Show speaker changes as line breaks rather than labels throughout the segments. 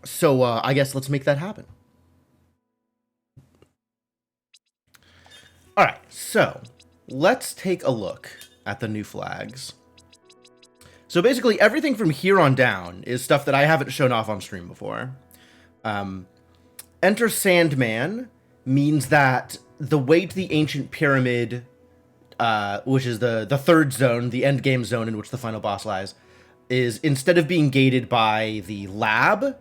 So I guess let's make that happen. All right, so let's take a look at the new flags. So basically, everything from here on down is stuff that I haven't shown off on stream before. Enter Sandman means that the way to the ancient pyramid, which is the third zone, the end game zone in which the final boss lies, is instead of being gated by the lab,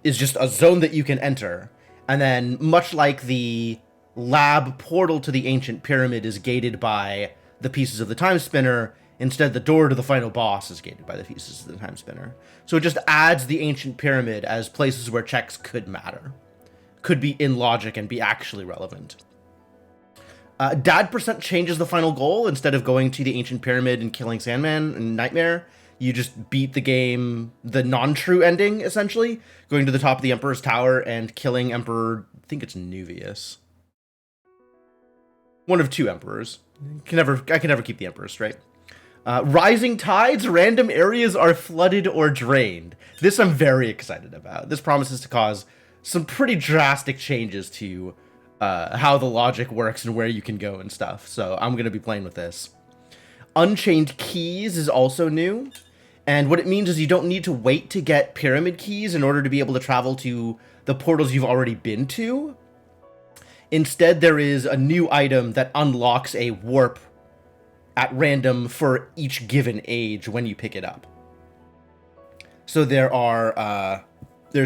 is just a zone that you can enter. And then, much like the lab portal to the ancient pyramid is gated by the pieces of the time spinner, instead the door to the final boss is gated by the pieces of the time spinner. So it just adds the ancient pyramid as places where checks could matter, could be in logic and be actually relevant. Dad percent changes the final goal. Instead of going to the ancient pyramid and killing Sandman and Nightmare, you just beat the game, the non-true ending, essentially, going to the top of the Emperor's Tower and killing Emperor, I think it's Nuvius. One of two emperors. I can never keep the emperor straight. Rising tides, random areas are flooded or drained. This I'm very excited about. This promises to cause some pretty drastic changes to how the logic works and where you can go and stuff. So I'm going to be playing with this. Unchained keys is also new. And what it means is you don't need to wait to get pyramid keys in order to be able to travel to the portals you've already been to. Instead, there is a new item that unlocks a warp at random for each given age when you pick it up. So there's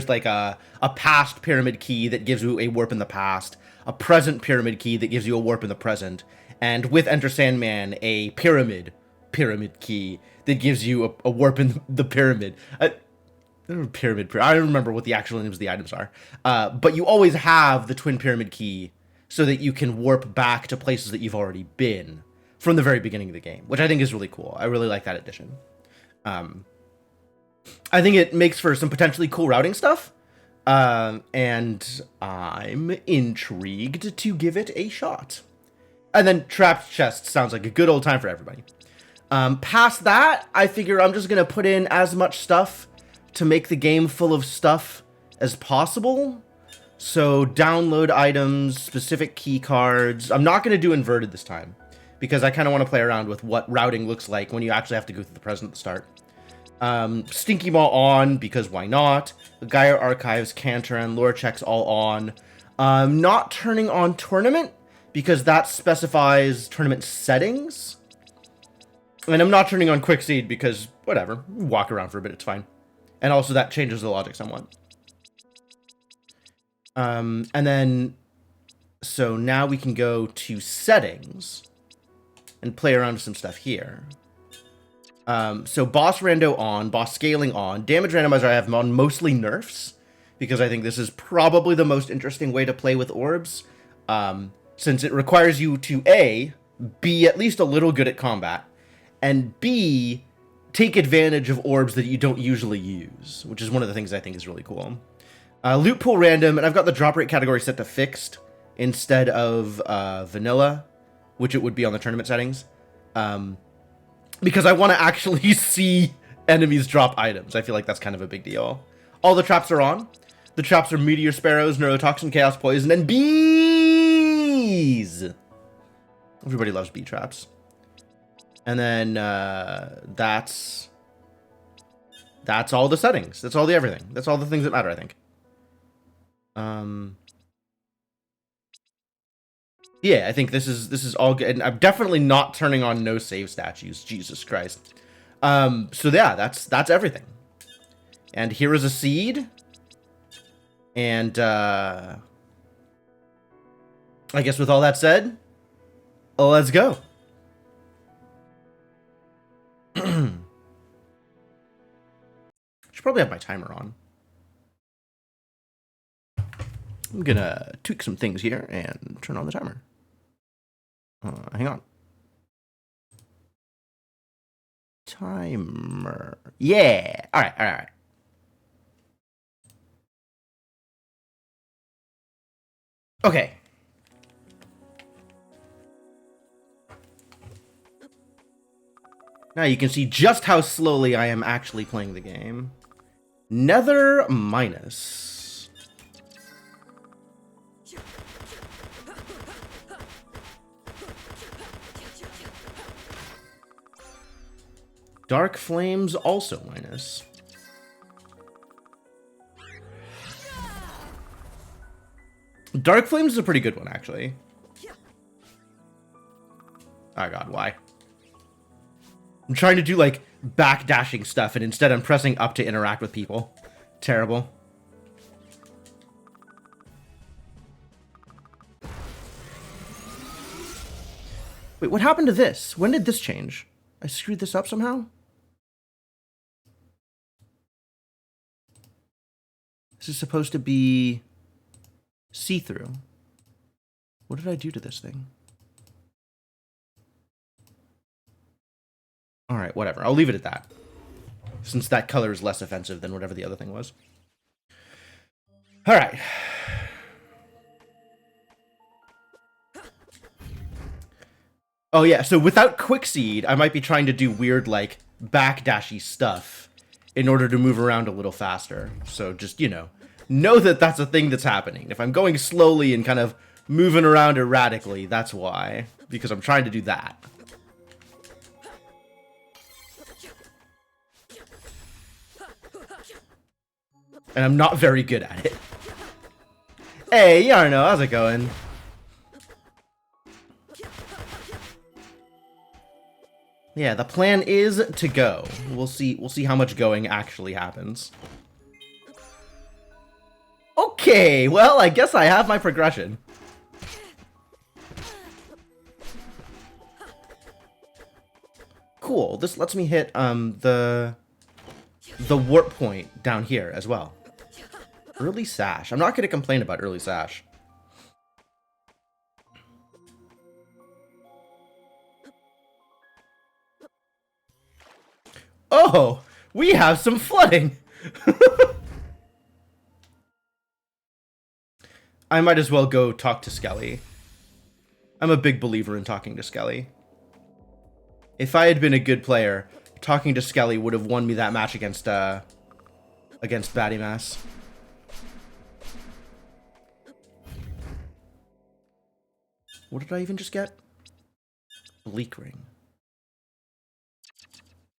like a past pyramid key that gives you a warp in the past, a present pyramid key that gives you a warp in the present, and with Enter Sandman, a pyramid key that gives you a warp in the pyramid. I don't remember what the actual names of the items are. But you always have the twin pyramid key so that you can warp back to places that you've already been from the very beginning of the game, which I think is really cool. I really like that addition. I think it makes for some potentially cool routing stuff. And I'm intrigued to give it a shot. And then trapped chest sounds like a good old time for everybody. Past that, I figure I'm just going to put in as much stuff to make the game full of stuff as possible. So download items, specific key cards. I'm not going to do inverted this time because I kind of want to play around with what routing looks like when you actually have to go through the present at the start. Stinky Maw on, because why not? The Gaia Archives, Cantor, and Lore Checks all on. Not turning on Tournament, because that specifies tournament settings. And I'm not turning on Quick Seed, because whatever. Walk around for a bit, it's fine. And also that changes the logic somewhat. And then, so now we can go to Settings and play around with some stuff here. So boss rando on, boss scaling on, damage randomizer I have on mostly nerfs, because I think this is probably the most interesting way to play with orbs, since it requires you to A, be at least a little good at combat, and B, take advantage of orbs that you don't usually use, which is one of the things I think is really cool. Loot pool random, and I've got the drop rate category set to fixed instead of vanilla, which it would be on the tournament settings. Because I want to actually see enemies drop items. I feel like that's kind of a big deal. All the traps are on. The traps are Meteor Sparrows, Neurotoxin, Chaos Poison, and bees! Everybody loves bee traps. And then that's all the settings. That's all the everything. That's all the things that matter, I think. Yeah, I think this is all good. And I'm definitely not turning on no save statues. Jesus Christ. So yeah, that's everything. And here is a seed. And I guess with all that said, let's go. Should probably have my timer on. I'm gonna tweak some things here and turn on the timer. Hang on. Timer. Yeah. All right. Okay. Now you can see just how slowly I am actually playing the game. Nether minus. Dark Flames also minus. Dark Flames is a pretty good one, actually. Oh god, why? I'm trying to do, like, backdashing stuff, and instead I'm pressing up to interact with people. Terrible. Wait, what happened to this? When did this change? I screwed this up somehow? This is supposed to be see-through. What did I do to this thing? Alright, whatever. I'll leave it at that. Since that color is less offensive than whatever the other thing was. Alright. Oh yeah, so without Quickseed, I might be trying to do weird, like, backdashy stuff in order to move around a little faster. So just, you know that that's a thing that's happening. If I'm going slowly and kind of moving around erratically, that's why. Because I'm trying to do that. And I'm not very good at it. Hey, Yarno, how's it going? Yeah, the plan is to go. We'll see how much going actually happens. Okay, well, I guess I have my progression. Cool. This lets me hit the warp point down here as well. Early Sash. I'm not going to complain about Early Sash. Oh, we have some flooding. I might as well go talk to Skelly. I'm a big believer in talking to Skelly. If I had been a good player, talking to Skelly would have won me that match against Battymass. What did I even just get? Bleak Ring.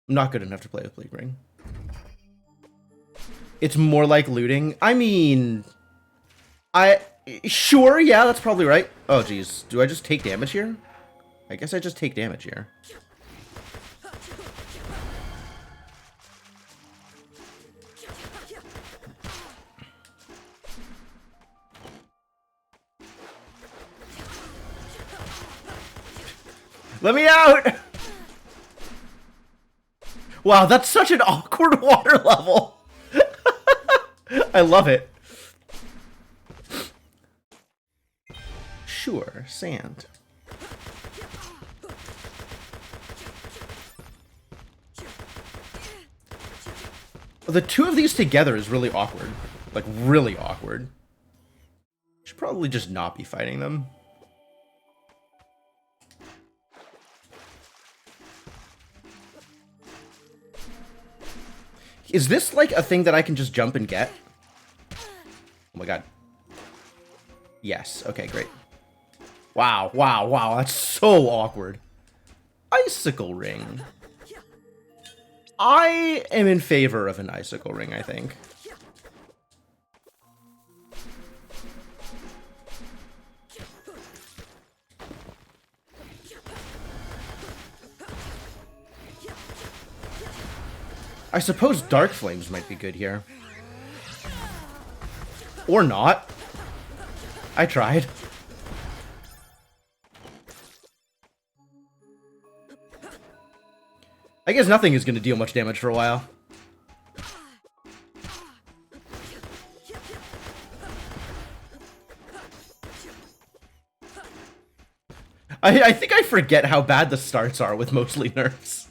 I'm not good enough to play with Bleak Ring. It's more like looting. I mean... Sure, yeah, that's probably right. Oh, geez. Do I just take damage here? I guess I just take damage here. Let me out! Wow, that's such an awkward water level. I love it. Sure, sand. The two of these together is really awkward. Like, really awkward. Should probably just not be fighting them. Is this, like, a thing that I can just jump and get? Oh my god. Yes. Okay, great. Wow, wow, wow. That's so awkward. Icicle Ring. I am in favor of an Icicle Ring, I think. I suppose Dark Flames might be good here. Or not. I tried. I guess nothing is going to deal much damage for a while. I think I forget how bad the starts are with mostly nerfs.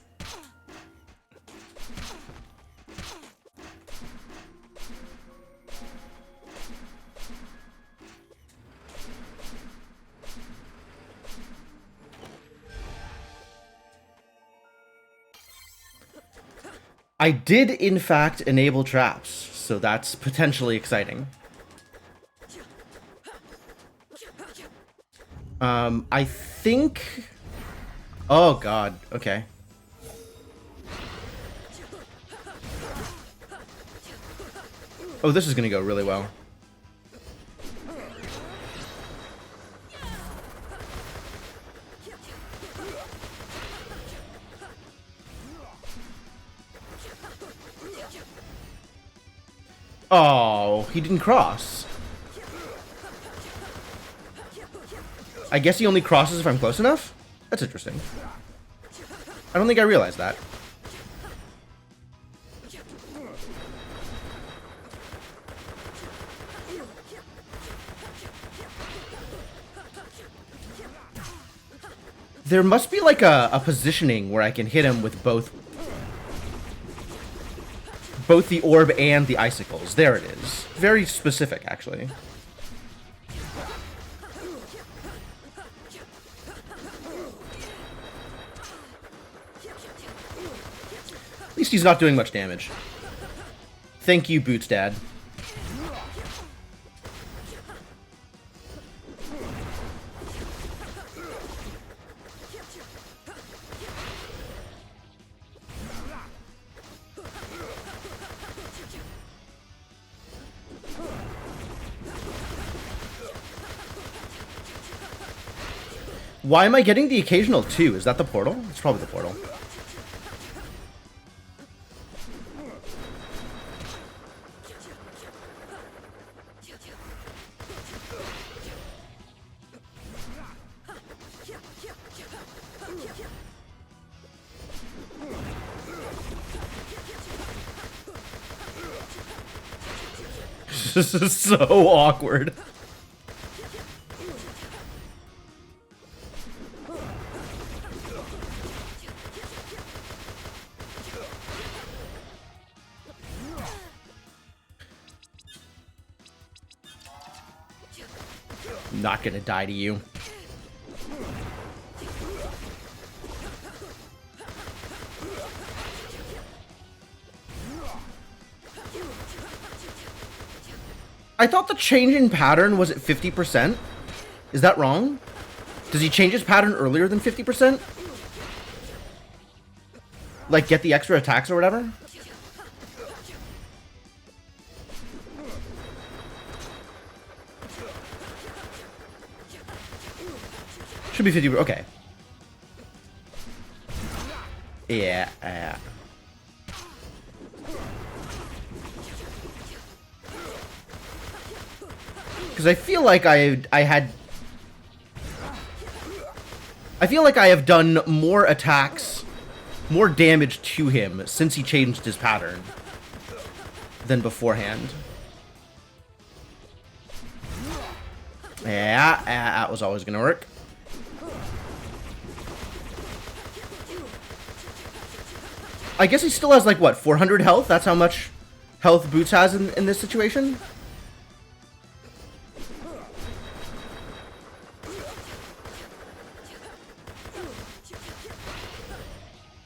I did, in fact, enable traps, so that's potentially exciting. I think... Oh, God. Okay. Oh, this is going to go really well. Oh, he didn't cross. I guess he only crosses if I'm close enough? That's interesting. I don't think I realized that. There must be like a positioning where I can hit him with both the orb and the icicles. There it is. Very specific, actually. At least he's not doing much damage. Thank you, Boots Dad. Why am I getting the occasional 2? Is that the portal? It's probably the portal. This is so awkward. I'm not gonna die to you. I thought the change in pattern was at 50%. Is that wrong? Does he change his pattern earlier than 50%? Like, get the extra attacks or whatever? Should be 50%. Okay. Yeah. Because I feel like I feel like I have done more attacks, more damage to him since he changed his pattern than beforehand. Yeah, that was always gonna work. I guess he still has like what, 400 health? That's how much health Boots has in this situation.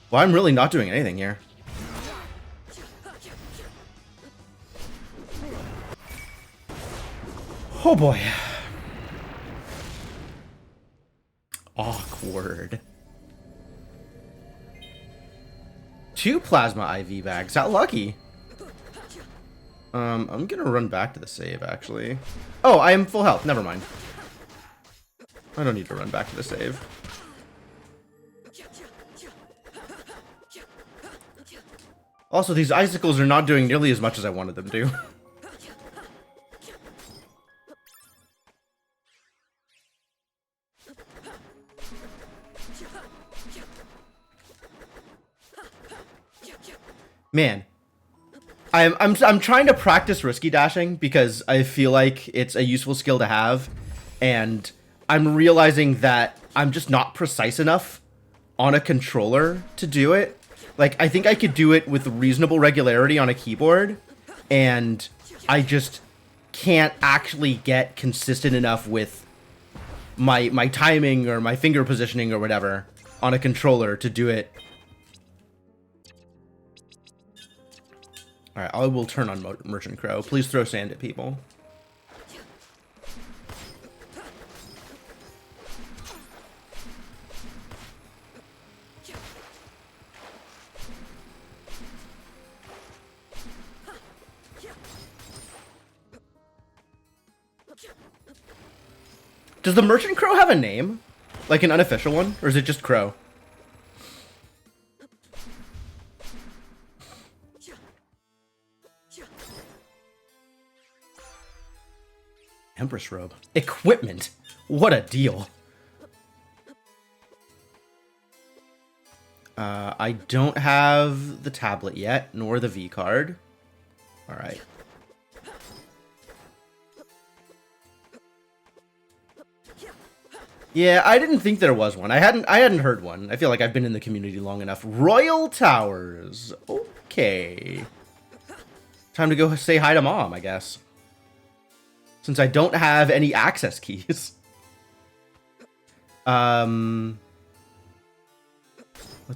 Well, I'm really not doing anything here. Oh boy. Awkward. 2 plasma IV bags. How lucky. I'm gonna run back to the save, actually. Oh, I am full health. Never mind. I don't need to run back to the save. Also, these icicles are not doing nearly as much as I wanted them to. Man, I'm trying to practice risky dashing because I feel like it's a useful skill to have, and I'm realizing that I'm just not precise enough on a controller to do it. Like, I think I could do it with reasonable regularity on a keyboard, and I just can't actually get consistent enough with my timing or my finger positioning or whatever on a controller to do it Alright, I will turn on Merchant Crow. Please throw sand at people. Does the Merchant Crow have a name? Like an unofficial one? Or is it just Crow? Empress Robe. Equipment! What a deal. I don't have the tablet yet, nor the V card. Alright. Yeah, I didn't think there was one. I hadn't heard one. I feel like I've been in the community long enough. Royal Towers. Okay. Time to go say hi to Mom, I guess. Since I don't have any access keys. Let's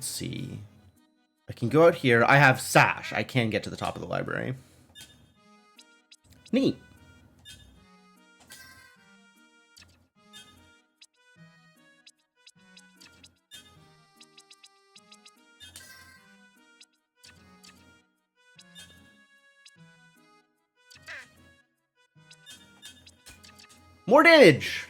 see. I can go out here. I have Sash. I can get to the top of the library. Neat. More damage!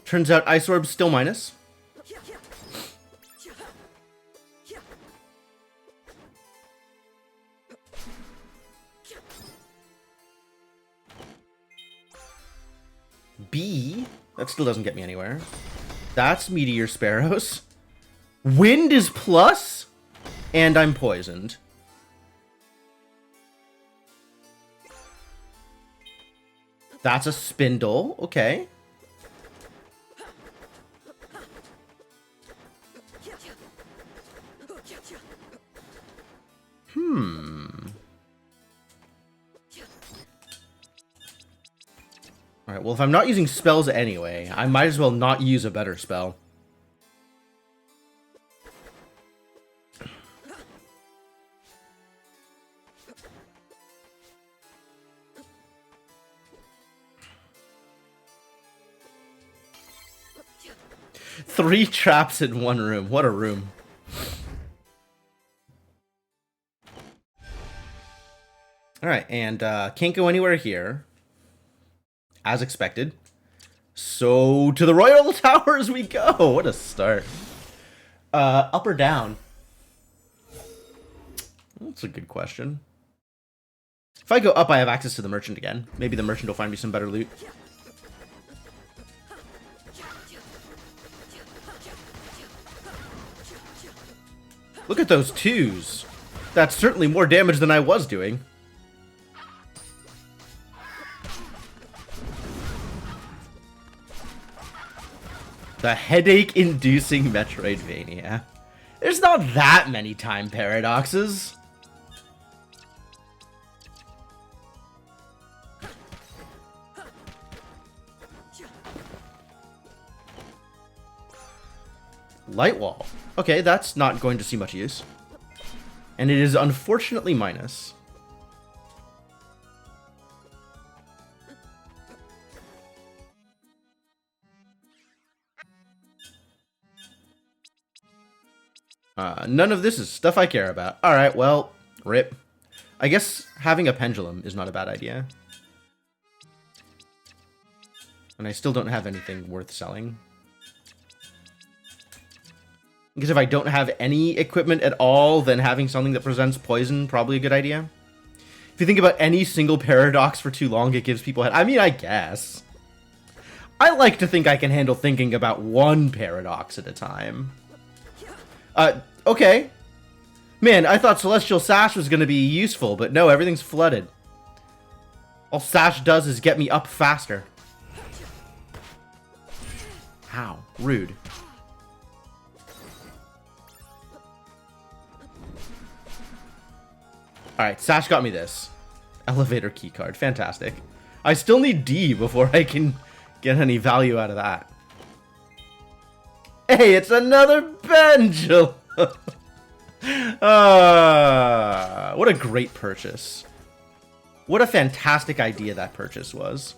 Turns out Ice Orb's still minus. B? That still doesn't get me anywhere. That's Meteor Sparrows. Wind is plus, and I'm poisoned. That's a Spindle. Okay. Alright, well, if I'm not using spells anyway, I might as well not use a better spell. Three traps in one room. What a room. Alright, and can't go anywhere here. As expected. So, to the Royal Towers we go! What a start. Up or down? That's a good question. If I go up, I have access to the merchant again. Maybe the merchant will find me some better loot. Look at those twos. That's certainly more damage than I was doing. The headache-inducing Metroidvania. There's not that many time paradoxes. Light wall. Okay, that's not going to see much use. And it is unfortunately minus. None of this is stuff I care about. Alright, well, rip. I guess having a pendulum is not a bad idea. And I still don't have anything worth selling. Because if I don't have any equipment at all, then having something that presents poison, probably a good idea. If you think about any single paradox for too long, it gives people... I mean, I guess. I like to think I can handle thinking about one paradox at a time. Okay. Man, I thought Celestial Sash was going to be useful, but no, everything's flooded. All Sash does is get me up faster. How rude. Alright, Sash got me this. Elevator keycard. Fantastic. I still need D before I can get any value out of that. Hey, it's another pendulum! What a great purchase. What a fantastic idea that purchase was.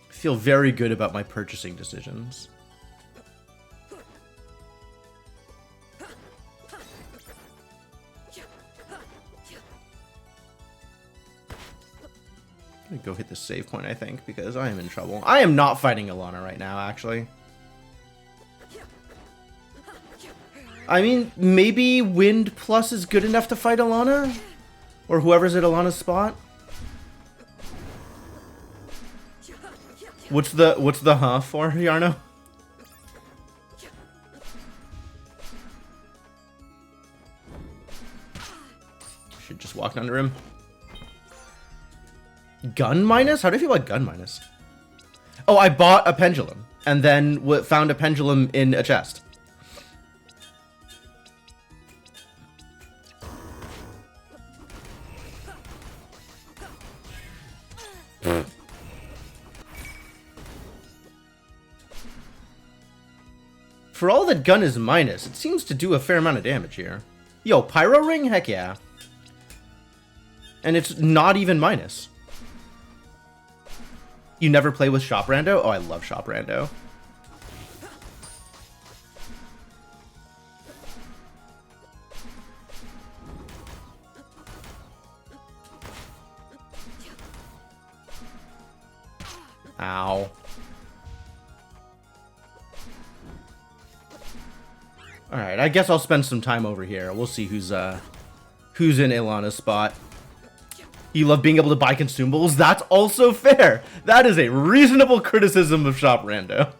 I feel very good about my purchasing decisions. I'm gonna go hit the save point, I think, because I am in trouble. I am not fighting Ilana right now, actually. I mean, maybe Wind Plus is good enough to fight Ilana? Or whoever's at Ilana's spot? What's the huh for, Yarno? Should just walk under him. Gun minus? How do you feel about gun minus? Oh, I bought a pendulum and then found a pendulum in a chest. For all that gun is minus, it seems to do a fair amount of damage here. Yo, Pyro Ring? Heck yeah. And it's not even minus. You never play with Shop Rando? Oh, I love Shop Rando. Ow. Alright, I guess I'll spend some time over here. We'll see who's in Ilana's spot. You love being able to buy consumables? That's also fair. That is a reasonable criticism of Shop Rando.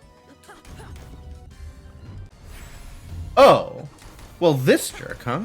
Oh. Well, this jerk, huh?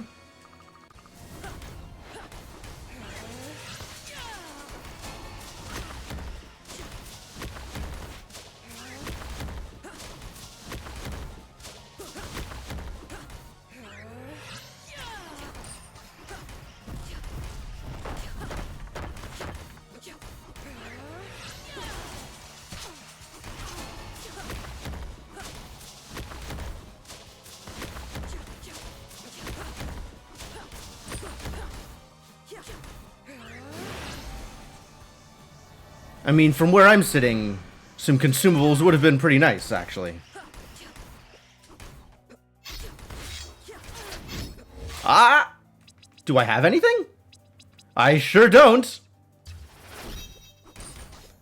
I mean, from where I'm sitting, some consumables would have been pretty nice, actually. Ah! Do I have anything? I sure don't.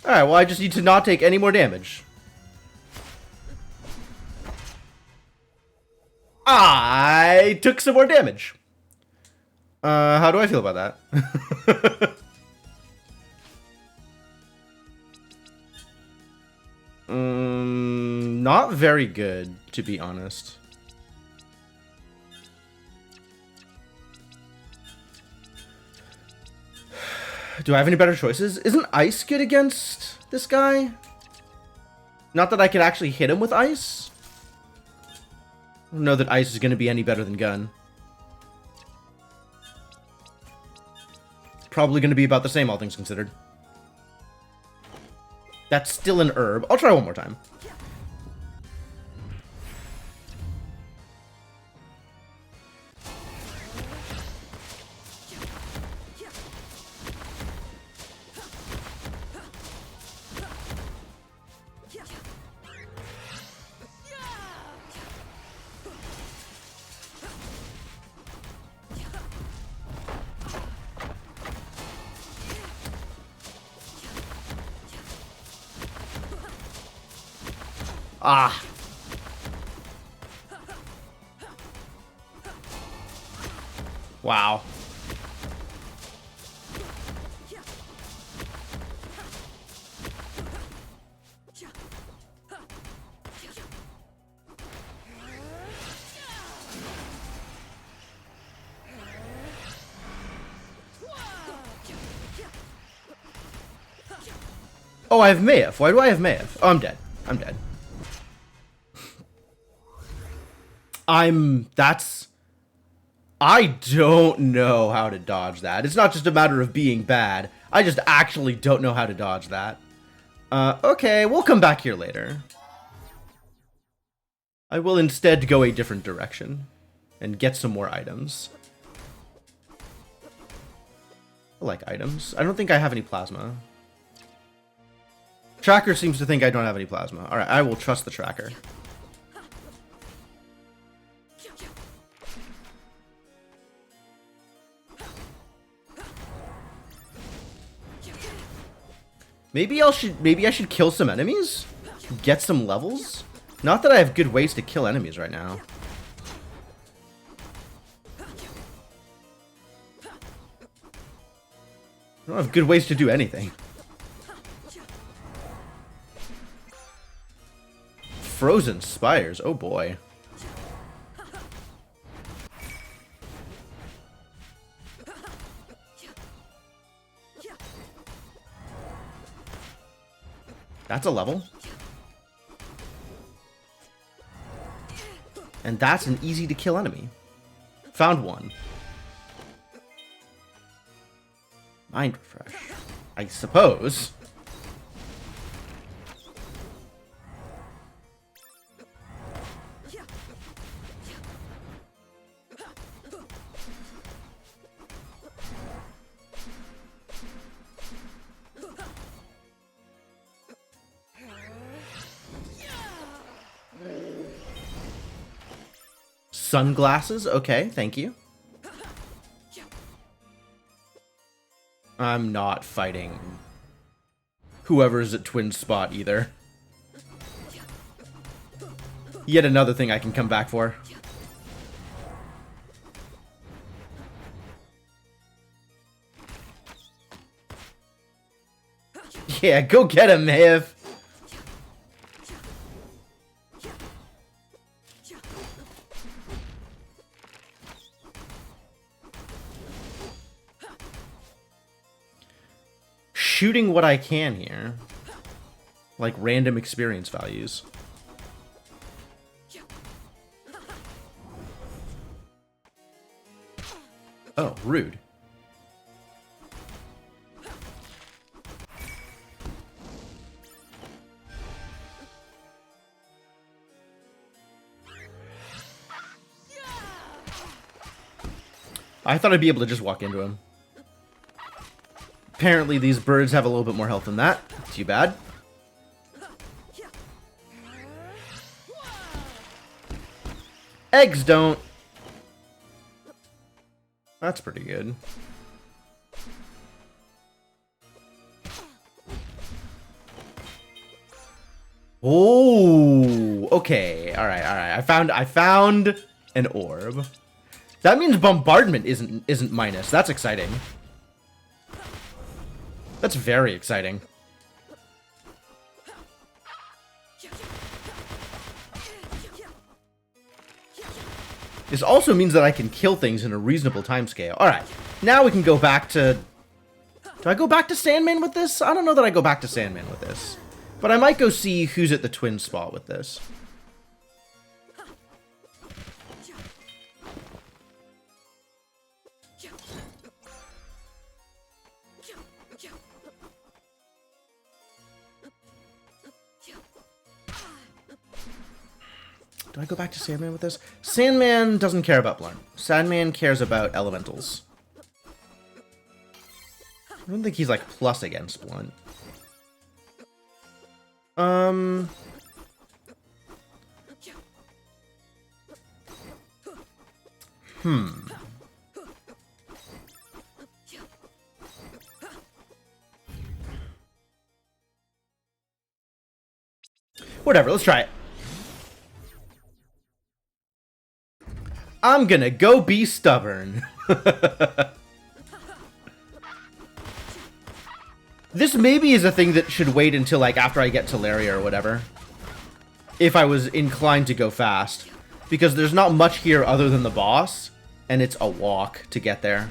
Alright, well, I just need to not take any more damage. I took some more damage. How do I feel about that? Not very good, to be honest. Do I have any better choices? Isn't ice good against this guy? Not that I could actually hit him with ice. I don't know that ice is going to be any better than gun. Probably going to be about the same, all things considered. That's still an herb. I'll try one more time. Ah. Wow. Oh, I have Mayef. Why do I have Mayef? Oh, I'm dead. I'm dead. That's... I don't know how to dodge that. It's not just a matter of being bad. I just actually don't know how to dodge that. Okay, we'll come back here later. I will instead go a different direction and get some more items. I like items. I don't think I have any plasma. Tracker seems to think I don't have any plasma. Alright, I will trust the tracker. Maybe I should kill some enemies? Get some levels? Not that I have good ways to kill enemies right now. I don't have good ways to do anything. Frozen spires, oh boy. That's a level. And that's an easy to kill enemy. Found one. Mind refresh, I suppose. Sunglasses? Okay, thank you. I'm not fighting whoever's at Twin Spot either. Yet another thing I can come back for. Yeah, go get him, Maeve. Shooting what I can here. Like random experience values. Oh, rude. I thought I'd be able to just walk into him. Apparently these birds have a little bit more health than that. Too bad. Eggs don't. That's pretty good. Oh, okay. All right, all right. I found an orb. That means bombardment isn't minus. That's exciting. That's very exciting. This also means that I can kill things in a reasonable timescale. Alright, now we can go back to... Do I go back to Sandman with this? I don't know that I go back to Sandman with this. But I might go see who's at the Twin Spot with this. Do I go back to Sandman with this? Sandman doesn't care about Blunt. Sandman cares about elementals. I don't think he's like plus against Blunt. Whatever, let's try it. I'm gonna go be stubborn. This maybe is a thing that should wait until like after I get to Laria or whatever. If I was inclined to go fast. Because there's not much here other than the boss. And it's a walk to get there.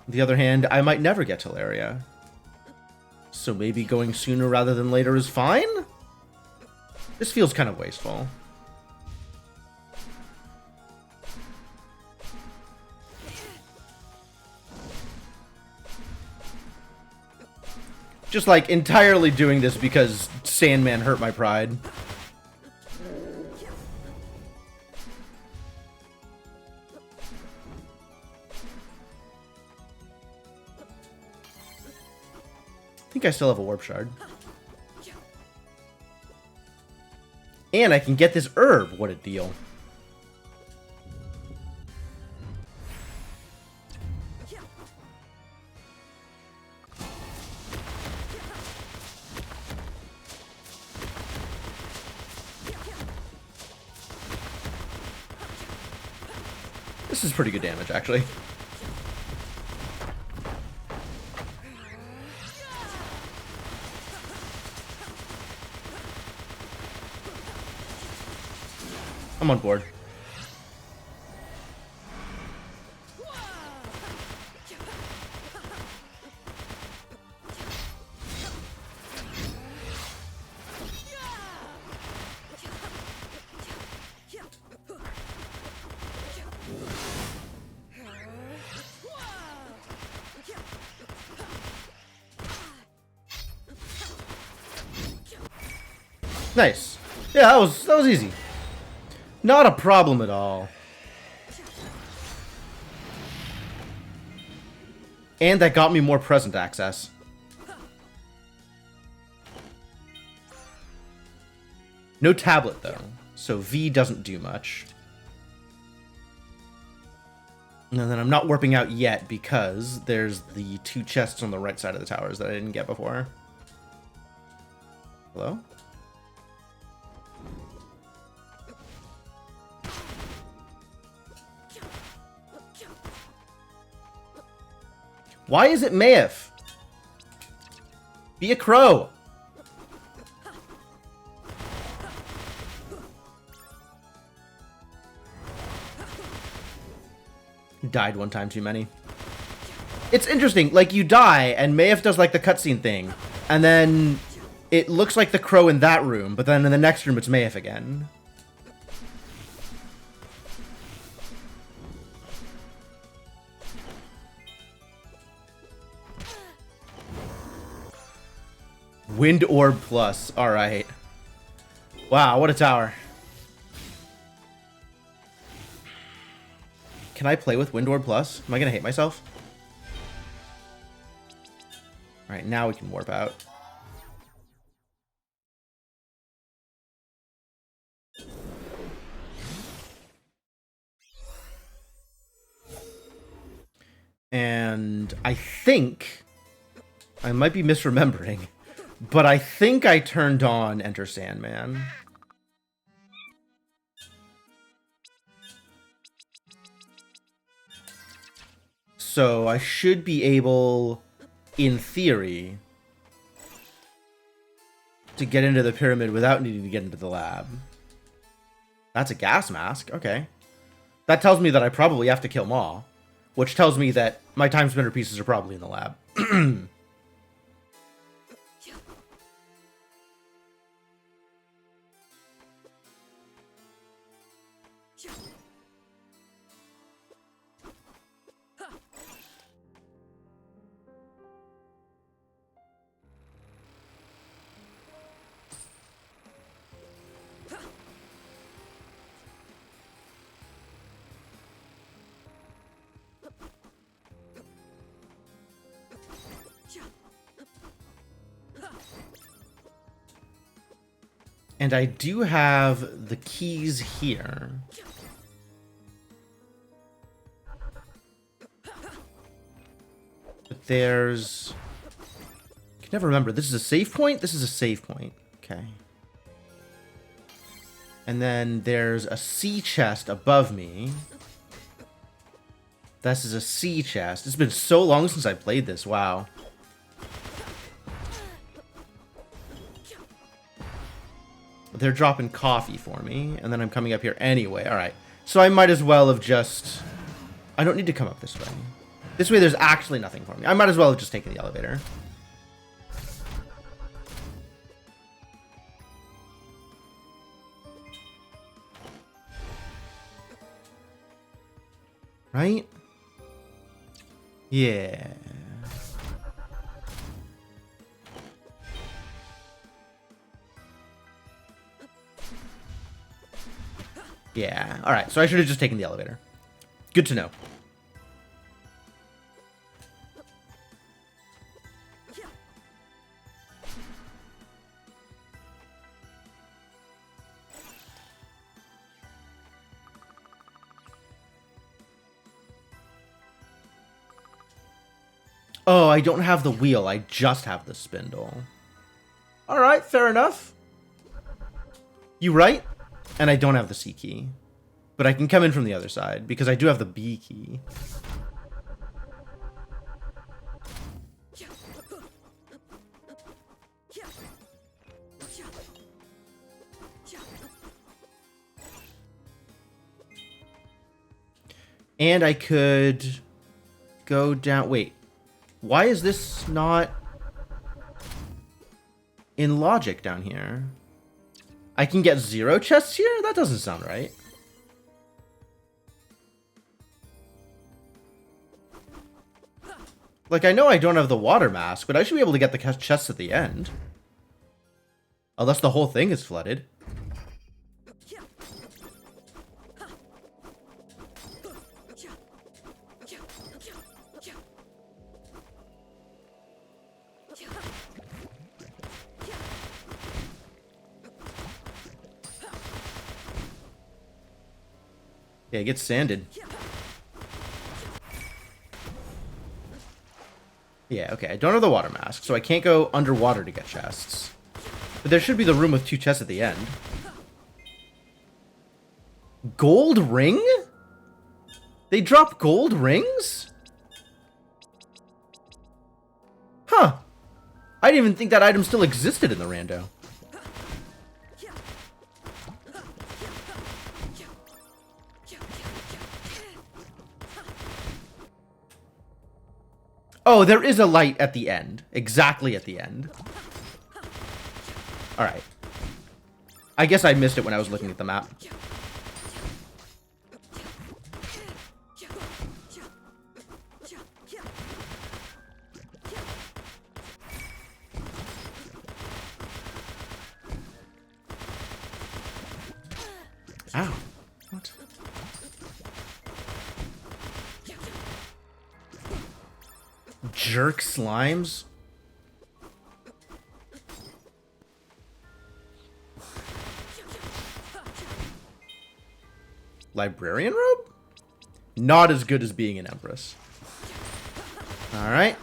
On the other hand, I might never get to Laria. So maybe going sooner rather than later is fine? This feels kind of wasteful. Just, like, entirely doing this because Sandman hurt my pride. I think I still have a warp shard. And I can get this herb. What a deal. This is pretty good damage, actually. I'm on board. Nice. Yeah, that was easy. Not a problem at all. And that got me more present access. No tablet, though. So V doesn't do much. And then I'm not warping out yet because there's the 2 chests on the right side of the towers that I didn't get before. Hello? Why is it Maef? Be a crow. Died one time too many. It's interesting, like you die and Maef does like the cutscene thing, and then it looks like the crow in that room, but then in the next room it's Maef again. Wind Orb Plus. Alright. Wow, what a tower. Can I play with Wind Orb Plus? Am I going to hate myself? Alright, now we can warp out. And I think... I might be misremembering. But I think I turned on Enter Sandman. So I should be able, in theory, to get into the pyramid without needing to get into the lab. That's a gas mask. Okay. That tells me that I probably have to kill Maw, which tells me that my Timespinner pieces are probably in the lab. And I do have the keys here. But there's... I can never remember. This is a save point? This is a save point. Okay. And then there's a C chest above me. This is a C chest. It's been so long since I played this. Wow. They're dropping coffee for me, and then I'm coming up here anyway. Alright. So I might as well have just... I don't need to come up this way. This way there's actually nothing for me. I might as well have just taken the elevator. Right? Yeah. Yeah, alright, so I should have just taken the elevator. Good to know. Oh, I don't have the wheel, I just have the spindle. Alright, fair enough. You right? And I don't have the C key. But I can come in from the other side, because I do have the B key. And I could go down... Wait. Why is this not in logic down here? I can get 0 chests here? That doesn't sound right. Like, I know I don't have the water mask, but I should be able to get the chests at the end. Unless the whole thing is flooded. Yeah, it gets sanded. Yeah, okay. I don't have the water mask, so I can't go underwater to get chests. But there should be the room with 2 chests at the end. Gold ring? They drop gold rings? Huh. I didn't even think that item still existed in the rando. Oh, there is a light at the end. Exactly at the end. Alright. I guess I missed it when I was looking at the map. Ow. What? Jerk slimes? Librarian robe? Not as good as being an empress. Alright.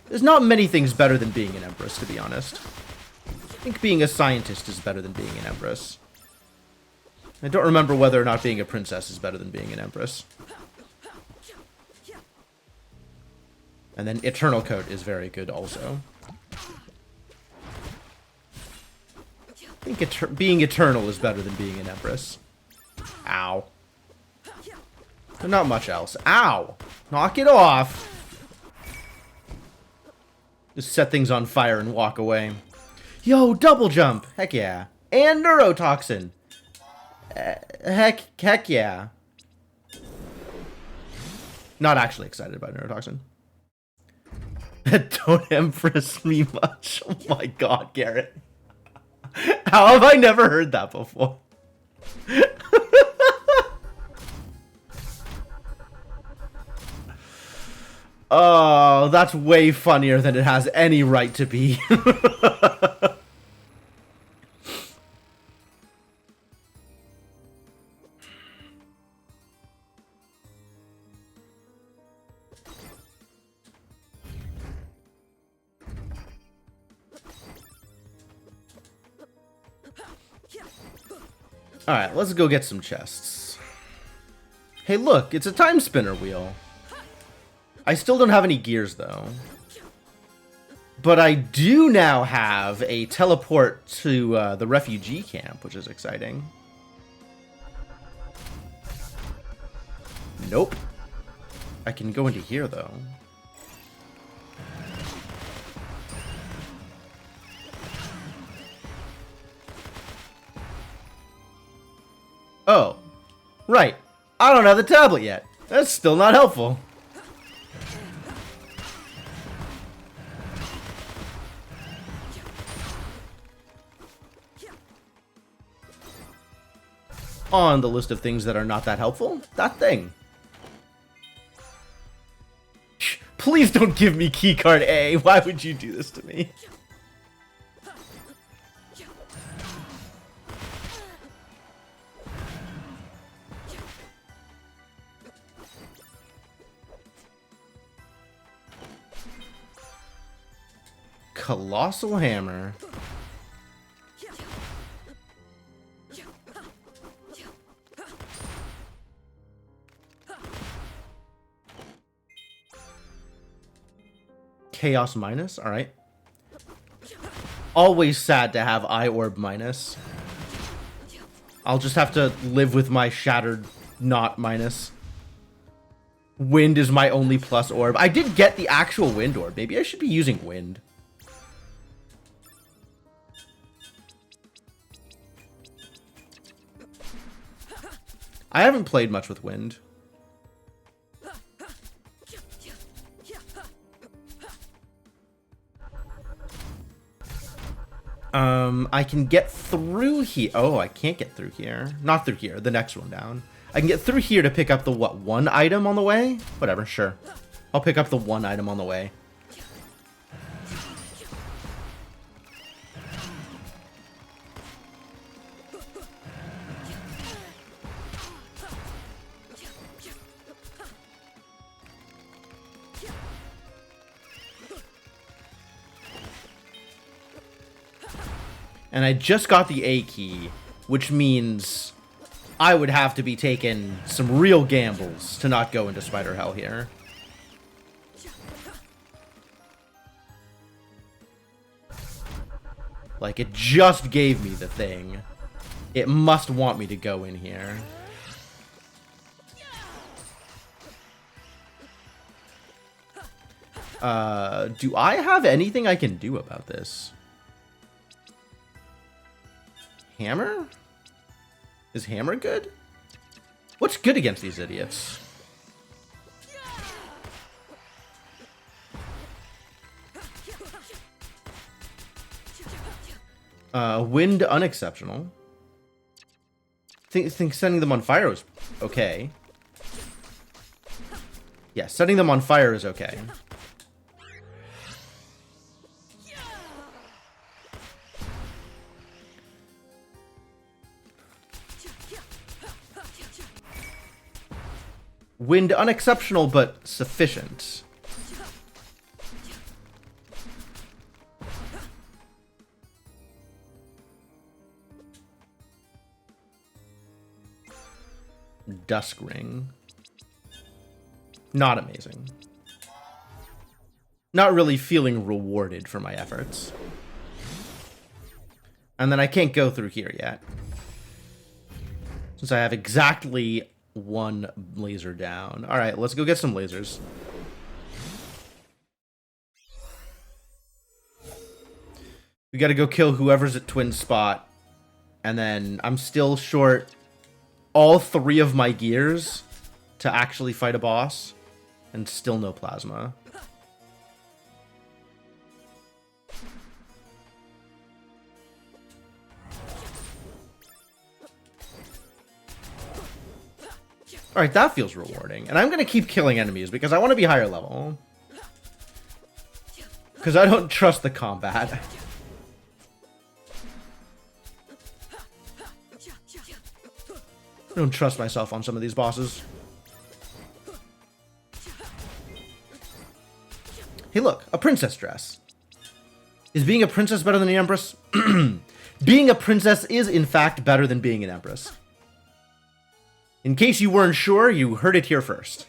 There's not many things better than being an empress, to be honest. I think being a scientist is better than being an empress. I don't remember whether or not being a princess is better than being an empress. And then Eternal Coat is very good also. I think being eternal is better than being an empress. Ow. But not much else. Ow! Knock it off! Just set things on fire and walk away. Yo, double jump! Heck yeah. And neurotoxin! Heck yeah. Not actually excited about neurotoxin. Don't empress me much. Oh my god, Garrett. How have I never heard that before? Oh, that's way funnier than it has any right to be. Alright, let's go get some chests. Hey look, it's a time spinner wheel. I still don't have any gears though. But I do now have a teleport to the refugee camp, which is exciting. Nope. I can go into here though. Oh, right. I don't have the tablet yet. That's still not helpful. On the list of things that are not that helpful, that thing. Please don't give me keycard A. Why would you do this to me? Colossal Hammer. Chaos minus, alright. Always sad to have Eye Orb minus. I'll just have to live with my shattered not minus. Wind is my only plus orb. I did get the actual wind orb. Maybe I should be using wind. I haven't played much with wind. I can get through here. Oh, I can't get through here. Not through here. The next one down. I can get through here to pick up the, what, one item on the way? Whatever, sure. I'll pick up the one item on the way. And I just got the A key, which means I would have to be taking some real gambles to not go into Spider Hell here. Like, it just gave me the thing. It must want me to go in here. Do I have anything I can do about this? Hammer? Is hammer good? What's good against these idiots? Wind unexceptional. Think setting them on fire is okay. Yeah, setting them on fire is okay. Wind unexceptional, but sufficient. Dusk Ring. Not amazing. Not really feeling rewarded for my efforts. And then I can't go through here yet. Since I have exactly one laser down. Alright, let's go get some lasers. We gotta go kill whoever's at Twin Spot. And then I'm still short all 3 of my gears to actually fight a boss. And still no plasma. Alright, that feels rewarding. And I'm going to keep killing enemies because I want to be higher level. Because I don't trust the combat. I don't trust myself on some of these bosses. Hey look, a princess dress. Is being a princess better than an empress? Being a princess is in fact better than being an empress. In case you weren't sure, you heard it here first.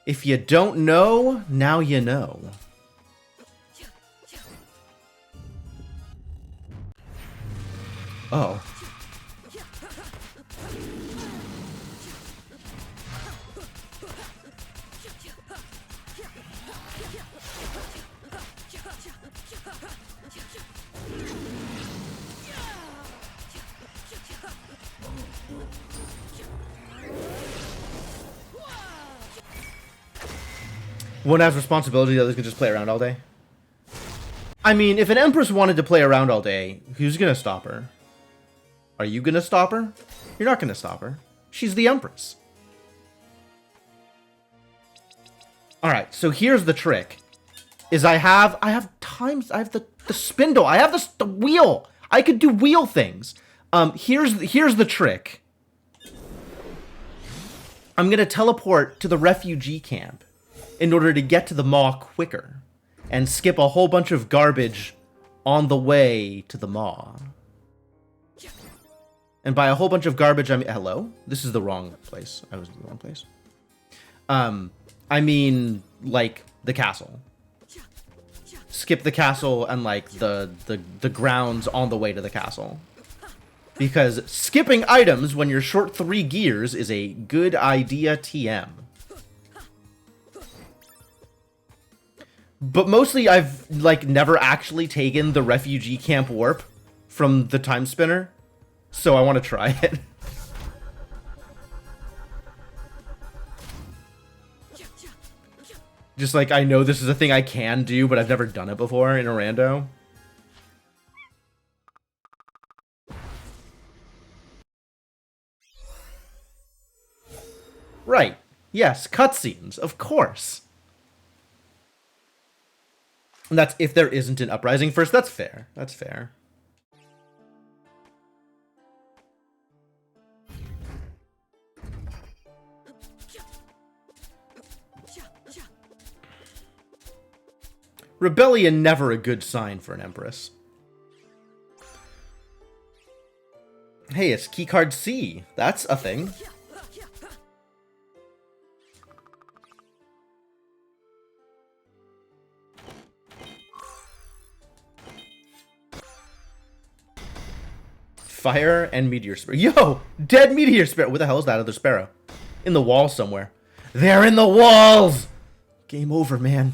If you don't know, now you know. Oh. One has responsibility, the others can just play around all day. I mean, if an Empress wanted to play around all day, who's gonna stop her? Are you gonna stop her? You're not gonna stop her. She's the Empress. Alright, so here's the trick. Is I have the spindle. I have the wheel. I could do wheel things. Here's the trick. I'm gonna teleport to the refugee camp in order to get to the maw quicker and skip a whole bunch of garbage on the way to the maw. And by a whole bunch of garbage, I mean... Hello? This is the wrong place. I was in the wrong place. I mean, like, the castle. Skip the castle and, like, the grounds on the way to the castle. Because skipping items when you're short 3 gears is a good idea TM. But mostly I've, like, never actually taken the refugee camp warp from the Timespinner. So I want to try it. Just like, I know this is a thing I can do, but I've never done it before in a rando. Right. Yes, cutscenes, of course. And that's if there isn't an uprising first. That's fair. That's fair. Rebellion never a good sign for an Empress. Hey, it's keycard C. That's a thing. Fire and meteor sparrow. Yo! Dead meteor sparrow. What the hell is that other sparrow? In the wall somewhere. They're in the walls! Game over, man.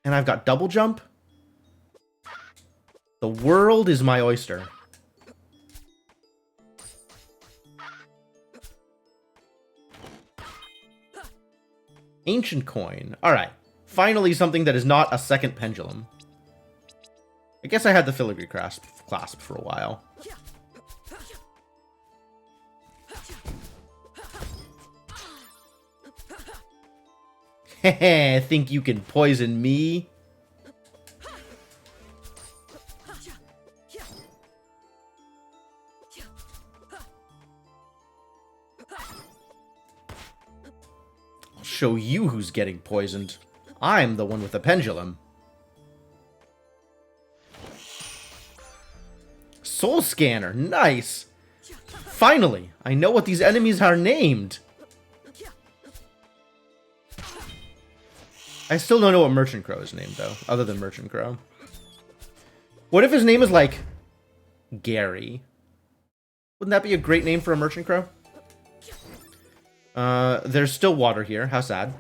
And I've got double jump. The world is my oyster. Ancient coin. Alright. Finally something that is not a second pendulum. I guess I had the filigree clasp for a while. Heh, think you can poison me? I'll show you who's getting poisoned. I'm the one with the pendulum. Soul scanner, nice. Finally, I know what these enemies are named. I still don't know what Merchant Crow is named, though, other than Merchant Crow. What if his name is, like, Gary? Wouldn't that be a great name for a Merchant Crow? There's still water here. How sad.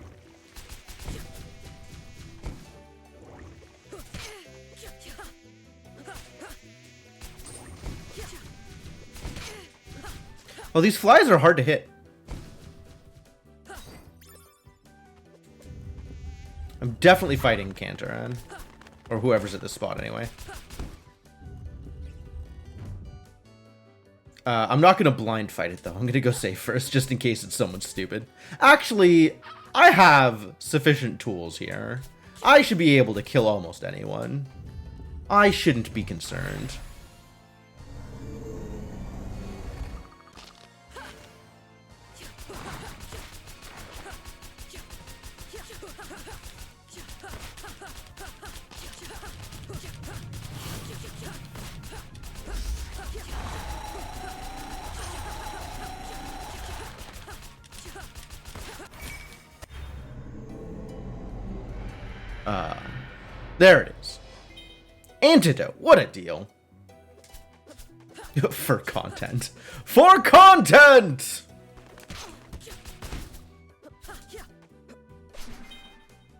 Well, these flies are hard to hit. I'm definitely fighting Cantoran. Or whoever's at this spot, anyway. I'm not going to blind fight it, though. I'm going to go safe first, just in case it's someone stupid. Actually, I have sufficient tools here. I should be able to kill almost anyone. I shouldn't be concerned. There it is. Antidote. What a deal. For content. For content!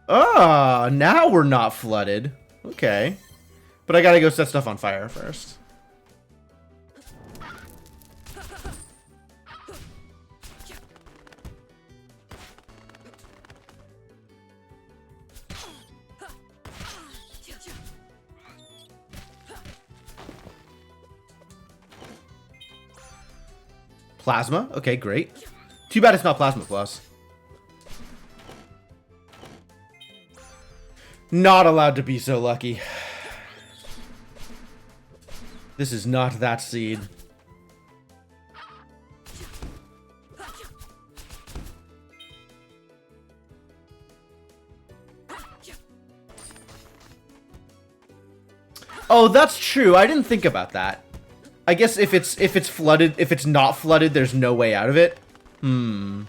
Ah, now we're not flooded. Okay. But I gotta go set stuff on fire first. Plasma? Okay, great. Too bad it's not Plasma Plus. Not allowed to be so lucky. This is not that seed. Oh, that's true. I didn't think about that. I guess if it's flooded, if it's not flooded, there's no way out of it. Hmm.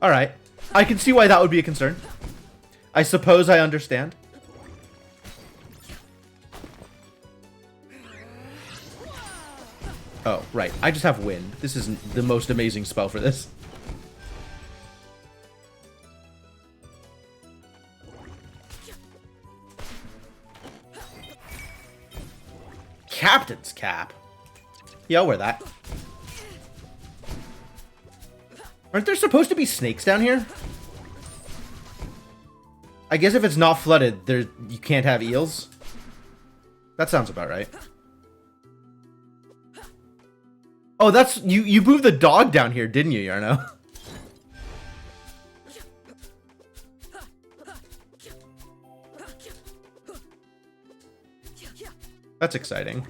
All right. I can see why that would be a concern. I suppose I understand. Oh, right. I just have wind. This isn't the most amazing spell for this. Captain's cap. Yeah, I'll wear that. Aren't there supposed to be snakes down here? I guess if it's not flooded, you can't have eels. That sounds about right. Oh, that's you moved the dog down here, didn't you, Yarno? That's exciting.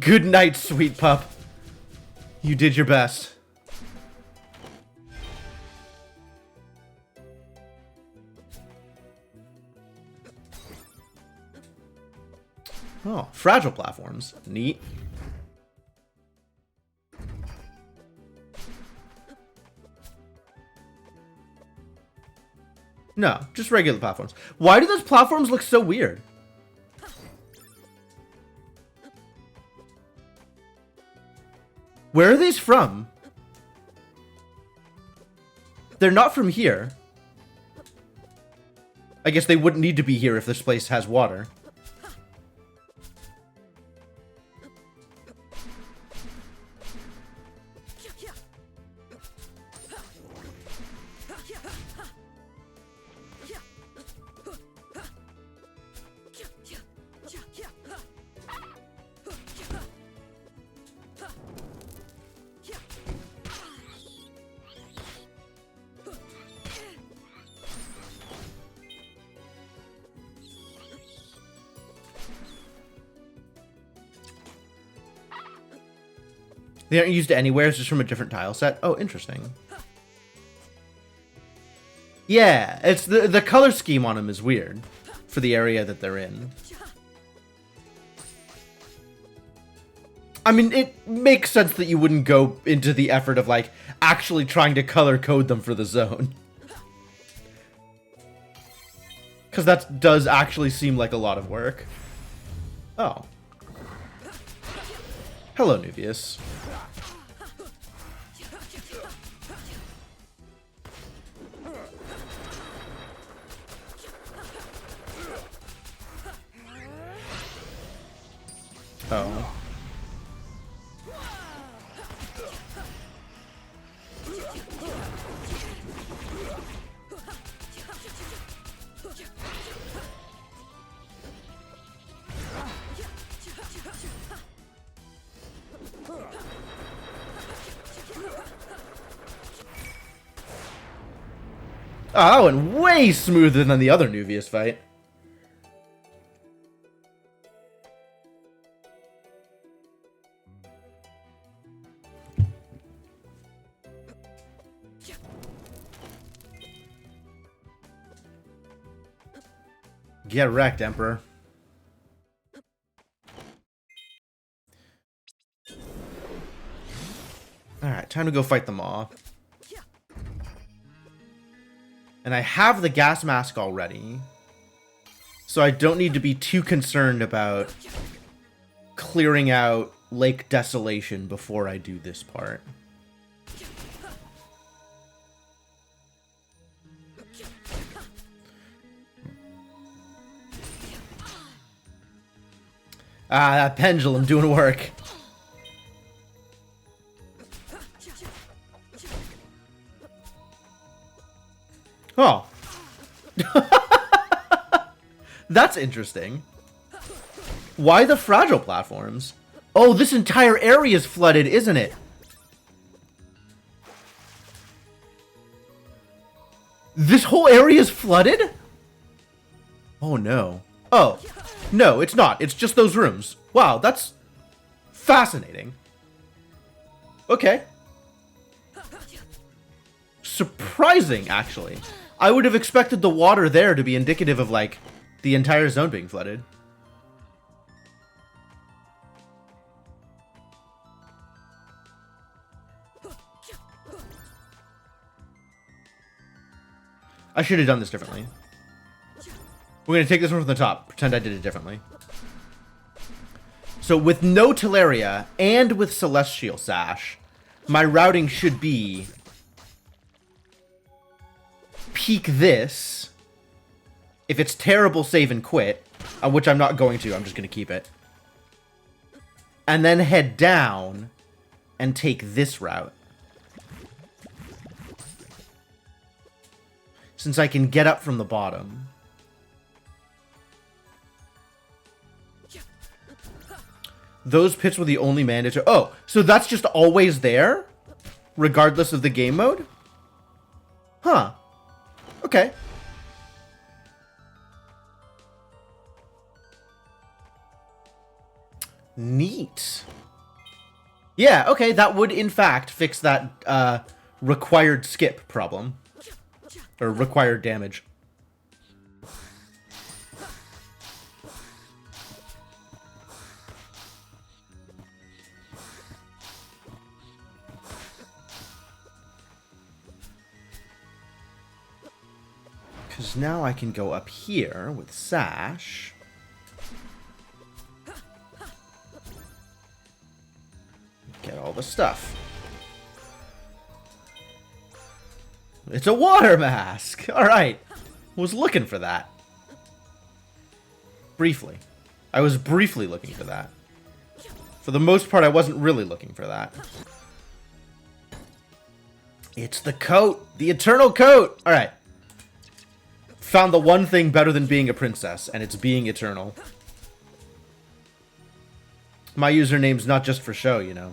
Good night, sweet pup. You did your best. Oh, fragile platforms. Neat. No, just regular platforms. Why do those platforms look so weird? Where are these from? They're not from here. I guess they wouldn't need to be here if this place has water. They aren't used anywhere, it's just from a different tile set. Oh, interesting. Yeah, it's the color scheme on them is weird for the area that they're in. I mean, it makes sense that you wouldn't go into the effort of, like, actually trying to color code them for the zone. Because that does actually seem like a lot of work. Oh. Hello, Nuvius. Oh. Oh, that went way smoother than the other Nuvius fight. Get wrecked, Emperor. Alright, time to go fight them all. And I have the gas mask already. So I don't need to be too concerned about clearing out Lake Desolation before I do this part. Ah, that pendulum doing work. Oh. That's interesting. Why the fragile platforms? Oh, this entire area is flooded, isn't it? This whole area is flooded? Oh, no. Oh, no, it's not. It's just those rooms. Wow, that's fascinating. Okay. Surprising, actually. I would have expected the water there to be indicative of, like, the entire zone being flooded. I should have done this differently. We're going to take this one from the top. Pretend I did it differently. So with no Teleria and with Celestial Sash, my routing should be peek this. If it's terrible, save and quit, which I'm not going to. I'm just going to keep it. And then head down and take this route. Since I can get up from the bottom. Those pits were the only mandatory. Oh, so that's just always there? Regardless of the game mode? Huh. Okay. Neat. Yeah, okay, that would in fact fix that required skip problem. Or required damage. Because now I can go up here with Sash. Get all the stuff. It's a water mask! Alright. Was looking for that. Briefly. I was briefly looking for that. For the most part, I wasn't really looking for that. It's the coat! The eternal coat! Alright. Found the one thing better than being a princess, and it's being eternal. My username's not just for show, you know.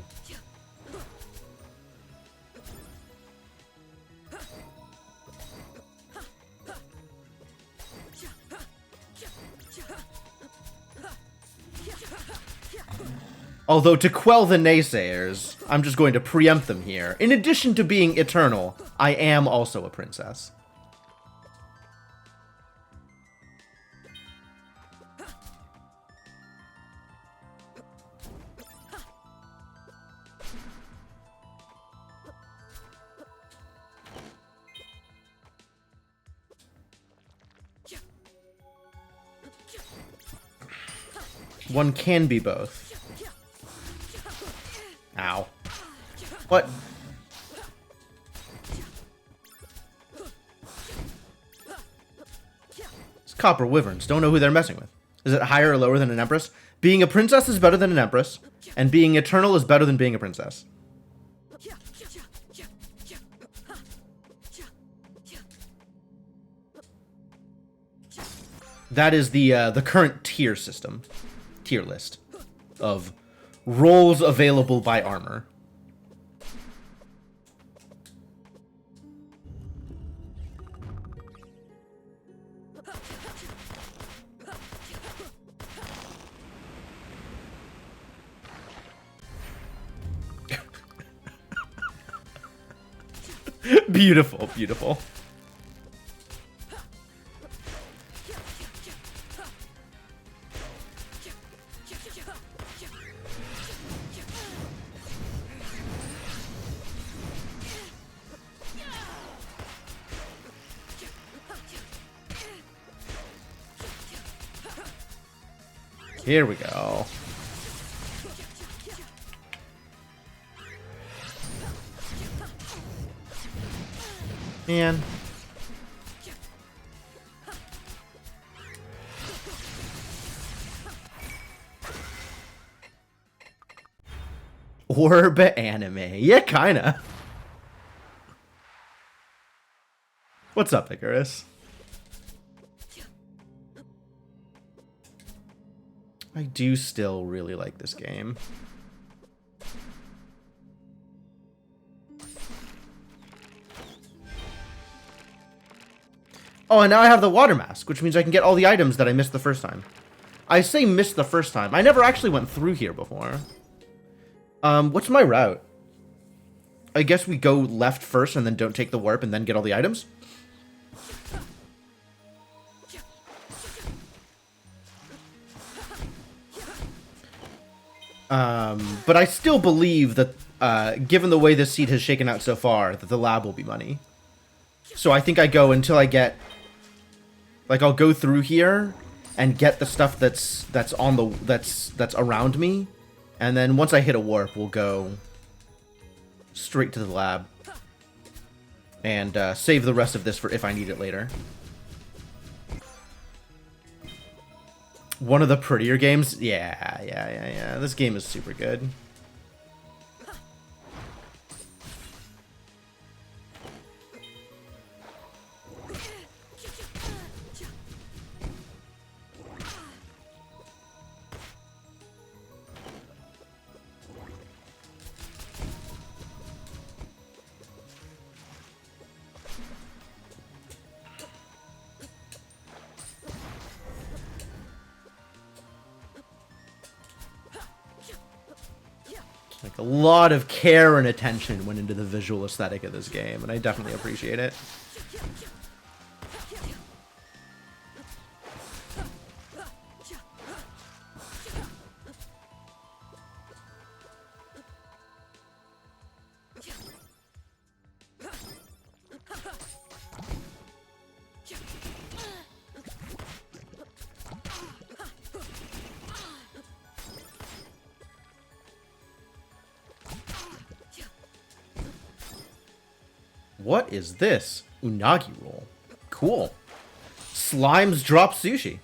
Although, to quell the naysayers, I'm just going to preempt them here. In addition to being eternal, I am also a princess. One can be both. Ow. What? It's copper wyverns. Don't know who they're messing with. Is it higher or lower than an empress? Being a princess is better than an empress, and being eternal is better than being a princess. That is the current tier system. Tier list of roles available by armor. Beautiful, beautiful. Here we go. Man. Orb anime. Yeah, kinda. What's up, Icarus? I do still really like this game. Oh, and now I have the water mask, which means I can get all the items that I missed the first time. I say missed the first time. I never actually went through here before. What's my route? I guess we go left first and then don't take the warp and then get all the items? But I still believe that, given the way this seed has shaken out so far, that the lab will be money. So I think I go until I get... Like, I'll go through here and get the stuff that's on the... that's around me. And then once I hit a warp, we'll go straight to the lab. And save the rest of this for if I need it later. One of the prettier games? Yeah. This game is super good. Like, a lot of care and attention went into the visual aesthetic of this game, and I definitely appreciate it. What is this? Unagi roll. Cool. Slimes drop sushi.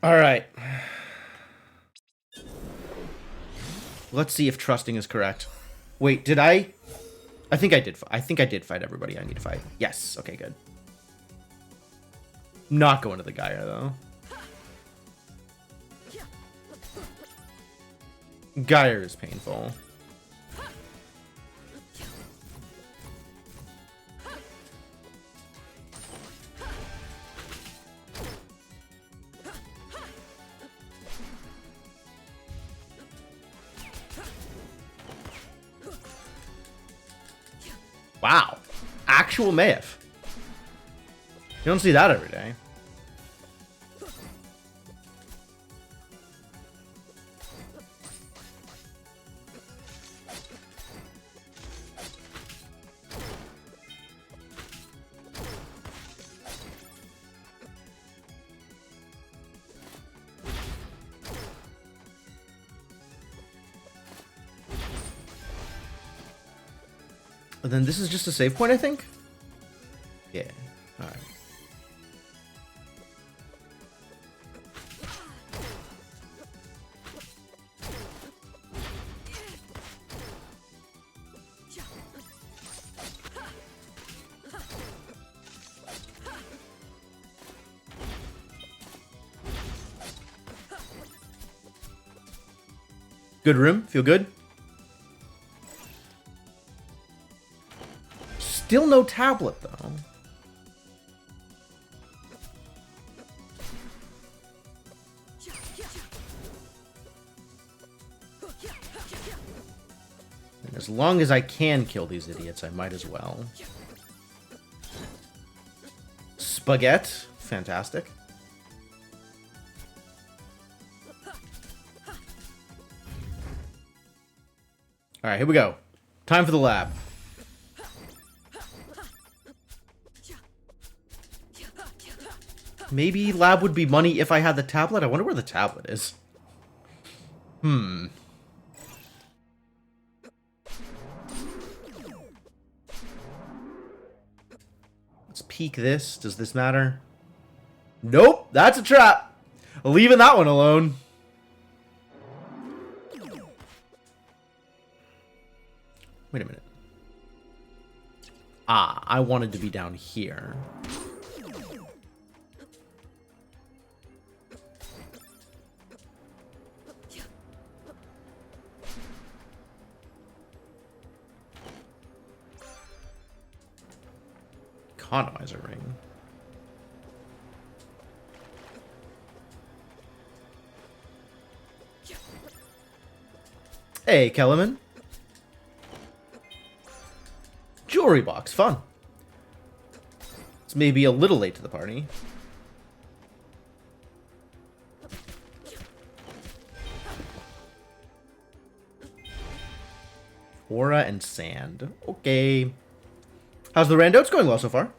All right. Let's see if trusting is correct. Wait, did I? I think I did. I think I did fight everybody I need to fight. Yes. Okay, good. Not going to the Gaia, though. Gaia is painful. Wow. Actual Mayef. You don't see that every day. And then this is just a save point, I think? Yeah. Alright. Good room? Feel good? Still no tablet, though. And as long as I can kill these idiots, I might as well. Spaghetti. Fantastic. Alright, here we go. Time for the lab. Maybe lab would be money if I had the tablet? I wonder where the tablet is. Let's peek this. Does this matter? Nope, that's a trap. Leaving that one alone. Wait a minute. Ah, I wanted to be down here. Economizer ring. Hey, Kellerman. Jewelry box, fun. It's maybe a little late to the party. Aura and sand. Okay. How's the rando? It's going well so far.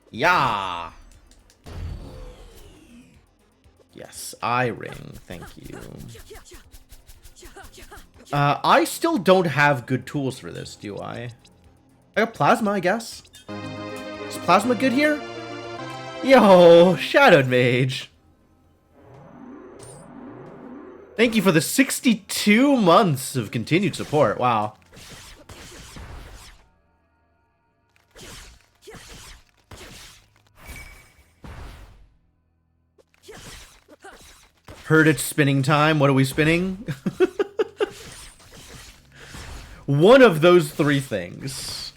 Yeah. Yes, eye ring. Thank you. I still don't have good tools for this, do I? I got plasma, I guess. Is plasma good here? Yo, Shadowed Mage. Thank you for the 62 months of continued support. Wow. Heard it's spinning time. What are we spinning? One of those three things.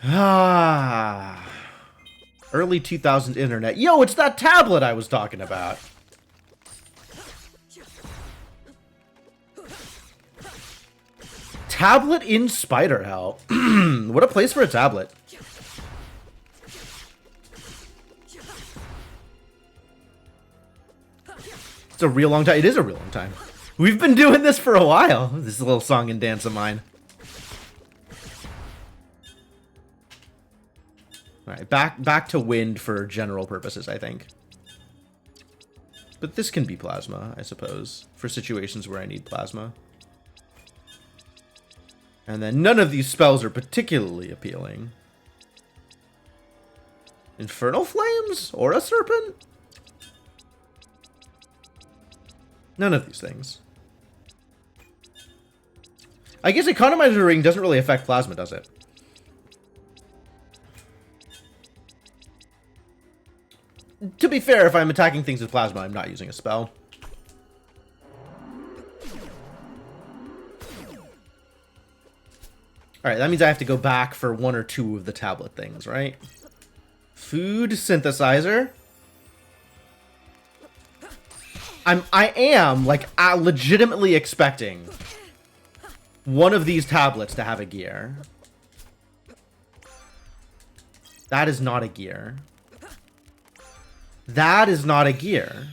Ah. Early 2000s internet. Yo, it's that tablet I was talking about. Tablet in Spider Hell. What a place for a tablet. It's a real long time. It is a real long time. We've been doing this for a while. This is a little song and dance of mine. Alright, back to wind for general purposes, I think. But this can be plasma, I suppose, for situations where I need plasma. And then none of these spells are particularly appealing. Infernal Flames? Or a Serpent? None of these things. I guess Economizer Ring doesn't really affect plasma, does it? To be fair, if I'm attacking things with plasma, I'm not using a spell. Alright, that means I have to go back for one or two of the tablet things, right? Food synthesizer. I am, like, legitimately expecting one of these tablets to have a gear. That is not a gear. That is not a gear.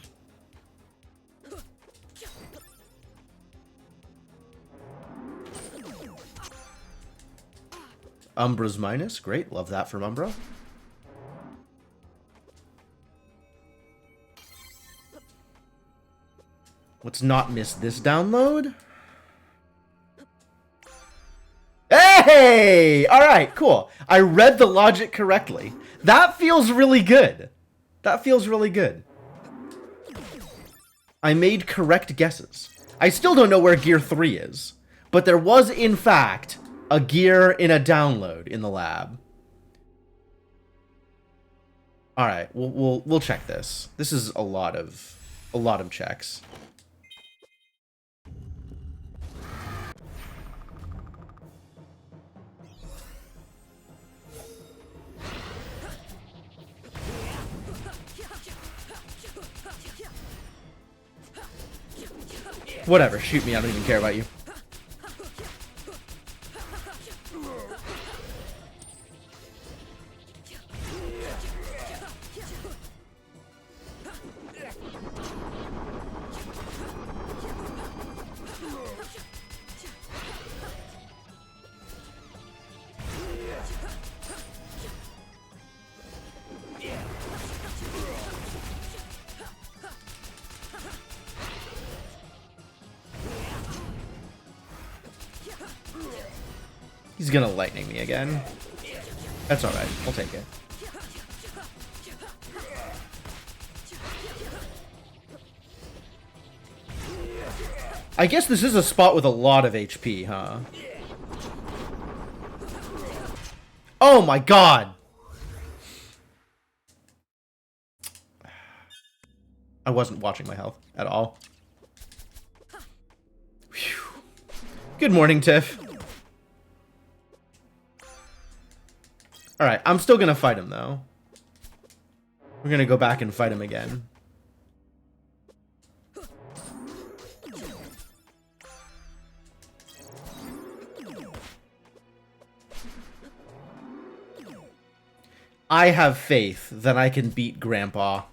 Umbra's minus. Great. Love that from Umbra. Let's not miss this download. Hey! Alright, cool. I read the logic correctly. That feels really good. That feels really good. I made correct guesses. I still don't know where Gear 3 is. But there was, in fact, a gear in a download in the lab. Alright, we'll check this. This is a lot of checks. Whatever, shoot me, I don't even care about you. He's gonna lightning me again. That's alright, I'll take it. I guess this is a spot with a lot of HP, huh? Oh my god! I wasn't watching my health at all. Whew. Good morning, Tiff. Alright, I'm still gonna fight him, though. We're gonna go back and fight him again. I have faith that I can beat Grandpa.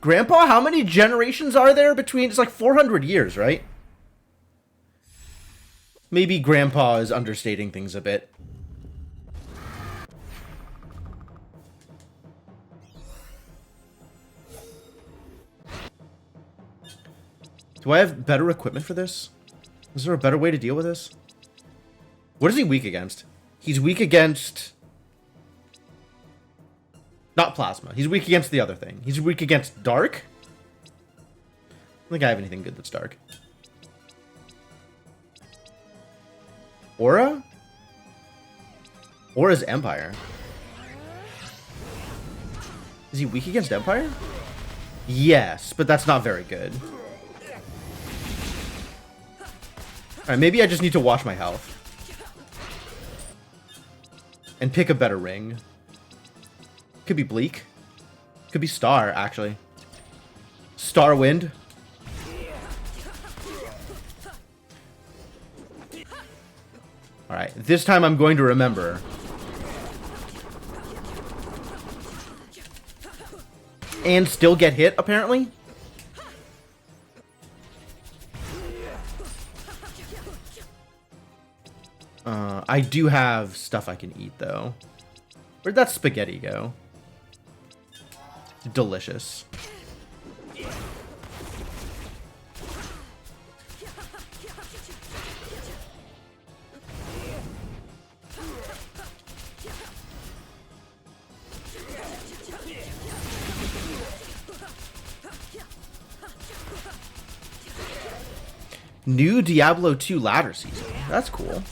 Grandpa, how many generations are there between? It's like 400 years, right? Maybe Grandpa is understating things a bit. Do I have better equipment for this? Is there a better way to deal with this? What is he weak against? He's weak against... Not plasma. He's weak against the other thing. He's weak against dark? I don't think I have anything good that's dark. Aura? Aura's Empire. Is he weak against Empire? Yes, but that's not very good. Alright, maybe I just need to watch my health. And pick a better ring. Could be Bleak. Could be Star, actually. Star Wind. Alright, this time I'm going to remember. And still get hit, apparently? I do have stuff I can eat, though. Where'd that spaghetti go? Delicious. New Diablo 2 ladder season. That's cool.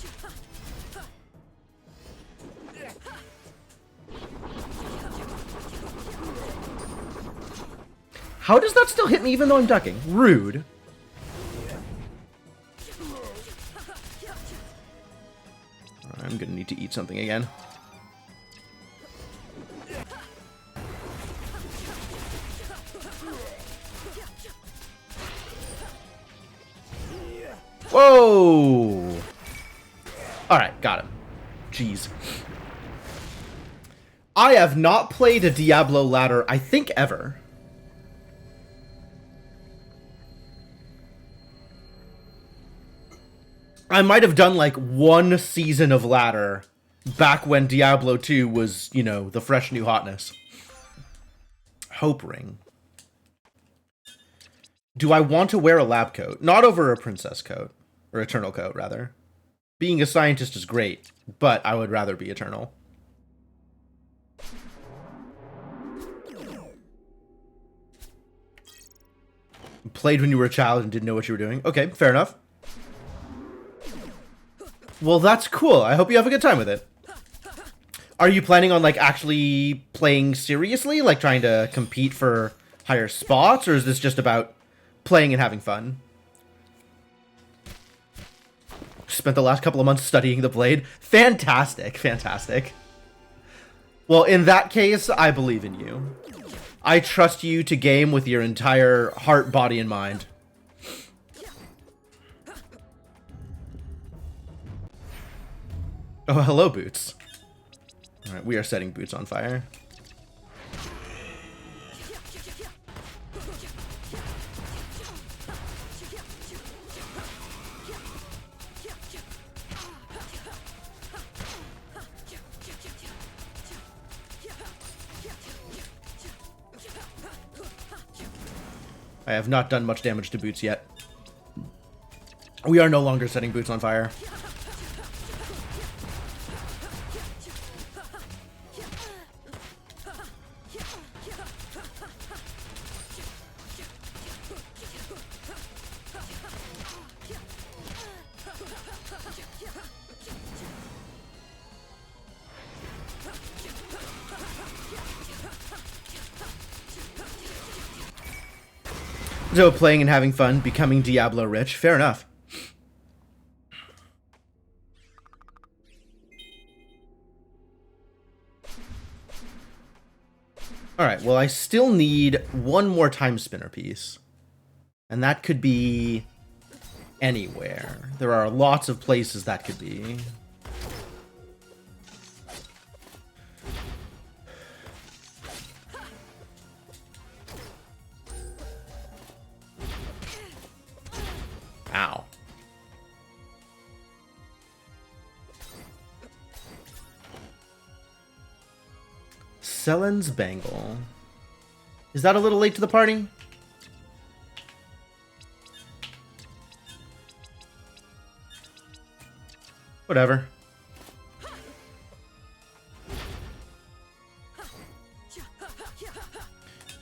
How does that still hit me even though I'm ducking? Rude. I'm gonna need to eat something again. Whoa! Alright, got him. Jeez. I have not played a Diablo ladder, I think, ever. I might have done like one season of ladder back when Diablo 2 was, you know, the fresh new hotness. Hope ring. Do I want to wear a lab coat? Not over a princess coat. Or eternal coat, rather. Being a scientist is great, but I would rather be eternal. Played when you were a child and didn't know what you were doing. Okay, fair enough. Well, that's cool. I hope you have a good time with it. Are you planning on, like, actually playing seriously? Like, trying to compete for higher spots? Or is this just about playing and having fun? Spent the last couple of months studying the blade. Fantastic. Fantastic. Well, in that case, I believe in you. I trust you to game with your entire heart, body, and mind. Oh, hello, Boots. Alright, we are setting Boots on fire. I have not done much damage to Boots yet. We are no longer setting Boots on fire. So playing and having fun, becoming Diablo rich. Fair enough. Alright, well I still need one more Timespinner piece. And that could be anywhere. There are lots of places that could be. Ow. Selen's Bangle. Is that a little late to the party? Whatever.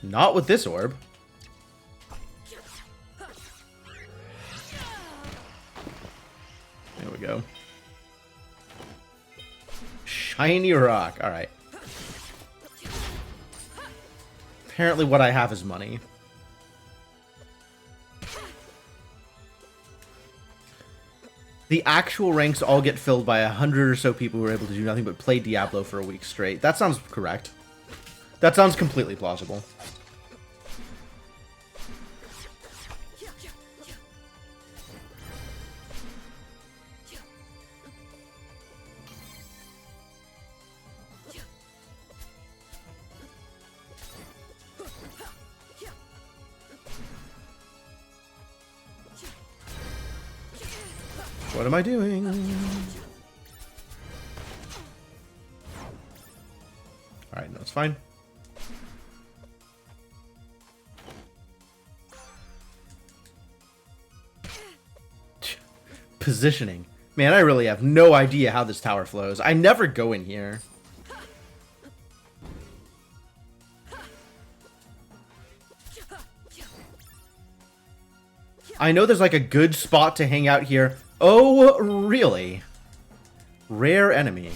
Not with this orb. There we go. Shiny rock. Alright. Apparently what I have is money. The actual ranks all get filled by 100 or so people who are able to do nothing but play Diablo for a week straight. That sounds correct. That sounds completely plausible. What am I doing? Alright, no, it's fine. Positioning. Man, I really have no idea how this tower flows. I never go in here. I know there's like a good spot to hang out here. Oh, really? Rare enemy.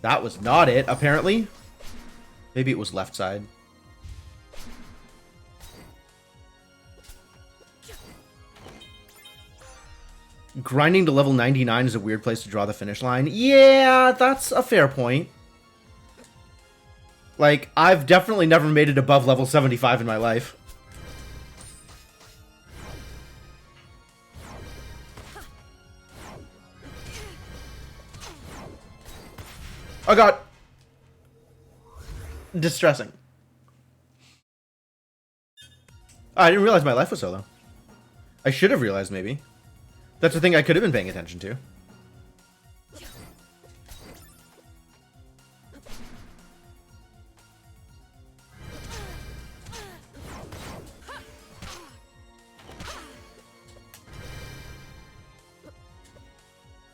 That was not it, apparently. Maybe it was left side. Grinding to level 99 is a weird place to draw the finish line. Yeah, that's a fair point. Like, I've definitely never made it above level 75 in my life. Oh god. Distressing. Oh, I didn't realize my life was so low. I should have realized, maybe. That's the thing I could have been paying attention to.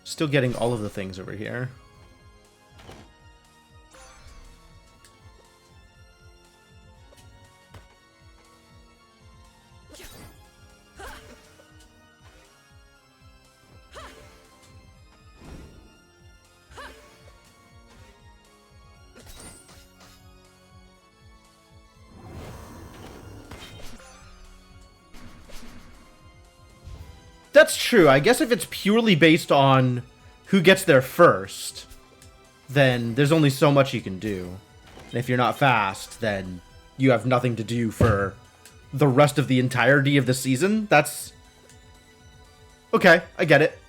Still getting all of the things over here. That's true. I guess if it's purely based on who gets there first, then there's only so much you can do. And if you're not fast, then you have nothing to do for the rest of the entirety of the season. That's... okay, I get it.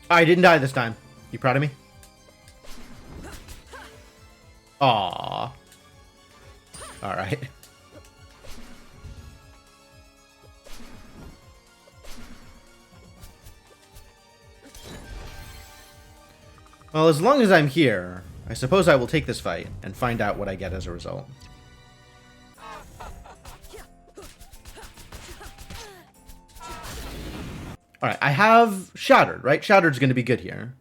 I didn't die this time. You proud of me? Aww. Alright. Well, as long as I'm here, I suppose I will take this fight and find out what I get as a result. Alright, I have Shattered, right? Shattered's going to be good here.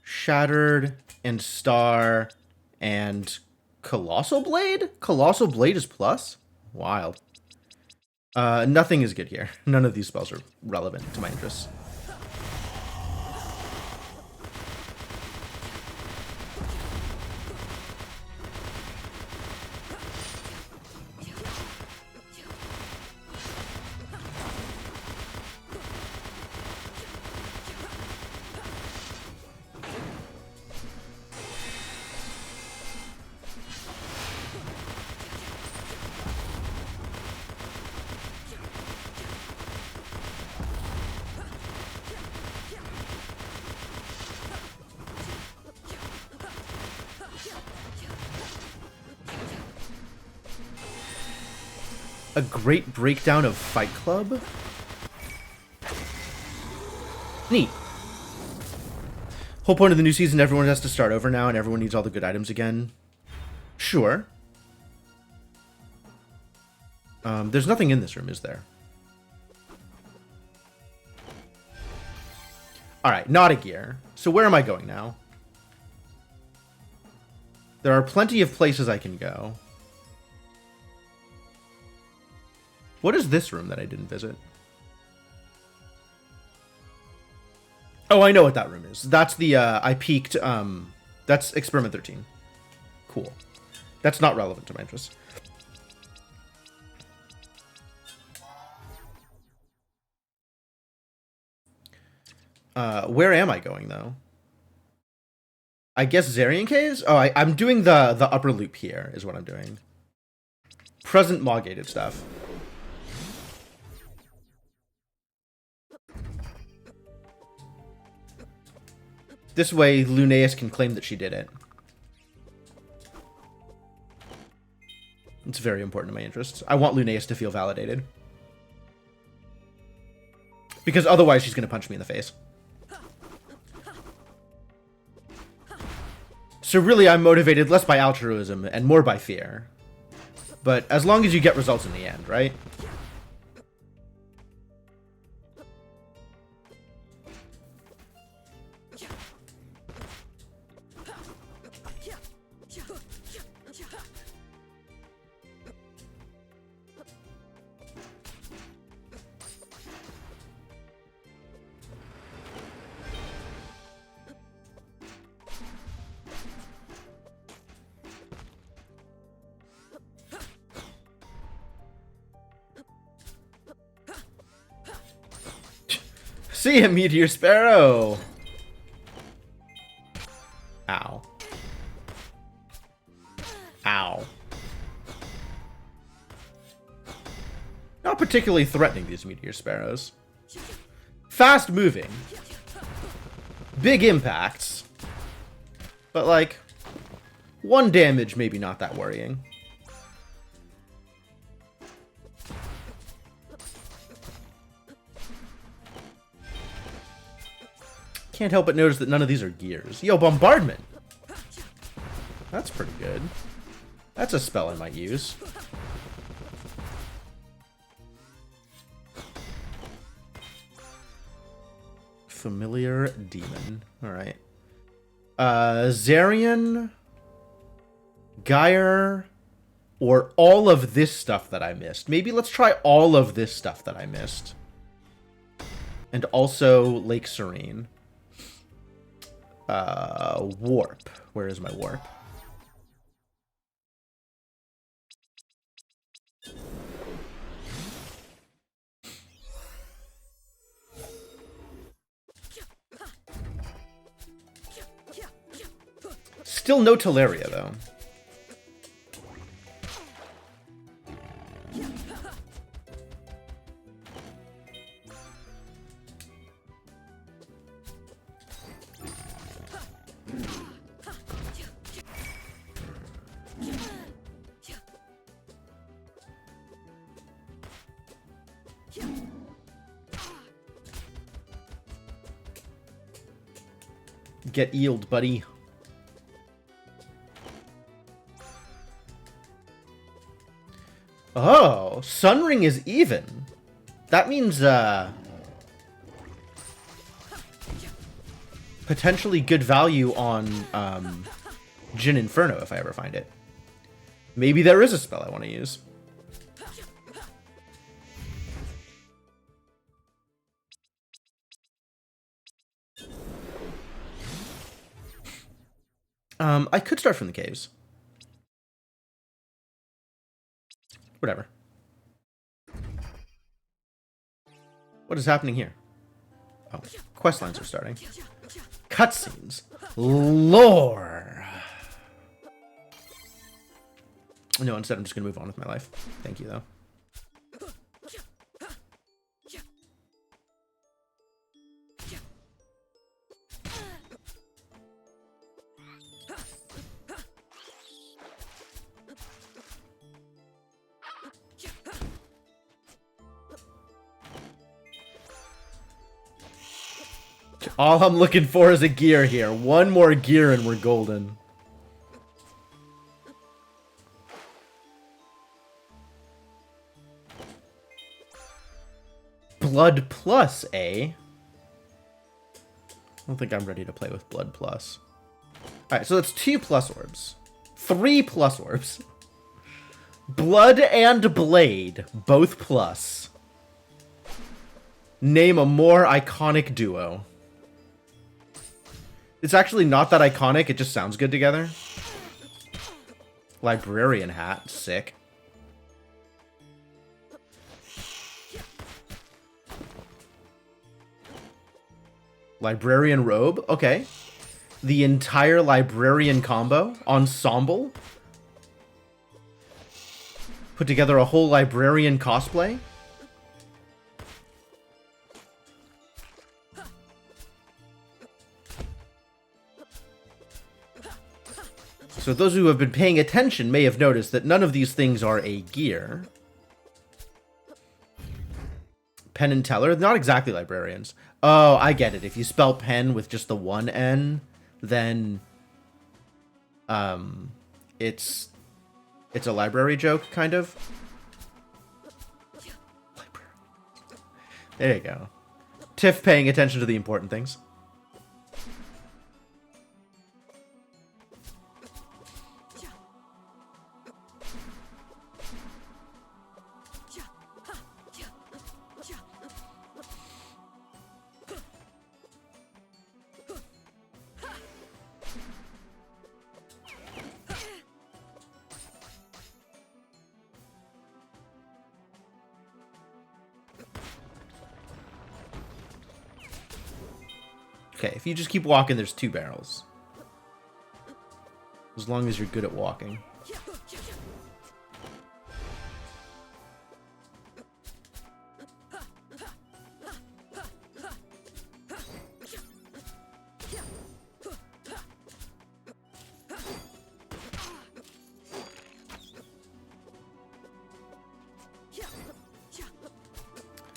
Shattered and Star and Colossal Blade? Colossal Blade is plus? Wild. Nothing is good here. None of these spells are relevant to my interests. A great breakdown of Fight Club? Neat. Whole point of the new season, everyone has to start over now and everyone needs all the good items again. Sure. There's nothing in this room, is there? Alright, not a gear. So where am I going now? There are plenty of places I can go. What is this room that I didn't visit? Oh, I know what that room is. That's the, I peeked, that's Experiment 13. Cool. That's not relevant to my interests. Where am I going, though? I guess Zarian Caves? Oh, I'm doing the upper loop here, is what I'm doing. Present Maw-gated stuff. This way, Lunaeus can claim that she did it. It's very important to my interests. I want Lunaeus to feel validated. Because otherwise she's going to punch me in the face. So really, I'm motivated less by altruism and more by fear. But as long as you get results in the end, right? See ya, Meteor Sparrow! Ow. Ow. Not particularly threatening, these Meteor Sparrows. Fast moving. Big impacts. But, like, 1 damage, maybe not that worrying. Can't help but notice that none of these are gears. Yo, Bombardment! That's pretty good. That's a spell I might use. Familiar Demon. Alright. Zarian, Gyre, or all of this stuff that I missed. Maybe let's try all of this stuff that I missed. And also Lake Serene. Warp. Where is my warp? Still no Teleria, though. Get eeled, buddy. Oh, Sunring is even. That means, potentially good value on, Jin Inferno if I ever find it. Maybe there is a spell I want to use. I could start from the caves. Whatever. What is happening here? Oh, quest lines are starting. Cutscenes. Lore. No, instead I'm just going to move on with my life. Thank you, though. All I'm looking for is a gear here. One more gear and we're golden. Blood Plus, eh? I don't think I'm ready to play with Blood Plus. Alright, so that's 2 plus orbs. 3 plus orbs. Blood and Blade, both plus. Name a more iconic duo. It's actually not that iconic, it just sounds good together. Librarian hat, sick. Librarian robe, okay. The entire librarian combo, ensemble. Put together a whole librarian cosplay. So those who have been paying attention may have noticed that none of these things are a gear. Penn and Teller, not exactly librarians. Oh, I get it. If you spell pen with just the one N, then it's a library joke, kind of. There you go. Tiff paying attention to the important things. Okay, if you just keep walking, there's 2 barrels. As long as you're good at walking.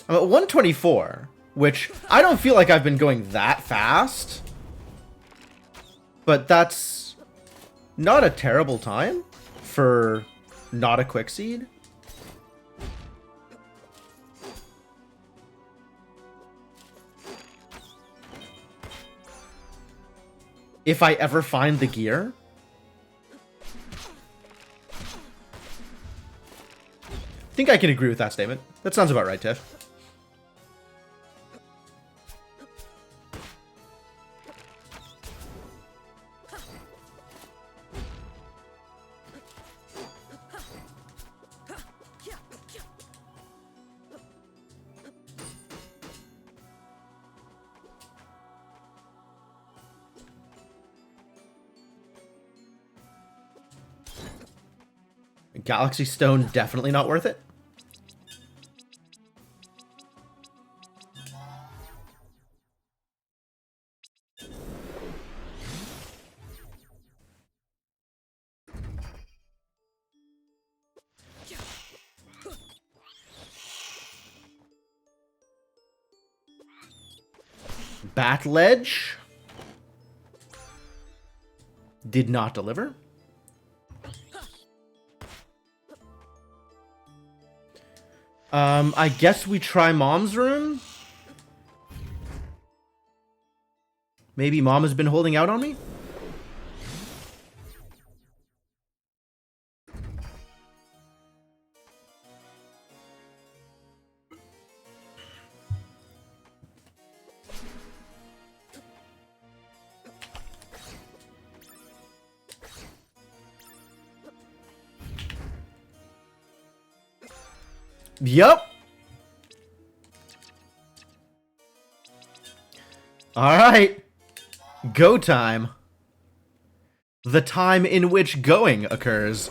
I'm at 124. Which, I don't feel like I've been going that fast. But that's not a terrible time for not a quick seed. If I ever find the gear. I think I can agree with that statement. That sounds about right, Tiff. Galaxy Stone, definitely not worth it. Bat ledge. Did not deliver. I guess we try Mom's room? Maybe Mom has been holding out on me? Yup. All right. Go time. The time in which going occurs.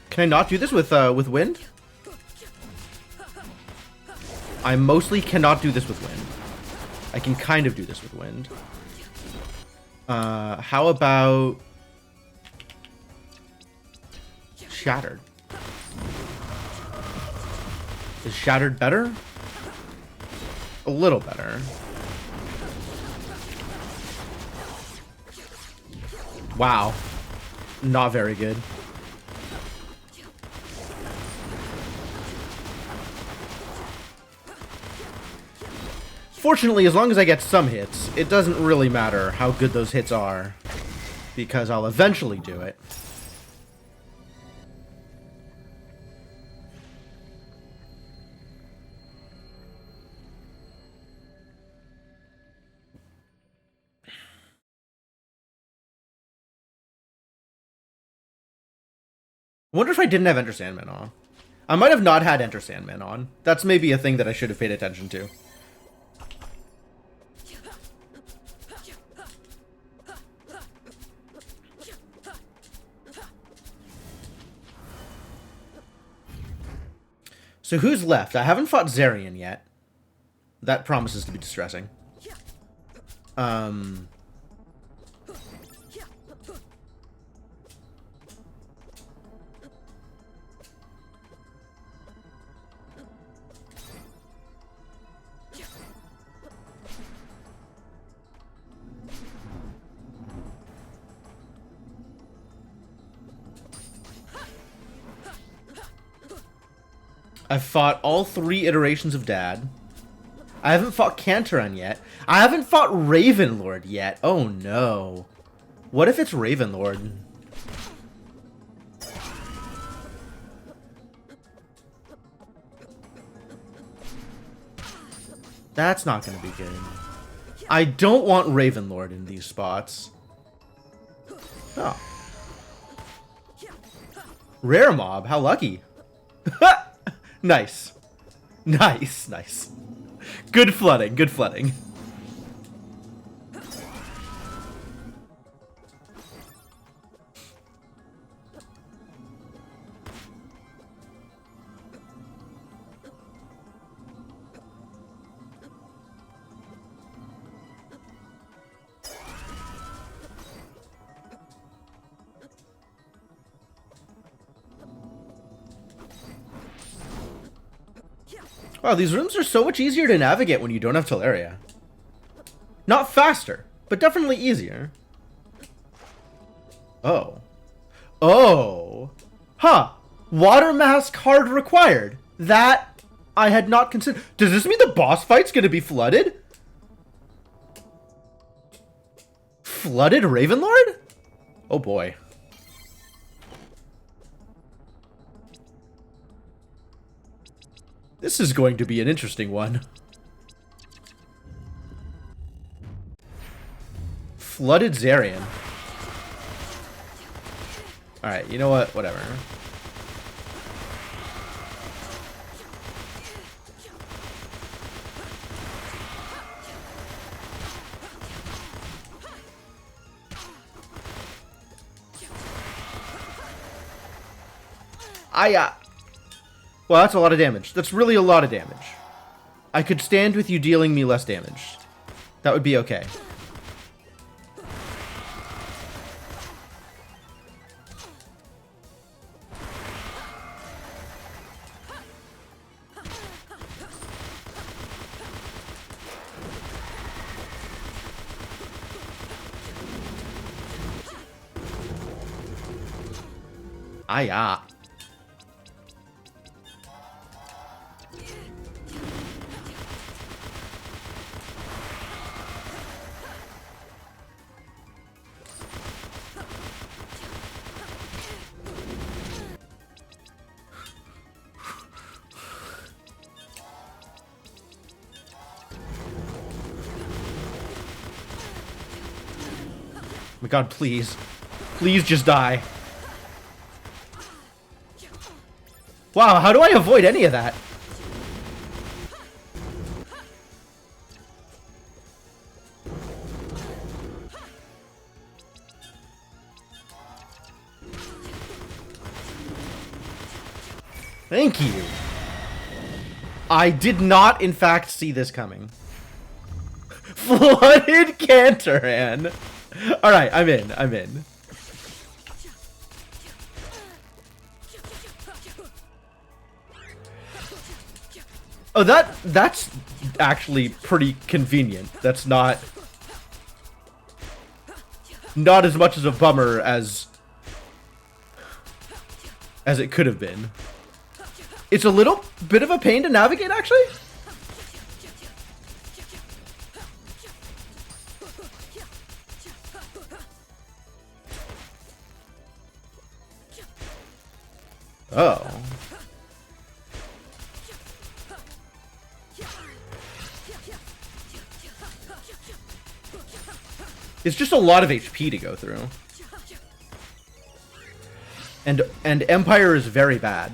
Can I not do this with wind? I mostly cannot do this with wind. I can kind of do this with wind. How about Shattered? Is Shattered better? A little better. Wow. Not very good. Fortunately, as long as I get some hits, it doesn't really matter how good those hits are, because I'll eventually do it. I wonder if I didn't have Enter Sandman on. I might have not had Enter Sandman on. That's maybe a thing that I should have paid attention to. So who's left? I haven't fought Zarian yet. That promises to be distressing. I've fought all 3 iterations of Dad. I haven't fought Cantoran yet. I haven't fought Ravenlord yet. Oh no. What if it's Ravenlord? That's not gonna be good. I don't want Ravenlord in these spots. Oh. Rare mob, how lucky. Nice. Nice, nice. Good flooding, good flooding. Wow, these rooms are so much easier to navigate when you don't have Teleria. Not faster, but definitely easier. Oh. Oh. Huh. Water mask card required. That I had not considered. Does this mean the boss fight's gonna be flooded? Flooded Ravenlord? Oh boy. This is going to be an interesting one. Flooded Zarian. Alright, you know what? Whatever. Well, that's a lot of damage. That's really a lot of damage. I could stand with you dealing me less damage. That would be okay. Ah. Oh my god, please. Please just die. Wow, how do I avoid any of that? Thank you. I did not, in fact, see this coming. Flooded Cantaran. Alright, I'm in. Oh, that's actually pretty convenient. That's not as much as a bummer as it could have been. It's a little bit of a pain to navigate, actually. Oh. It's just a lot of HP to go through. And Empire is very bad.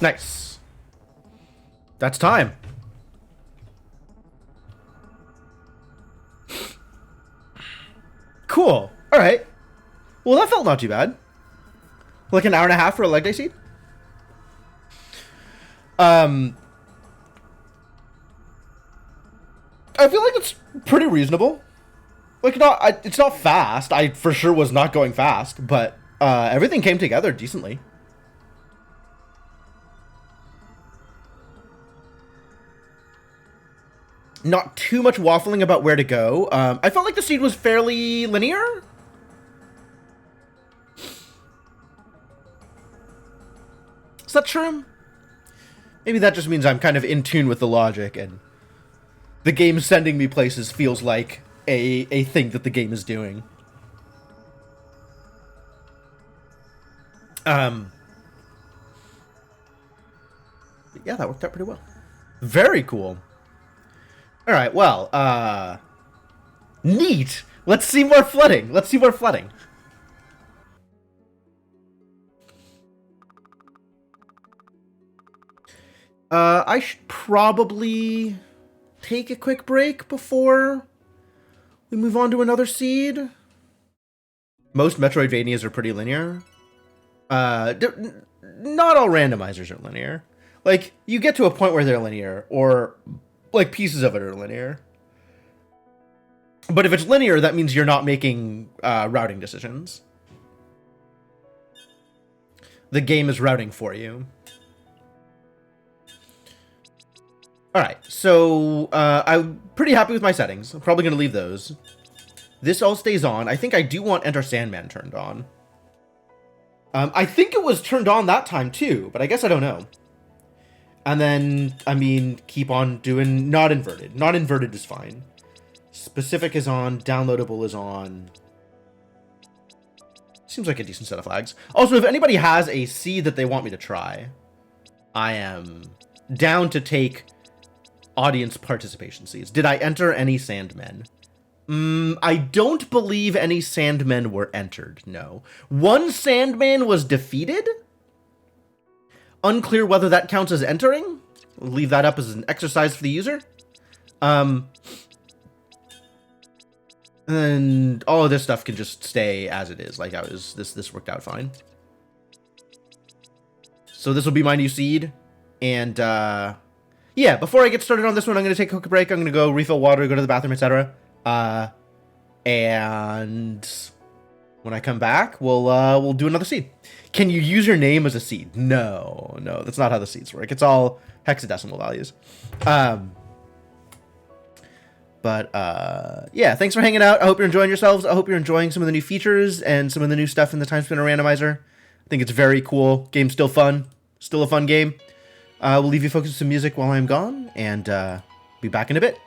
Nice. That's time. Cool. All right. Well, that felt not too bad. Like an hour and a half for a leg day seed. I feel like it's pretty reasonable. Like, it's not fast. I for sure was not going fast, but everything came together decently. Not too much waffling about where to go. I felt like the seed was fairly linear. Is that true? Maybe that just means I'm kind of in tune with the logic, and the game sending me places feels like a thing that the game is doing. But yeah, that worked out pretty well. Very cool. All right, well, neat. Let's see more flooding. I should probably take a quick break before we move on to another seed. Most Metroidvanias are pretty linear. Not all randomizers are linear. Like, you get to a point where they're linear, or like pieces of it are linear. But if it's linear, that means you're not making routing decisions. The game is routing for you. Alright, so I'm pretty happy with my settings. I'm probably going to leave those. This all stays on. I think I do want Enter Sandman turned on. I think it was turned on that time too, but I guess I don't know. And then, I mean, keep on doing not inverted. Not inverted is fine. Specific is on. Downloadable is on. Seems like a decent set of flags. Also, if anybody has a seed that they want me to try, I am down to take audience participation seeds. Did I enter any Sandmen? I don't believe any Sandmen were entered, no. One Sandman was defeated? Unclear whether that counts as entering. We'll leave that up as an exercise for the user. And all of this stuff can just stay as it is. Like this worked out fine. So this will be my new seed. And yeah, before I get started on this one, I'm going to take a quick break. I'm going to go refill water, go to the bathroom, etc. And when I come back, we'll do another seed. Can you use your name as a seed? No, that's not how the seeds work. It's all hexadecimal values. But yeah, thanks for hanging out. I hope you're enjoying yourselves. I hope you're enjoying some of the new features and some of the new stuff in the Timespinner Randomizer. I think it's very cool. Game's still fun. Still a fun game. We'll leave you focused with some music while I'm gone, and be back in a bit.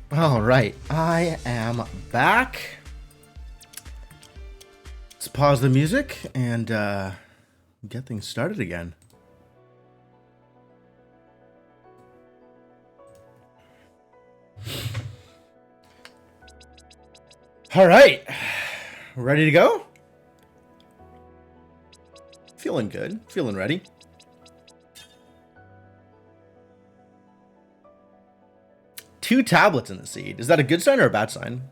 All right, I am back. Let's pause the music and get things started again. All right, ready to go? Feeling good, feeling ready. Two tablets in the seed. Is that a good sign or a bad sign?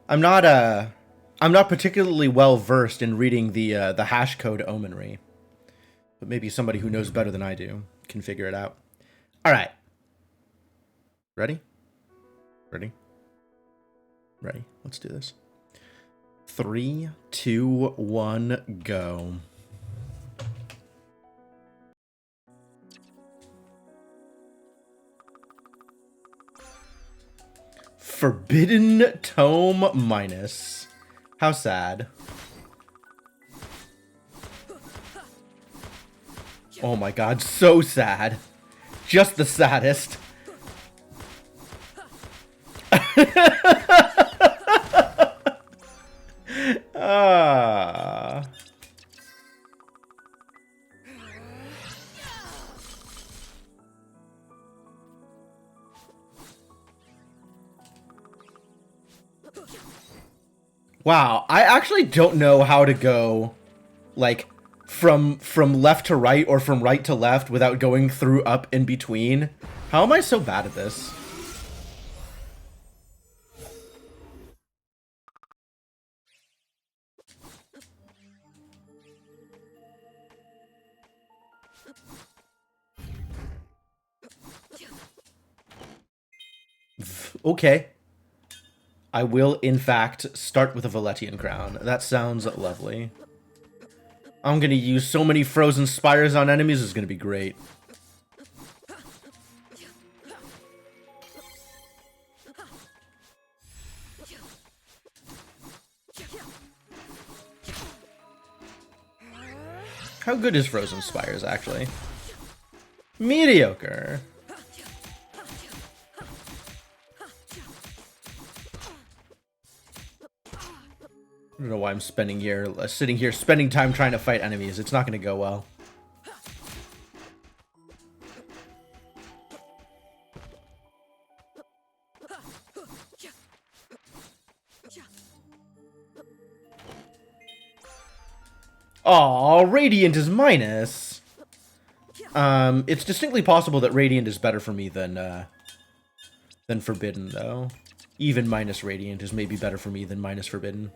I'm not particularly well versed in reading the hash code omenry, but maybe somebody who knows better than I do can figure it out. All right. Ready? Ready? Ready. Let's do this. 3, 2, 1, go. Forbidden Tome minus. How sad. Oh my god, so sad. Just the saddest. Ah. Wow, I actually don't know how to go, like, from left to right or from right to left without going through up in between. How am I so bad at this? Okay. I will, in fact, start with a Valetian Crown. That sounds lovely. I'm gonna use so many Frozen Spires on enemies, it's gonna be great. How good is Frozen Spires, actually? Mediocre. I don't know why I'm sitting here spending time trying to fight enemies. It's not going to go well. Aw, Radiant is minus. It's distinctly possible that Radiant is better for me than Forbidden, though. Even minus Radiant is maybe better for me than minus Forbidden.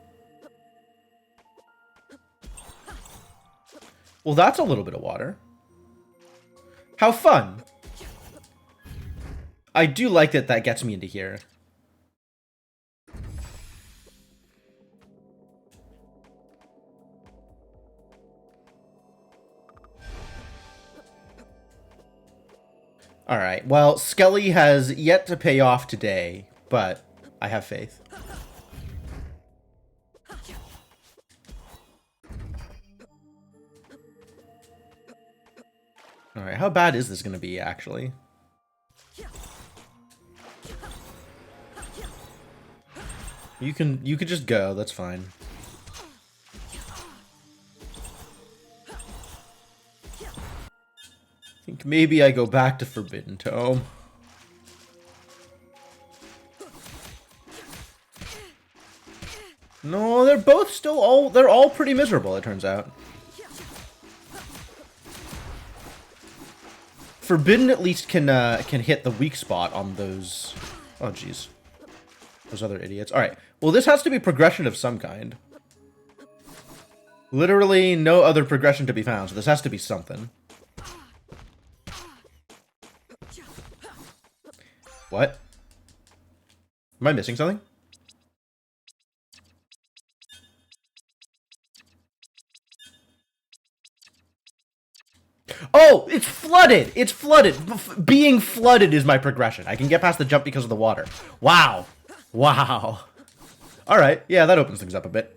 Well, that's a little bit of water. How fun. I do like that that gets me into here. Alright, well, Skelly has yet to pay off today, but I have faith. Alright, how bad is this going to be, actually? You could just go, that's fine. I think maybe I go back to Forbidden Tome. No, they're both still they're all pretty miserable, it turns out. Forbidden at least can hit the weak spot on those. Oh jeez, those other idiots. All right, well this has to be progression of some kind. Literally no other progression to be found, so this has to be something. What? Am I missing something? Oh, it's flooded! It's flooded! Being flooded is my progression. I can get past the jump because of the water. Wow. Wow. Alright, yeah, that opens things up a bit.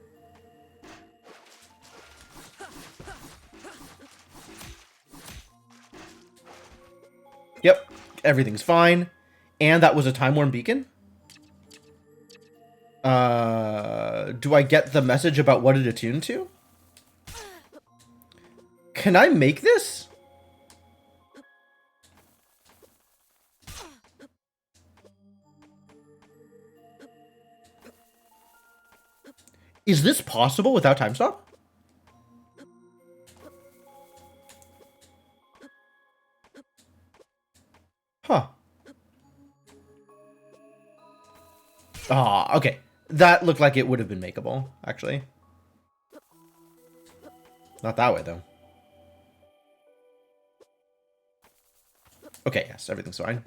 Yep, everything's fine. And that was a Time Worn Beacon? Do I get the message about what it attuned to? Can I make this? Is this possible without time stop? Huh. Ah, okay. That looked like it would have been makeable, actually. Not that way, though. Okay, yes, everything's fine.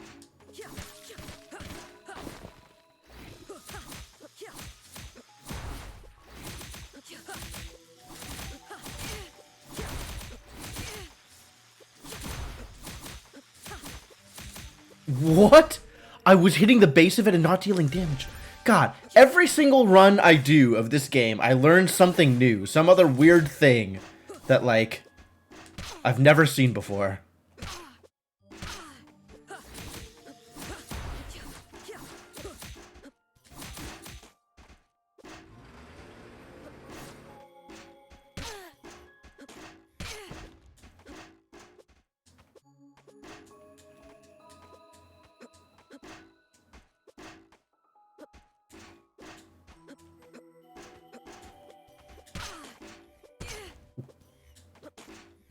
What? I was hitting the base of it and not dealing damage. God, every single run I do of this game, I learn something new. Some other weird thing that, like, I've never seen before.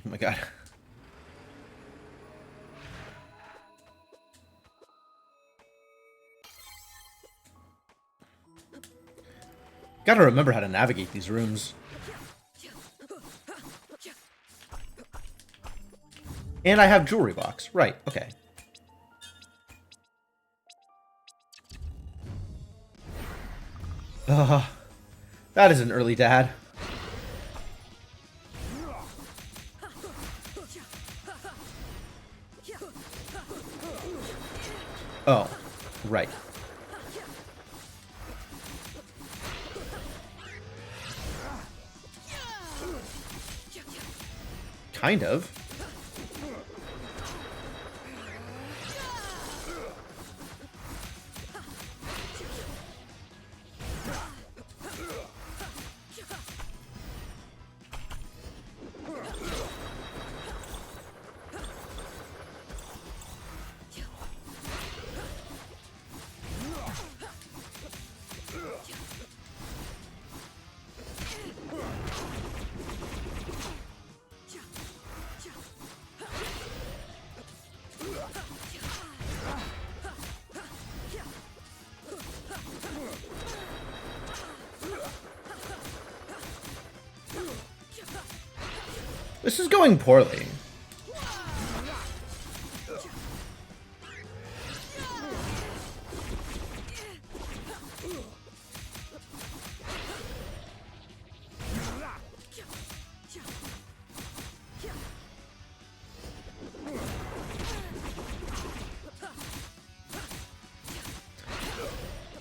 Oh my god. Gotta remember how to navigate these rooms. And I have jewelry box. Right, okay. That is an early dad. Oh, right. Kind of. This is going poorly.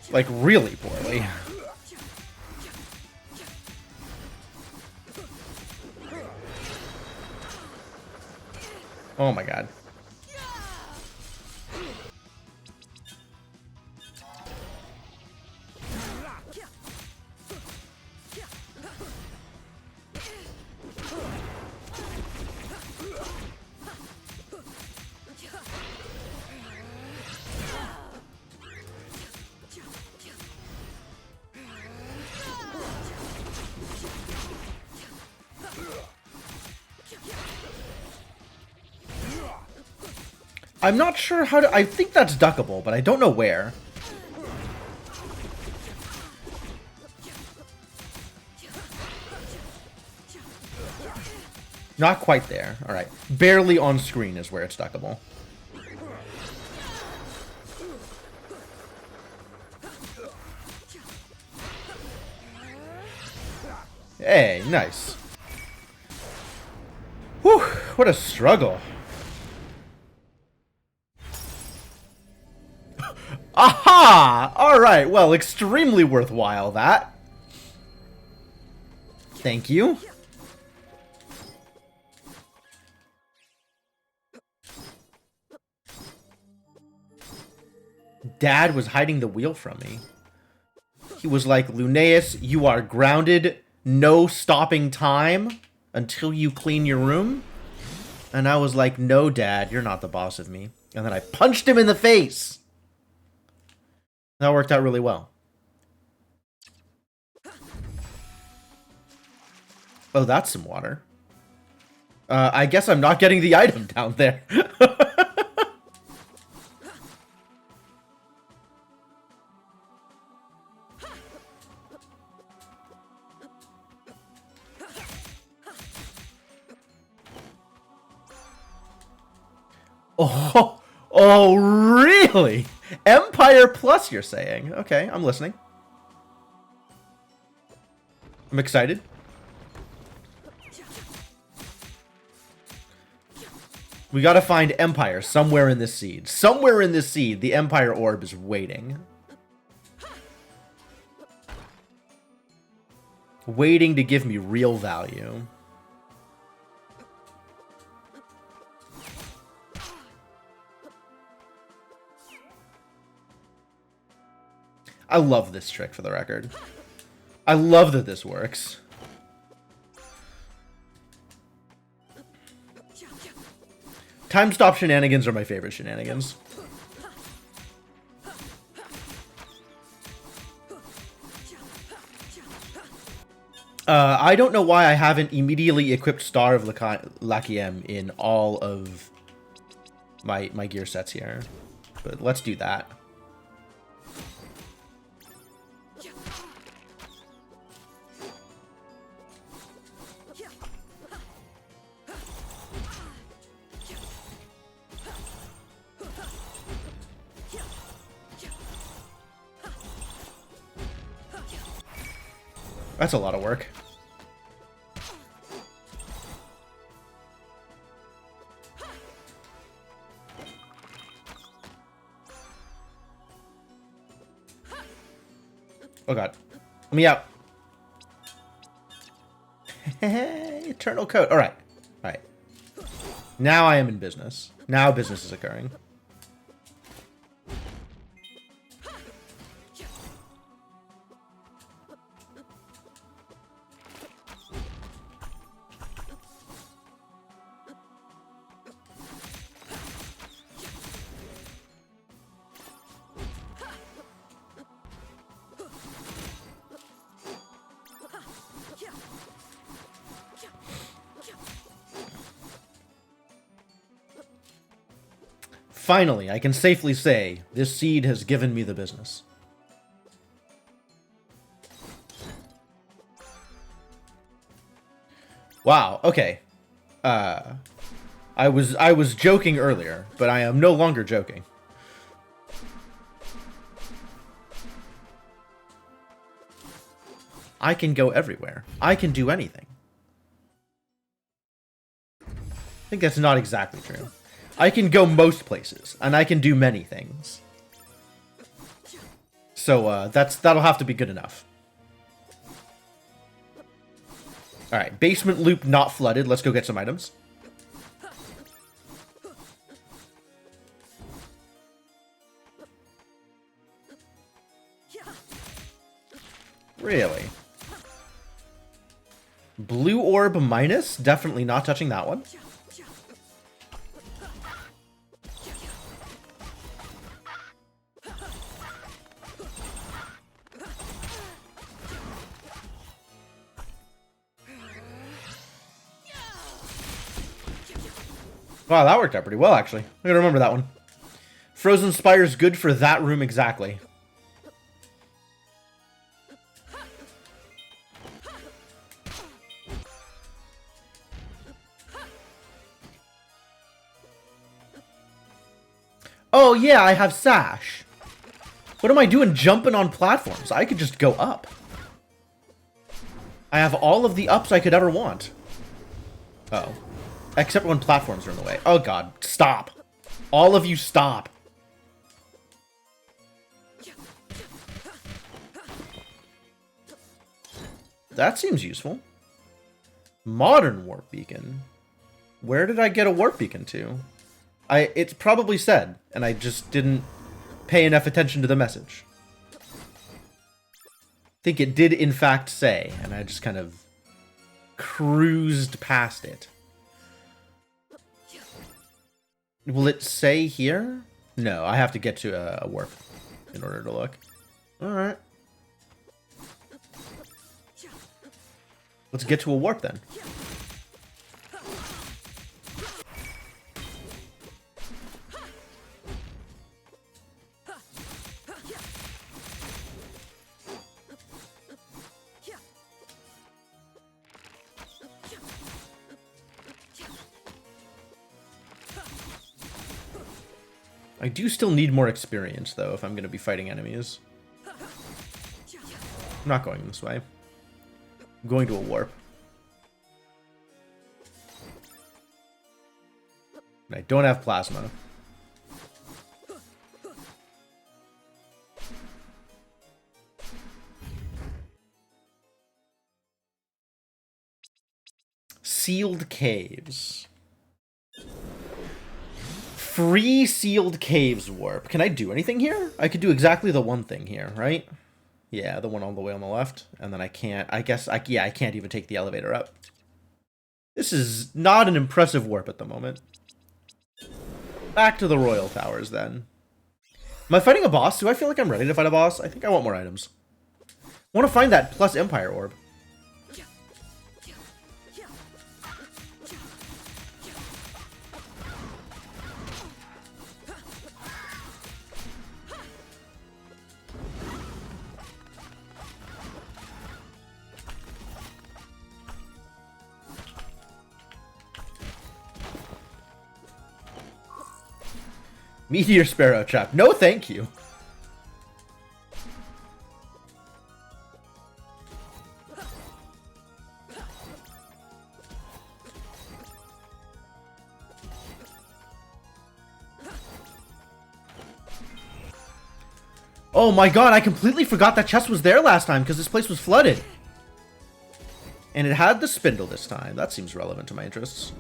Like, really poorly. Oh my god. I'm not sure how to... I think that's duckable, but I don't know where. Not quite there. Alright. Barely on screen is where it's duckable. Hey, nice. Whew, what a struggle. Aha! Alright, well, extremely worthwhile, that. Thank you. Dad was hiding the wheel from me. He was like, Lunaeus, you are grounded, no stopping time until you clean your room. And I was like, no, Dad, you're not the boss of me. And then I punched him in the face. That worked out really well. Oh, that's some water. I guess I'm not getting the item down there. Oh, really? Empire Plus, you're saying? Okay, I'm listening. I'm excited. We gotta find Empire somewhere in this seed. Somewhere in this seed, the Empire Orb is waiting. Waiting to give me real value. I love this trick, for the record. I love that this works. Time stop shenanigans are my favorite shenanigans. I don't know why I haven't immediately equipped Star of Lakiem in all of my gear sets here. But let's do that. That's a lot of work. Oh god. Let me out. Eternal coat. Alright. Alright. Now I am in business. Now business is occurring. Finally, I can safely say, this seed has given me the business. Wow, okay. I was joking earlier, but I am no longer joking. I can go everywhere. I can do anything. I think that's not exactly true. I can go most places, and I can do many things. So, that'll have to be good enough. Alright, basement loop not flooded. Let's go get some items. Really? Blue orb minus? Definitely not touching that one. Wow, that worked out pretty well, actually. I gotta remember that one. Frozen Spire's good for that room exactly. Oh yeah, I have Sash. What am I doing jumping on platforms? I could just go up. I have all of the ups I could ever want. Uh-oh. Except when platforms are in the way. Oh god, stop. All of you stop. That seems useful. Modern warp beacon. Where did I get a warp beacon to? It's probably said, and I just didn't pay enough attention to the message. think it did in fact say, and I just kind of cruised past it. Will it say here? No, I have to get to a warp in order to look. Alright. Let's get to a warp then. I do still need more experience, though, if I'm going to be fighting enemies. I'm not going this way. I'm going to a warp. And I don't have plasma. Sealed caves. Free sealed caves warp. Can I do anything here? I could do exactly the one thing here, right? Yeah, the one all the way on the left. And then I can't, I guess, yeah, I can't even take the elevator up. This is not an impressive warp at the moment. Back to the Royal Towers, then. Am I fighting a boss? Do I feel like I'm ready to fight a boss? I think I want more items. I want to find that plus Empire Orb. Meteor Sparrow Trap. No, thank you. Oh my god, I completely forgot that chest was there last time because this place was flooded. And it had the spindle this time. That seems relevant to my interests.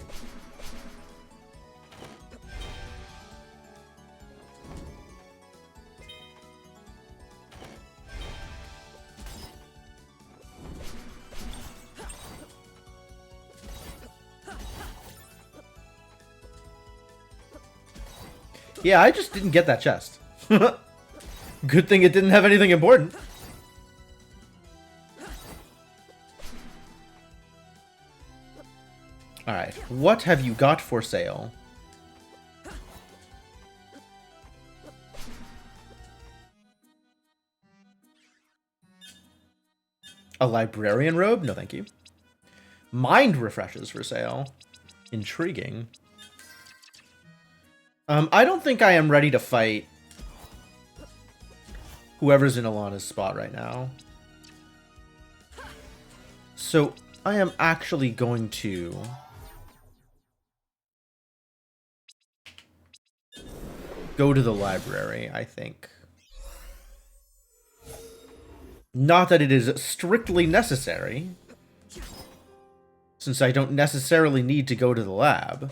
Yeah, I just didn't get that chest. Good thing it didn't have anything important. Alright, what have you got for sale? A librarian robe? No, thank you. Mind refreshes for sale. Intriguing. I don't think I am ready to fight whoever's in Alana's spot right now. So I am actually going to go to the library, I think. Not that it is strictly necessary, since I don't necessarily need to go to the lab.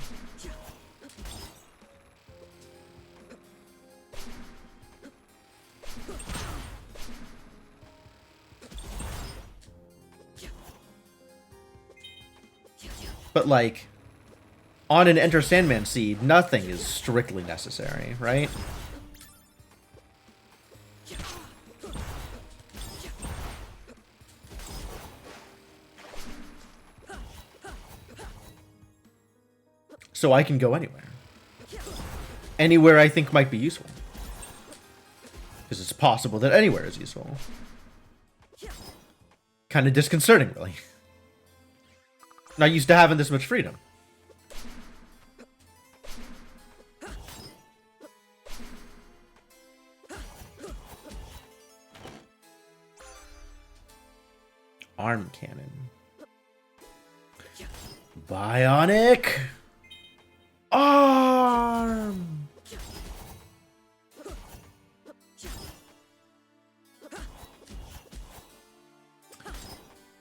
But, like, on an Enter Sandman seed, nothing is strictly necessary, right? So I can go anywhere. Anywhere I think might be useful. Because it's possible that anywhere is useful. Kind of disconcerting, really. Not used to having this much freedom. Arm cannon. Bionic arm.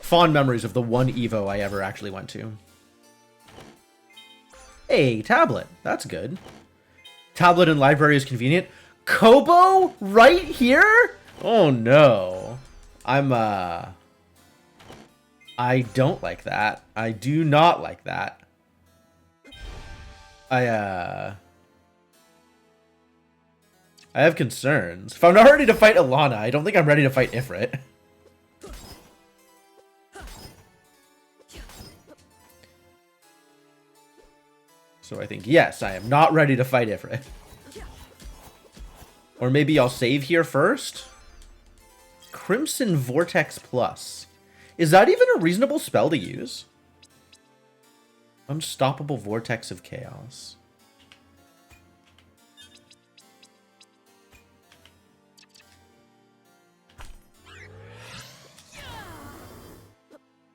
Fond memories of the one Evo I ever actually went to. Hey, tablet. That's good. Tablet and library is convenient. Kobo? Right here? Oh no. I don't like that. I do not like that. I have concerns. If I'm not ready to fight Alana, I don't think I'm ready to fight Ifrit. So I think, yes, I am not ready to fight Ifrit. Or maybe I'll save here first? Crimson Vortex Plus. Is that even a reasonable spell to use? Unstoppable Vortex of Chaos.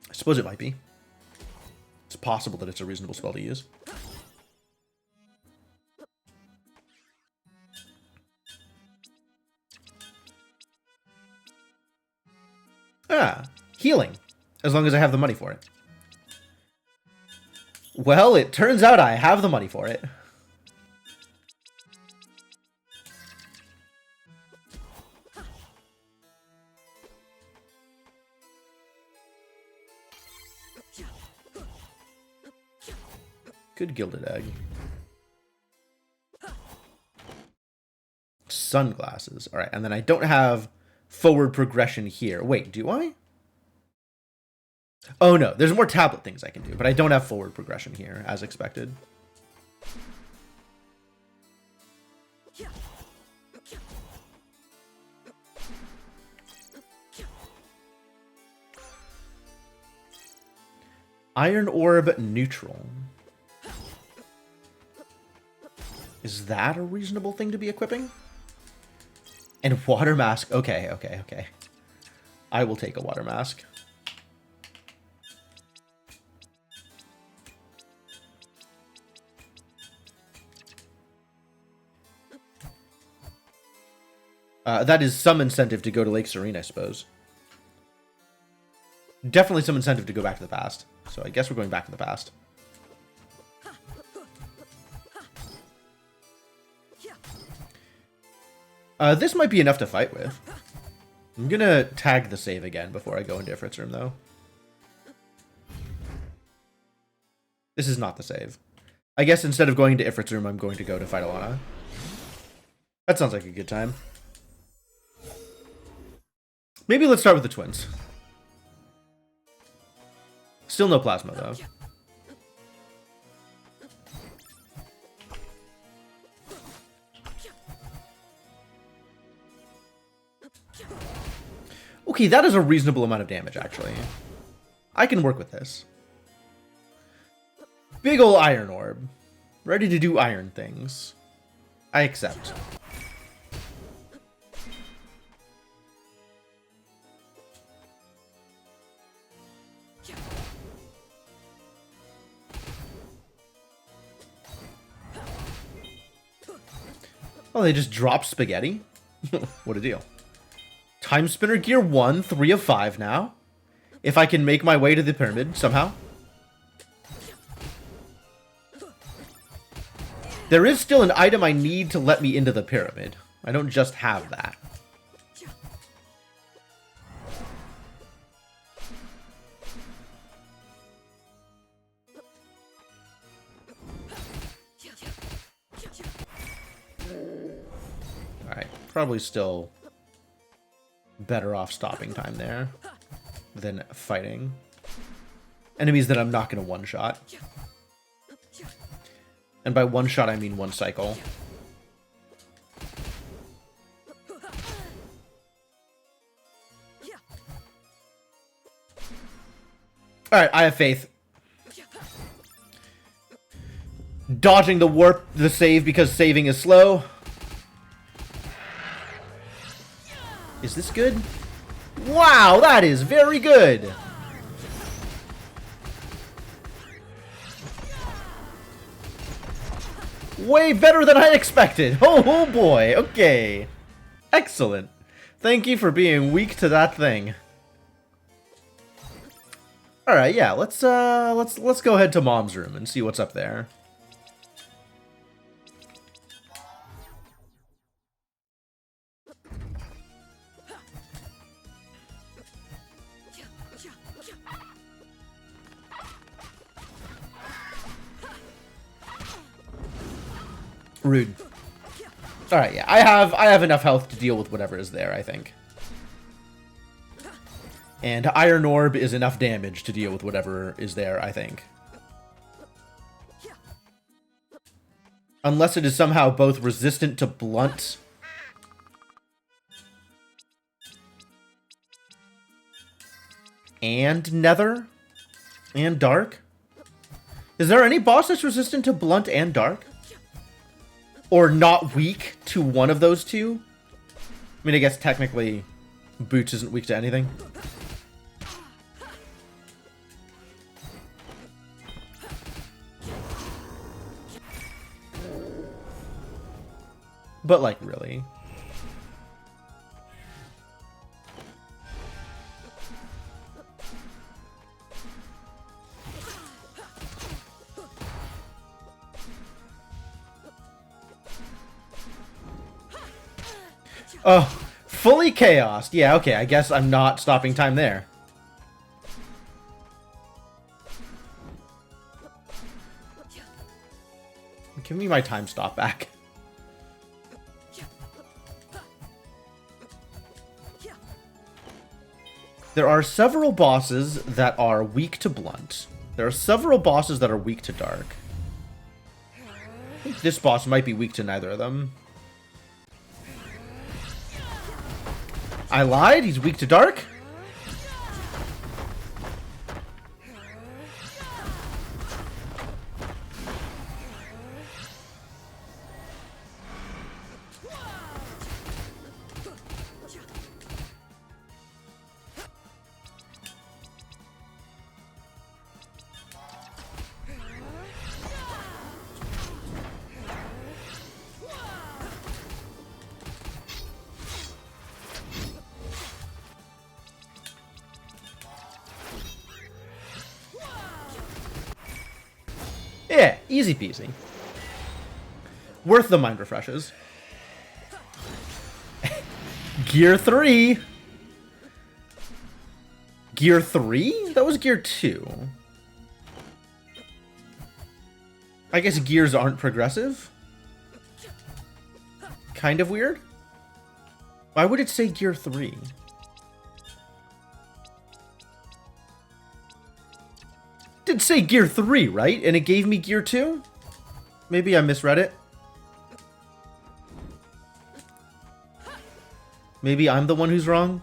I suppose it might be. It's possible that it's a reasonable spell to use. Ah, healing. As long as I have the money for it. Well, it turns out I have the money for it. Good gilded egg. Sunglasses. Alright, and then I don't have forward progression here. Wait, do I? Oh no, there's more tablet things I can do, but I don't have forward progression here, as expected. Iron Orb neutral. Is that a reasonable thing to be equipping? And water mask. Okay, okay, okay. I will take a water mask. That is some incentive to go to Lake Serene, I suppose. Definitely some incentive to go back to the past. So I guess we're going back to the past. This might be enough to fight with. I'm gonna tag the save again before I go into Ifrit's room, though. This is not the save. I guess instead of going to Ifrit's room, I'm going to go to fight Alana. That sounds like a good time. Maybe let's start with the twins. Still no plasma, though. Okay, that is a reasonable amount of damage, actually. I can work with this. Big ol' Iron Orb. Ready to do iron things. I accept. Oh, they just dropped spaghetti? What a deal. Timespinner Gear 1, 3 of 5 now. If I can make my way to the pyramid somehow. There is still an item I need to let me into the pyramid. I don't just have that. Alright, probably still better off stopping time there than fighting enemies that I'm not going to one-shot. And by one-shot, I mean one cycle. Alright, I have faith. Dodging the warp, the save because saving is slow. Is this good? Wow, that is very good! Way better than I expected! Oh boy, okay. Excellent. Thank you for being weak to that thing. Alright, yeah, let's go ahead to Mom's room and see what's up there. Rude. Alright, yeah. I have enough health to deal with whatever is there, I think. And Iron Orb is enough damage to deal with whatever is there, I think. Unless it is somehow both resistant to blunt and nether and dark. Is there any boss that's resistant to blunt and dark? Or not weak to one of those two? I mean, I guess technically Boots isn't weak to anything. But, like, really. Oh, fully chaosed. Yeah, okay, I guess I'm not stopping time there. Give me my time stop back. There are several bosses that are weak to blunt. There are several bosses that are weak to dark. I think this boss might be weak to neither of them. I lied, he's weak to dark. Yeah, easy peasy. Worth the mind refreshes. Gear 3. Gear 3? That was Gear 2. I guess gears aren't progressive? Kind of weird. Why would it say Gear 3? Did say Gear 3, right? And it gave me Gear 2? Maybe I misread it. Maybe I'm the one who's wrong.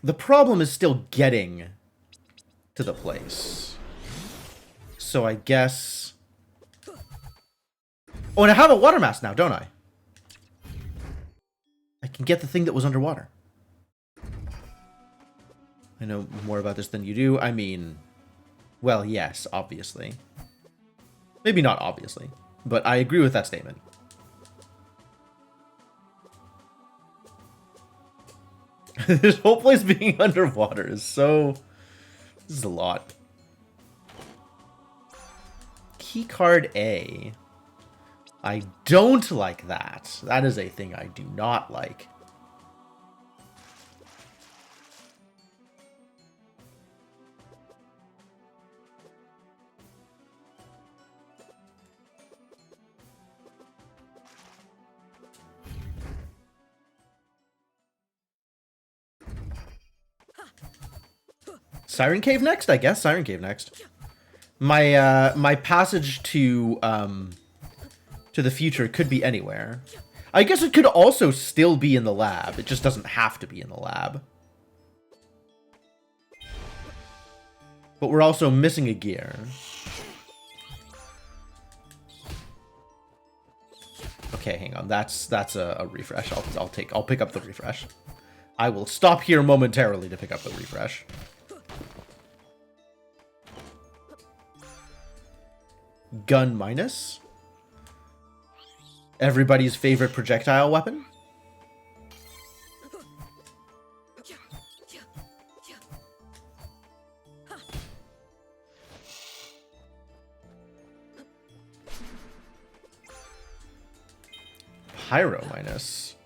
The problem is still getting to the place. So I guess... Oh, and I have a water mask now, don't I? I can get the thing that was underwater. I know more about this than you do. I mean... Well, yes, obviously. Maybe not obviously, but I agree with that statement. This whole place being underwater is so... This is a lot. Keycard A. I don't like that. That is a thing I do not like. Siren Cave next, I guess. Siren Cave next. My my passage to the future could be anywhere. I guess it could also still be in the lab. It just doesn't have to be in the lab. But we're also missing a gear. Okay, hang on. That's a refresh. I'll pick up the refresh. I will stop here momentarily to pick up the refresh. Gun minus. Everybody's favorite projectile weapon. Pyro minus.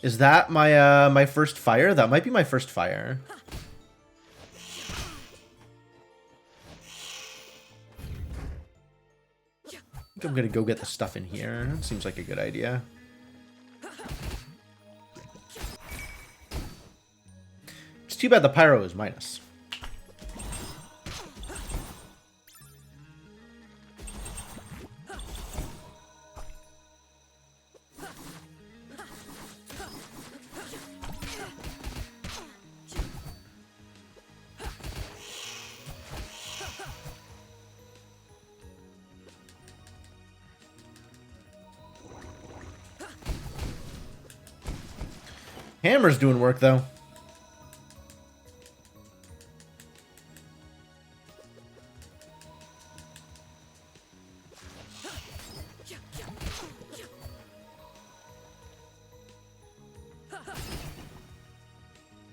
Is that my my first fire? That might be my first fire. I think I'm gonna go get the stuff in here. That seems like a good idea. It's too bad the pyro is minus. Hammer's doing work, though.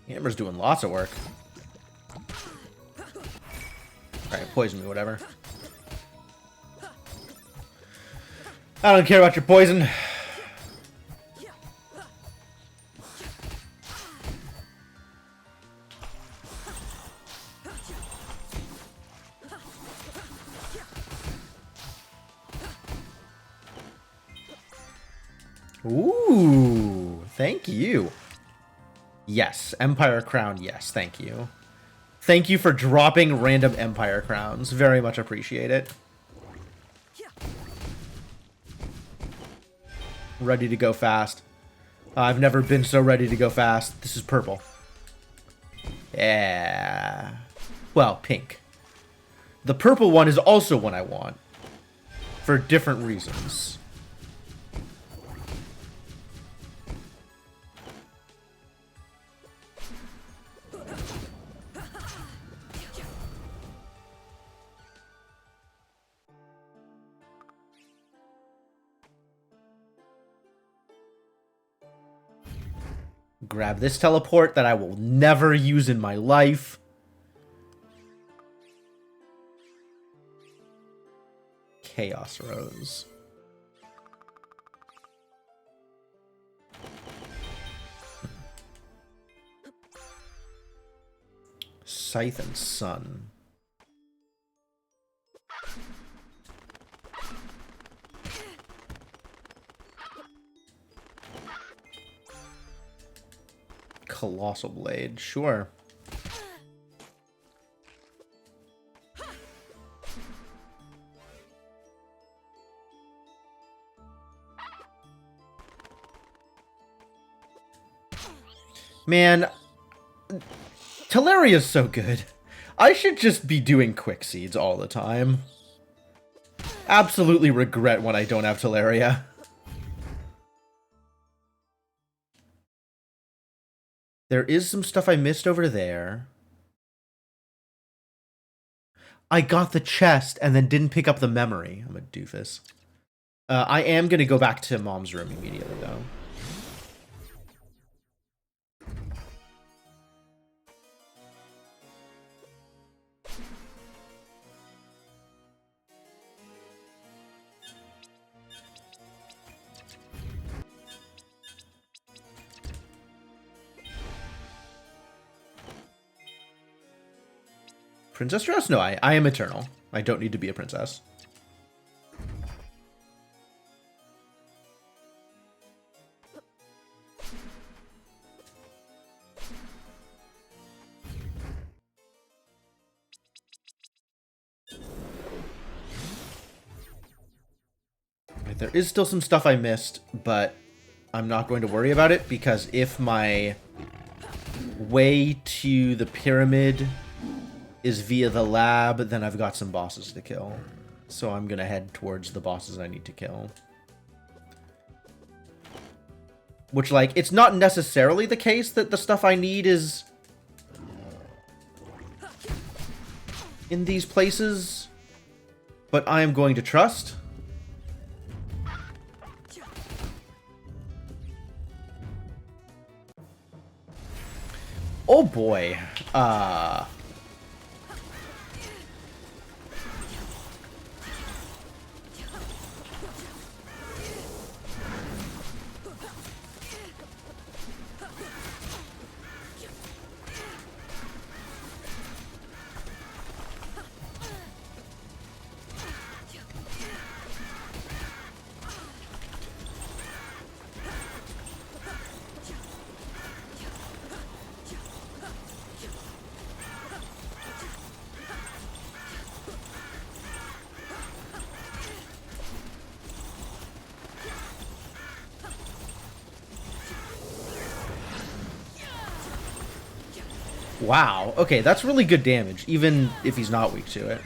Hammer's doing lots of work. Alright, poison me, whatever. I don't care about your poison. Ooh, thank you. Yes, Empire Crown, yes, thank you. Thank you for dropping random Empire Crowns. Very much appreciate it. Ready to go fast. I've never been so ready to go fast. This is purple. Yeah. Well, pink. The purple one is also one I want. For different reasons. Grab this teleport that I will never use in my life. Chaos Rose. Scythe and Sun. Colossal Blade, sure. Man, Talaria's so good. I should just be doing quick seeds all the time. Absolutely regret when I don't have Talaria. There is some stuff I missed over there. I got the chest and then didn't pick up the memory. I'm a doofus. I am going to go back to Mom's room immediately, though. Princess dress? No, I am eternal. I don't need to be a princess. Right, there is still some stuff I missed, but I'm not going to worry about it because if my way to the pyramid is via the lab, then I've got some bosses to kill. So I'm gonna head towards the bosses I need to kill. Which, like, it's not necessarily the case that the stuff I need is in these places, but I am going to trust. Oh boy. Wow. Okay, that's really good damage, even if he's not weak to it.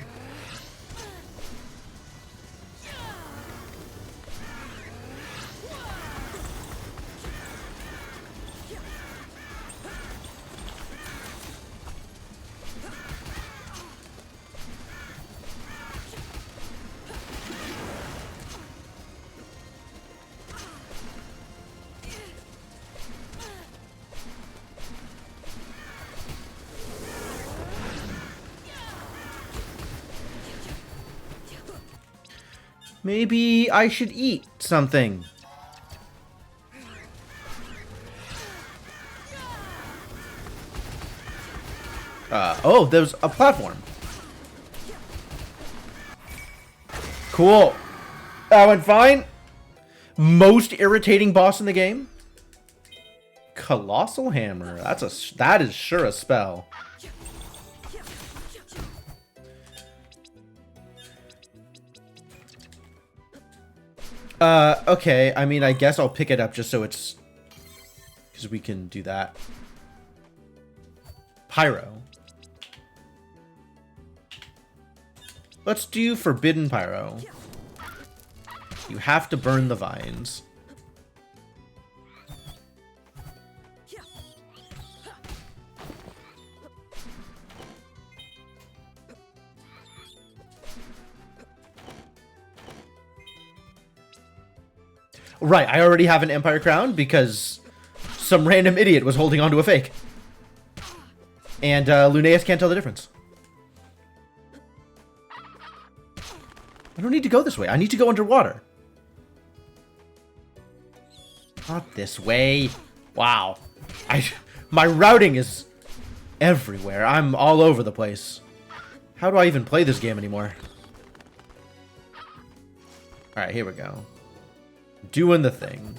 Maybe I should eat something. Oh, there's a platform. Cool. That went fine. Most irritating boss in the game. Colossal Hammer. That is sure a spell. Okay, I mean, I guess I'll pick it up just so it's... because we can do that. Pyro. Let's do Forbidden Pyro. You have to burn the vines. Right, I already have an Empire Crown because some random idiot was holding onto a fake. And Lunaeus can't tell the difference. I don't need to go this way. I need to go underwater. Not this way. Wow. My routing is everywhere. I'm all over the place. How do I even play this game anymore? Alright, here we go. Doing the thing.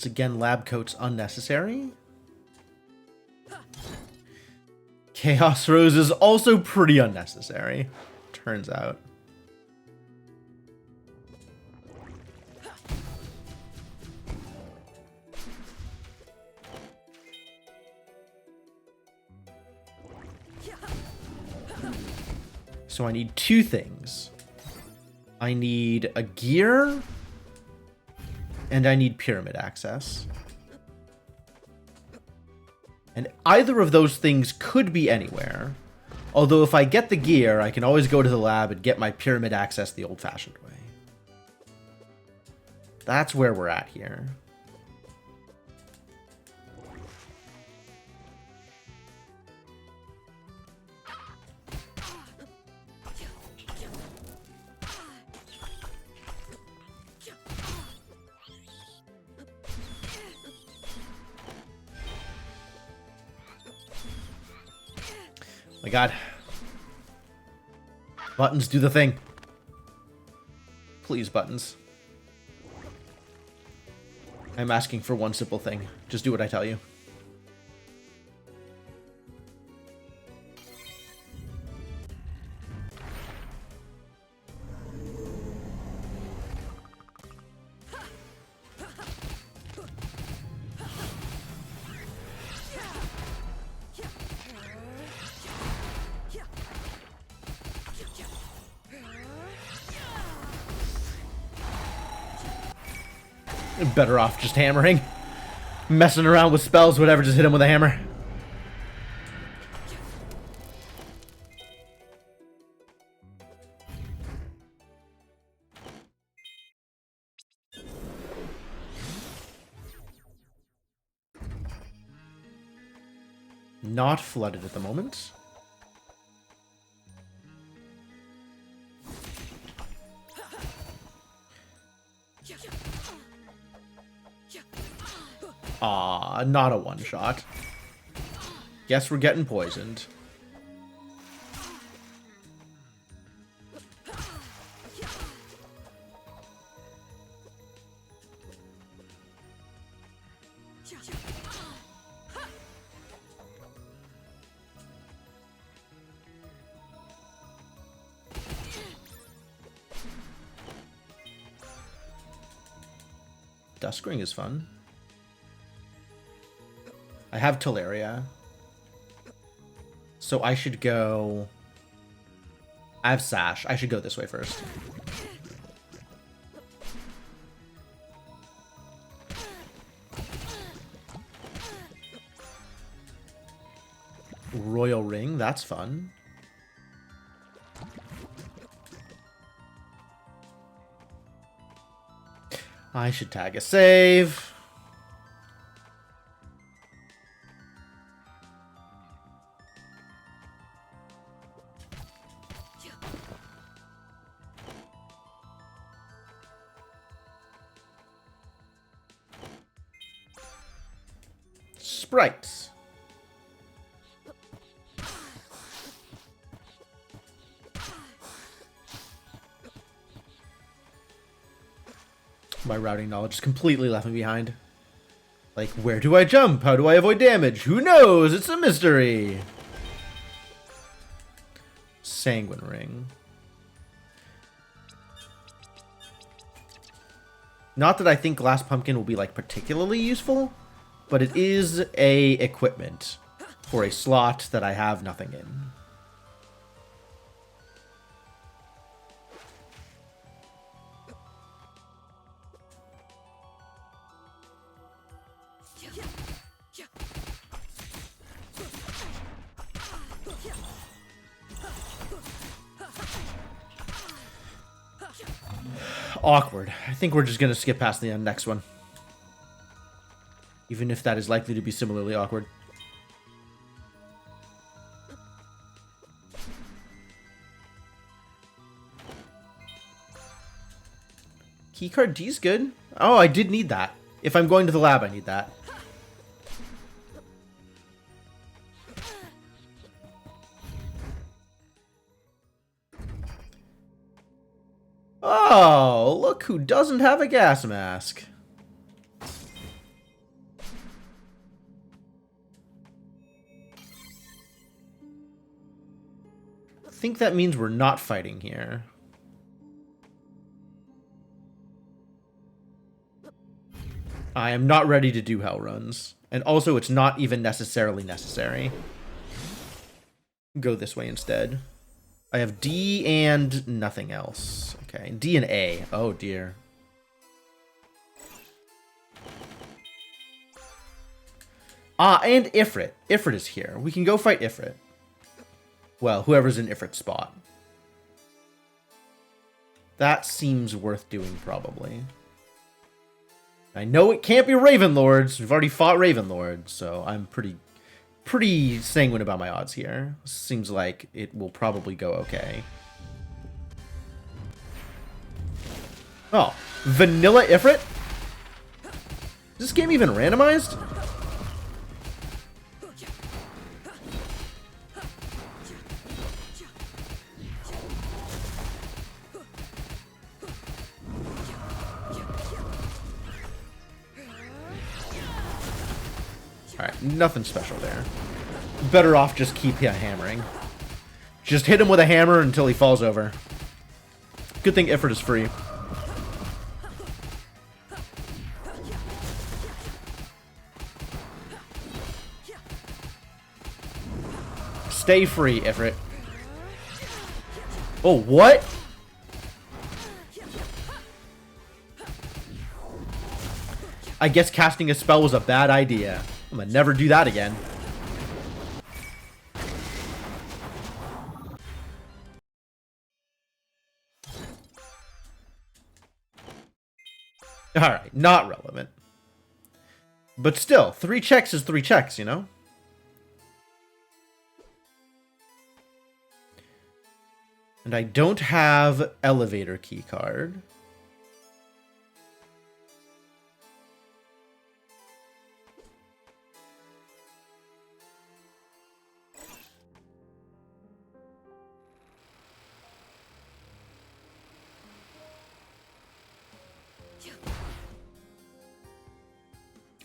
Once again, lab coat's unnecessary. Chaos Rose is also pretty unnecessary, turns out. So I need two things. I need a gear, and I need pyramid access. And either of those things could be anywhere. Although if I get the gear, I can always go to the lab and get my pyramid access the old-fashioned way. That's where we're at here. My god. Buttons, do the thing. Please, buttons. I'm asking for one simple thing. Just do what I tell you. Better off just hammering. Messing around with spells, whatever, just hit him with a hammer. Not flooded at the moment. Ah, not a one-shot. Guess we're getting poisoned. Duskring is fun. I have Teleria. So I should go... I have Sash. I should go this way first. Royal Ring, that's fun. I should tag a save. Sprites. My routing knowledge completely left me behind. Like, where do I jump? How do I avoid damage? Who knows? It's a mystery. Sanguine Ring. Not that I think Glass Pumpkin will be, like, particularly useful, but it is a equipment for a slot that I have nothing in. Awkward. I think we're just going to skip past the next one. Even if that is likely to be similarly awkward. Keycard D is good. Oh, I did need that. If I'm going to the lab, I need that. Oh, look who doesn't have a gas mask. I think that means we're not fighting here. I am not ready to do hell runs. And also, it's not even necessarily necessary. Go this way instead. I have D and nothing else. Okay, D and A. Oh, dear. Ah, and Ifrit. Ifrit is here. We can go fight Ifrit. Well, whoever's in Ifrit's spot. That seems worth doing, probably. I know it can't be Ravenlords. We've already fought Ravenlords, so I'm pretty sanguine about my odds here. Seems like it will probably go okay. Oh, Vanilla Ifrit? Is this game even randomized? Alright, nothing special there. Better off just keep hammering. Just hit him with a hammer until he falls over. Good thing Ifrit is free. Stay free, Ifrit. Oh, what? I guess casting a spell was a bad idea. I'm gonna never do that again. Alright, not relevant. But still, 3 checks is 3 checks, you know? And I don't have elevator key card.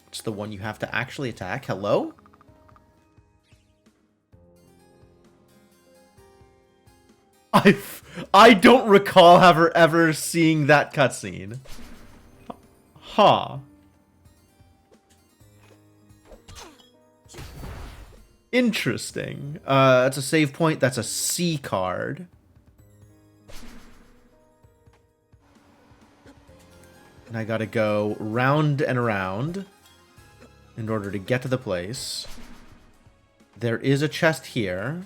It's the one you have to actually attack. Hello? I don't recall ever seeing that cutscene. Huh. Interesting. That's a save point. That's a C card. And I gotta go round and around in order to get to the place. There is a chest here.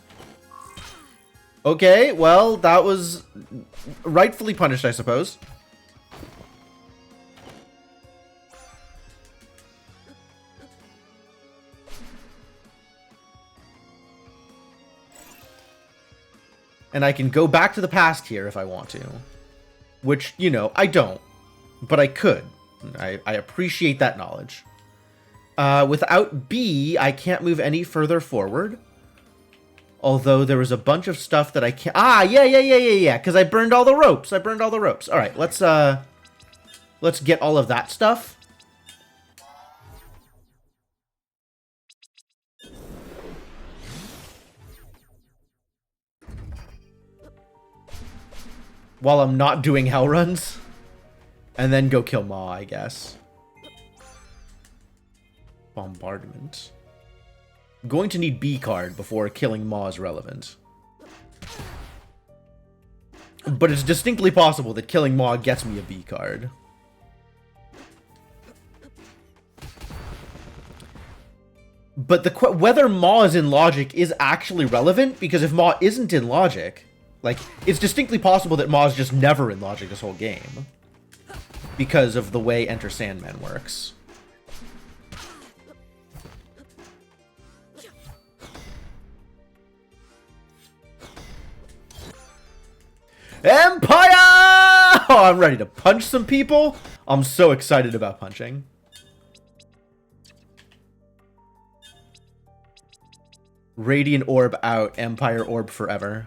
Okay, well, that was rightfully punished, I suppose. And I can go back to the past here if I want to. Which, you know, I don't. But I could. I appreciate that knowledge. Without B, I can't move any further forward. Although there was a bunch of stuff that I can't... Ah, yeah. Because I burned all the ropes. All right, let's get all of that stuff. While I'm not doing hell runs. And then go kill Maw, I guess. Bombardment. I'm going to need B card before killing Maw is relevant. But it's distinctly possible that killing Maw gets me a B card. But whether Maw is in logic is actually relevant, because if Maw isn't in logic, like, it's distinctly possible that Maw is just never in logic this whole game. Because of the way Enter Sandman works. Empire! Oh, I'm ready to punch some people. I'm so excited about punching. Radiant Orb out. Empire Orb forever.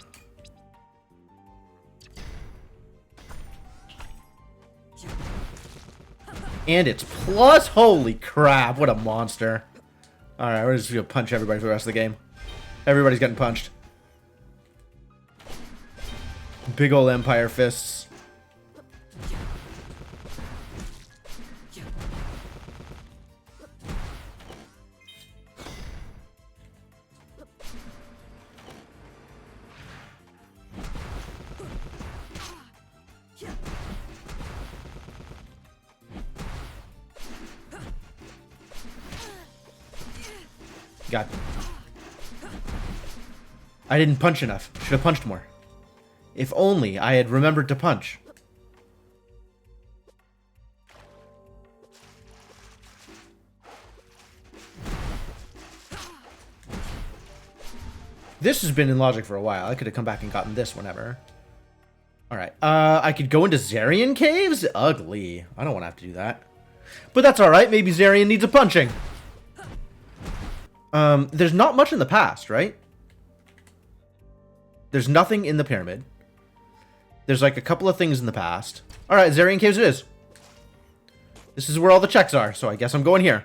And it's plus. Holy crap, what a monster. Alright, we're just gonna punch everybody for the rest of the game. Everybody's getting punched. Big ol' Empire fists. God. I didn't punch enough. Should have punched more. If only I had remembered to punch. This has been in logic for a while. I could have come back and gotten this whenever. Alright, I could go into Zarian Caves? Ugly. I don't want to have to do that. But that's alright. Maybe Zarian needs a punching. There's not much in the past, right? There's nothing in the pyramid. There's like a couple of things in the past. Alright, Zarian Caves it is. This is where all the checks are, so I guess I'm going here.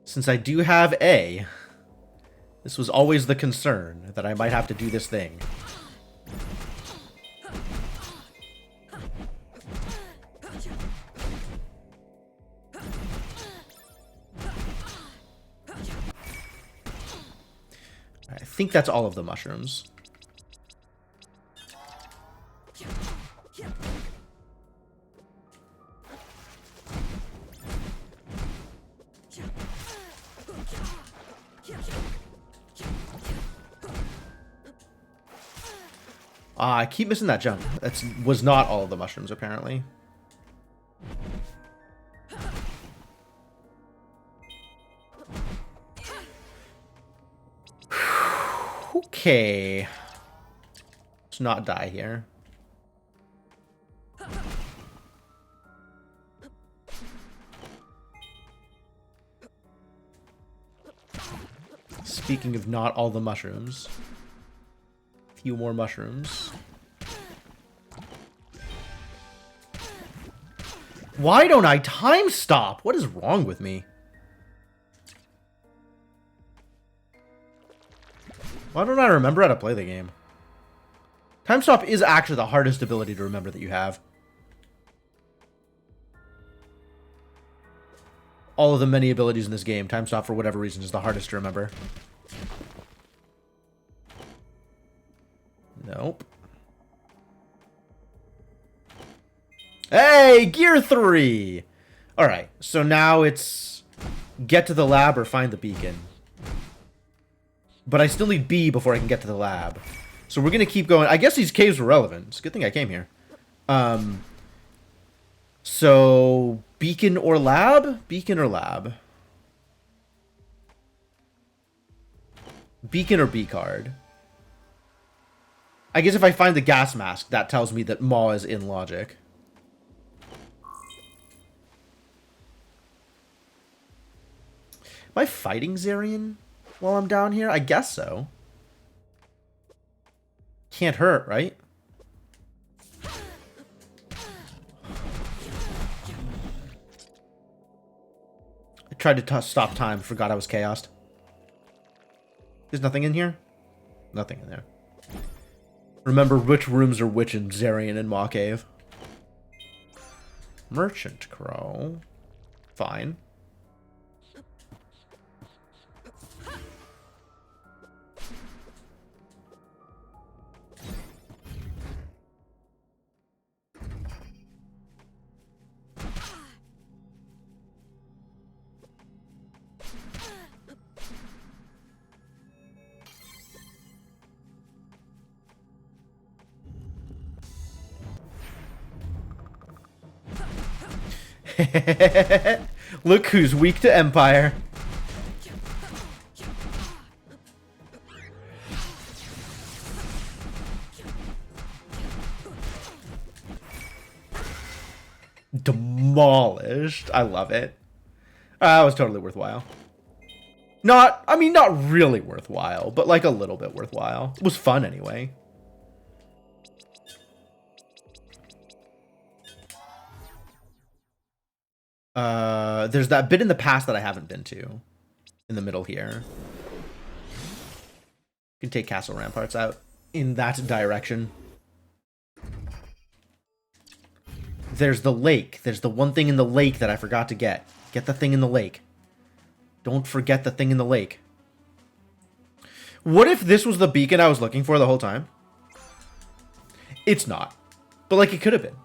Since I do have A, this was always the concern, that I might have to do this thing. I think that's all of the mushrooms. I keep missing that jump. That was not all of the mushrooms, apparently. Okay. Let's not die here. Speaking of not all the mushrooms. A few more mushrooms. Why don't I time stop? What is wrong with me? Why don't I remember how to play the game? Time stop is actually the hardest ability to remember that you have. All of the many abilities in this game, time stop for whatever reason is the hardest to remember. Nope. Hey, gear 3! Alright, so now it's get to the lab or find the beacon. But I still need B before I can get to the lab. So we're going to keep going. I guess these caves were relevant. It's a good thing I came here. So, beacon or lab? Beacon or lab? Beacon or B card? I guess if I find the gas mask, that tells me that Maw is in logic. Am I fighting Zarian while I'm down here? I guess so. Can't hurt, right? I tried to stop time, forgot I was chaosed. There's nothing in here? Nothing in there. Remember which rooms are which in Zarian and Maw Cave. Merchant Crow. Fine. Look who's weak to Empire. Demolished. I love it. That was totally worthwhile. I mean, not really worthwhile, but like a little bit worthwhile. It was fun anyway. There's that bit in the past that I haven't been to. In the middle here. You can take Castle Ramparts out in that direction. There's the lake. There's the one thing in the lake that I forgot to get. Get the thing in the lake. Don't forget the thing in the lake. What if this was the beacon I was looking for the whole time? It's not. But like it could have been.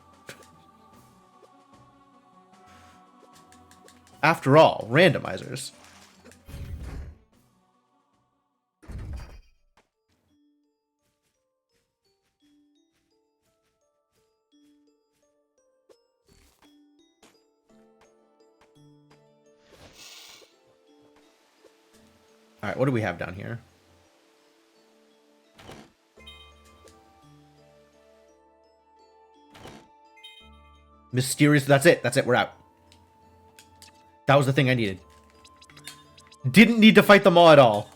After all, randomizers. Alright, what do we have down here? Mysterious. That's it. We're out. That was the thing I needed. Didn't need to fight them all at all.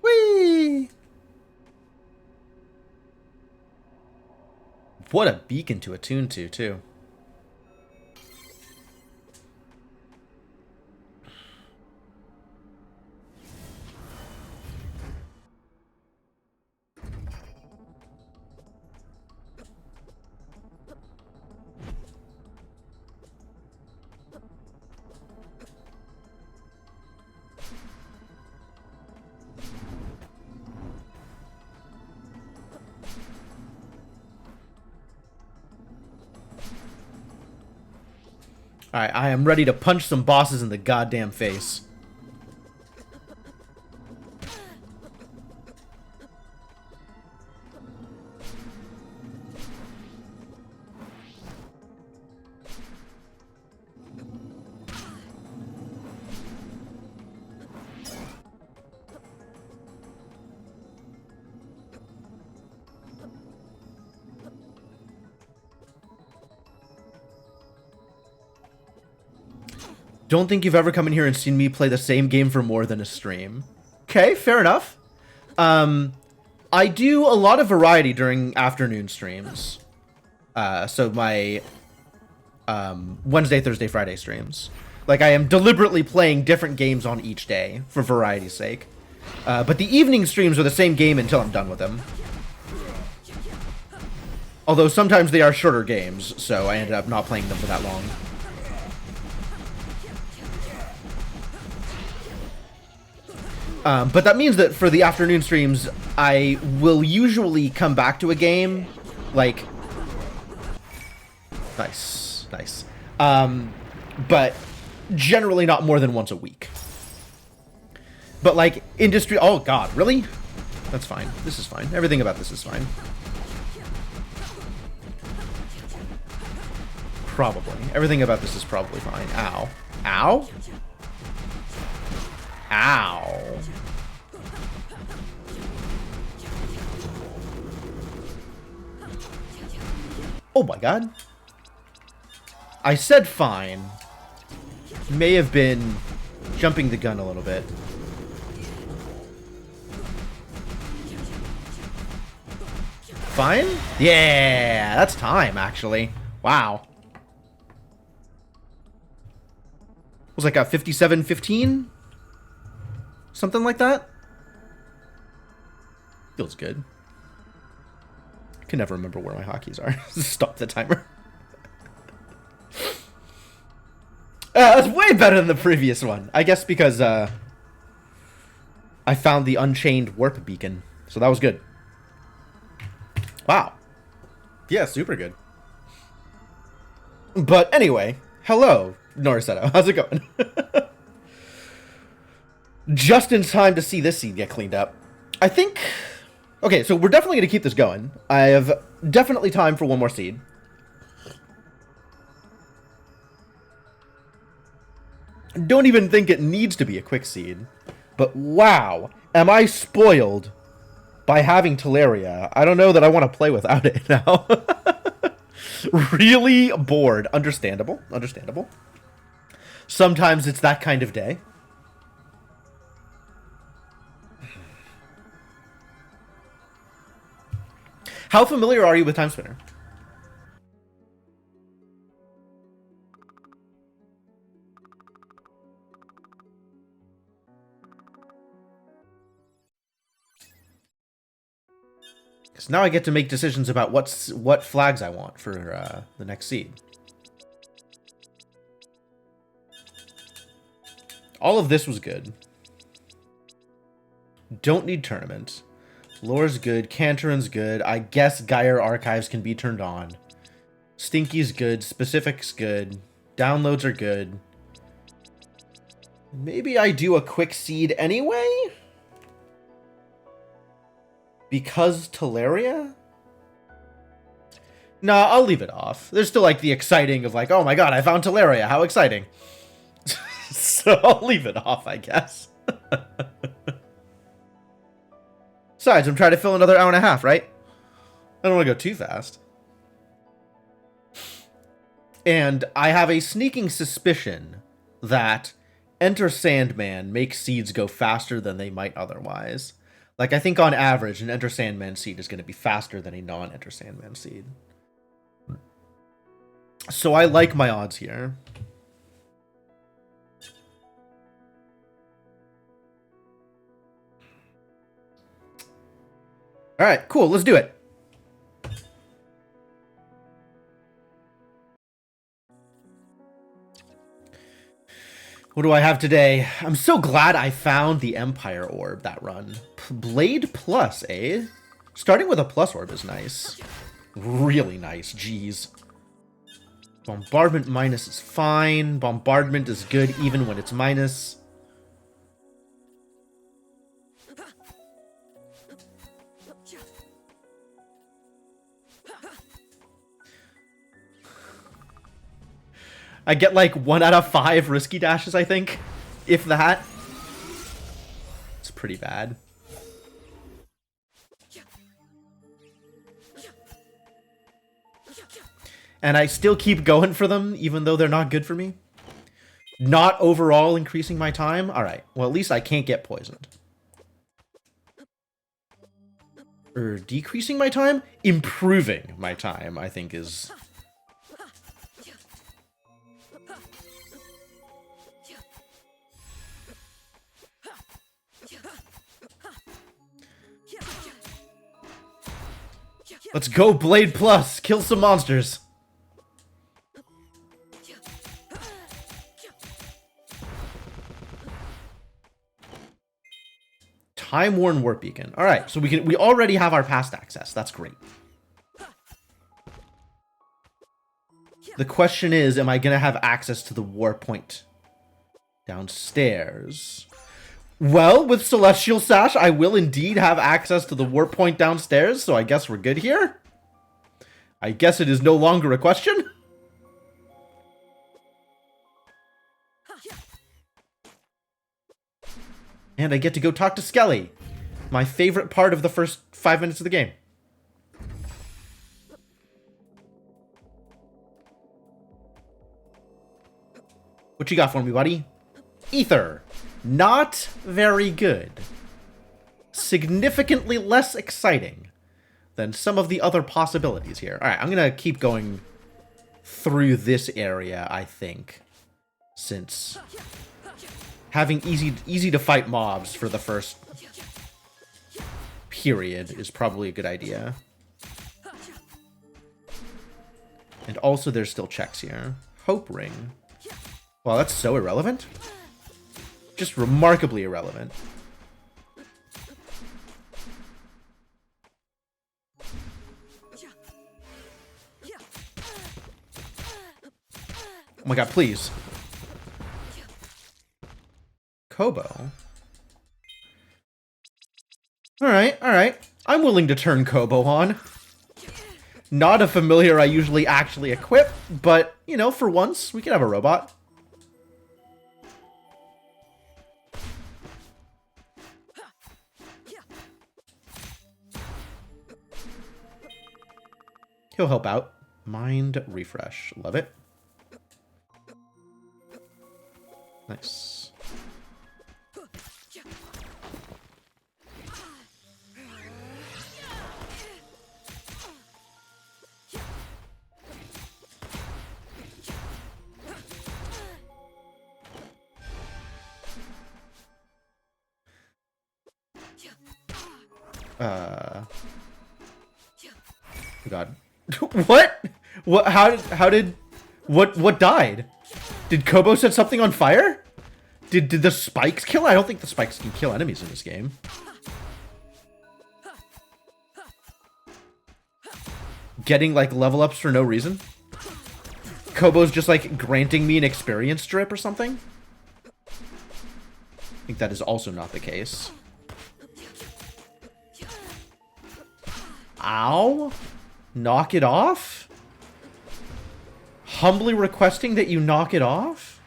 Whee! What a beacon to attune to, too. Alright, I am ready to punch some bosses in the goddamn face. Don't think you've ever come in here and seen me play the same game for more than a stream. Okay, fair enough. I do a lot of variety during afternoon streams. So my Wednesday, Thursday, Friday streams. Like, I am deliberately playing different games on each day for variety's sake. But the evening streams are the same game until I'm done with them. Although sometimes they are shorter games, so I ended up not playing them for that long. But that means that for the afternoon streams, I will usually come back to a game, like... Nice, nice. But generally not more than once a week. But, like, industry... Oh, God, really? That's fine. This is fine. Everything about this is fine. Probably. Everything about this is probably fine. Ow. Ow? Ow. Oh my god. I said fine. May have been jumping the gun a little bit. Fine? Yeah, that's time, actually. Wow. Was like a 57-15? Something like that? Feels good. I can never remember where my hotkeys are. Stop the timer. That's way better than the previous one. I guess because I found the Unchained Warp Beacon. So that was good. Wow. Yeah, super good. But anyway, hello, Norisetto. How's it going? Just in time to see this seed get cleaned up. I think... Okay, so we're definitely going to keep this going. I have definitely time for one more seed. Don't even think it needs to be a quick seed. But wow, am I spoiled by having Teleria. I don't know that I want to play without it now. Really bored. Understandable. Understandable. Sometimes it's that kind of day. How familiar are you with Timespinner? Because now I get to make decisions about what flags I want for the next seed. All of this was good. Don't need tournament. Lore's good. Cantorin's good. I guess Geyer archives can be turned on. Stinky's good. Specific's good. Downloads are good. Maybe I do a quick seed anyway? Because Teleria? Nah, I'll leave it off. There's still like the exciting of like, oh my god, I found Teleria. How exciting. So I'll leave it off, I guess. Besides, I'm trying to fill another hour and a half, right? I don't want to go too fast. And I have a sneaking suspicion that Enter Sandman makes seeds go faster than they might otherwise. Like, I think on average, an Enter Sandman seed is going to be faster than a non-Enter Sandman seed. So I like my odds here. All right, cool. Let's do it. What do I have today? I'm so glad I found the Empire Orb that run. Blade Plus, eh? Starting with a plus orb is nice. Really nice, jeez. Bombardment minus is fine. Bombardment is good even when it's minus. I get like 1 out of 5 risky dashes, I think. If that. It's pretty bad. And I still keep going for them, even though they're not good for me. Not overall increasing my time? Alright, well at least I can't get poisoned. Or decreasing my time? Improving my time, I think is... Let's go, Blade Plus! Kill some monsters! Time-worn warp beacon. Alright, so we already have our past access. That's great. The question is, am I gonna have access to the war point downstairs? Well, with Celestial Sash, I will indeed have access to the warp point downstairs, so I guess we're good here. I guess it is no longer a question. And I get to go talk to Skelly. My favorite part of the first 5 minutes of the game. What you got for me, buddy? Ether. Not very good. Significantly less exciting than some of the other possibilities here. Alright, I'm gonna keep going through this area, I think. Since having easy to fight mobs for the first period is probably a good idea. And also there's still checks here. Hope Ring. Wow, that's so irrelevant. Just remarkably irrelevant. Oh my god, please. Kobo. Alright, alright. I'm willing to turn Kobo on. Not a familiar I usually actually equip, but, you know, for once, we can have a robot. He'll help out. Mind refresh. Love it. Nice. Oh god. What? What? How did? What died? Did Kobo set something on fire? Did the spikes kill? I don't think the spikes can kill enemies in this game. Getting like level ups for no reason. Kobo's just like granting me an experience drip or something. I think that is also not the case. Ow. Knock it off? Humbly requesting that you knock it off?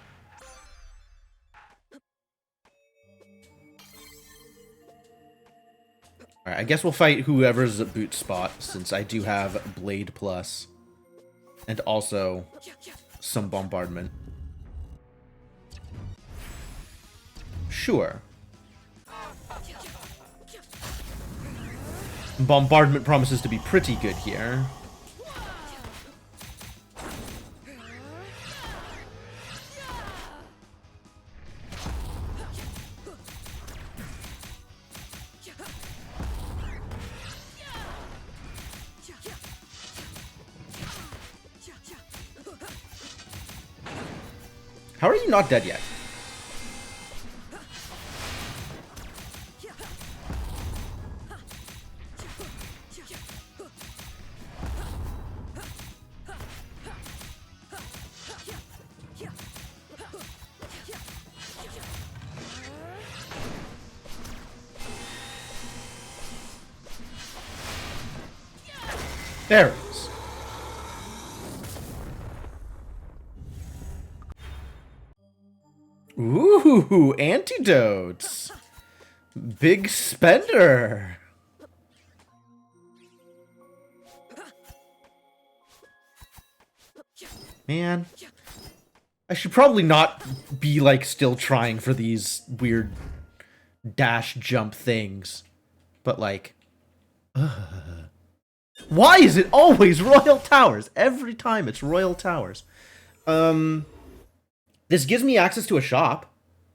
Alright, I guess we'll fight whoever's a boot spot, since I do have Blade Plus. And also some bombardment. Sure. Bombardment promises to be pretty good here. How are you not dead yet? There it is. Ooh, antidotes. Big spender. Man, I should probably not be, like, still trying for these weird dash jump things. But, like... Why is it always Royal Towers? Every time it's Royal Towers. This gives me access to a shop.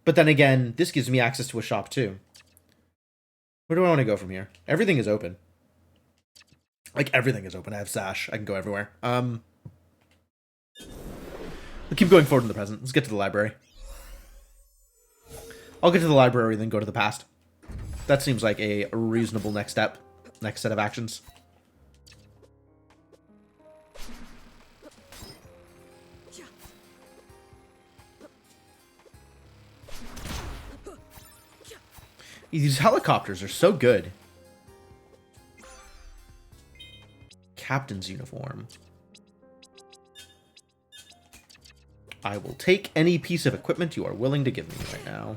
But then again, this gives me access to a shop too. Where do I want to go from here? Everything is open. Like, everything is open. I have Sash. I can go everywhere. We'll keep going forward in the present. Let's get to the library. I'll get to the library, then go to the past. That seems like a reasonable next step. Next set of actions. These helicopters are so good. Captain's uniform. I will take any piece of equipment you are willing to give me right now.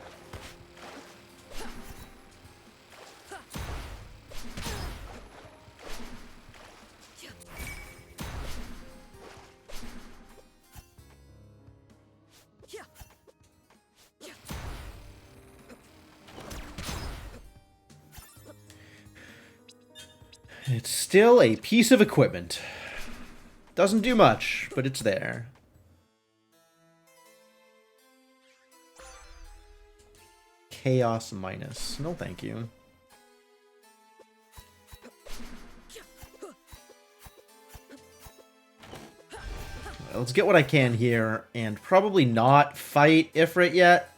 It's still a piece of equipment. Doesn't do much, but it's there. Chaos minus. No, thank you. Let's get what I can here, and probably not fight Ifrit yet.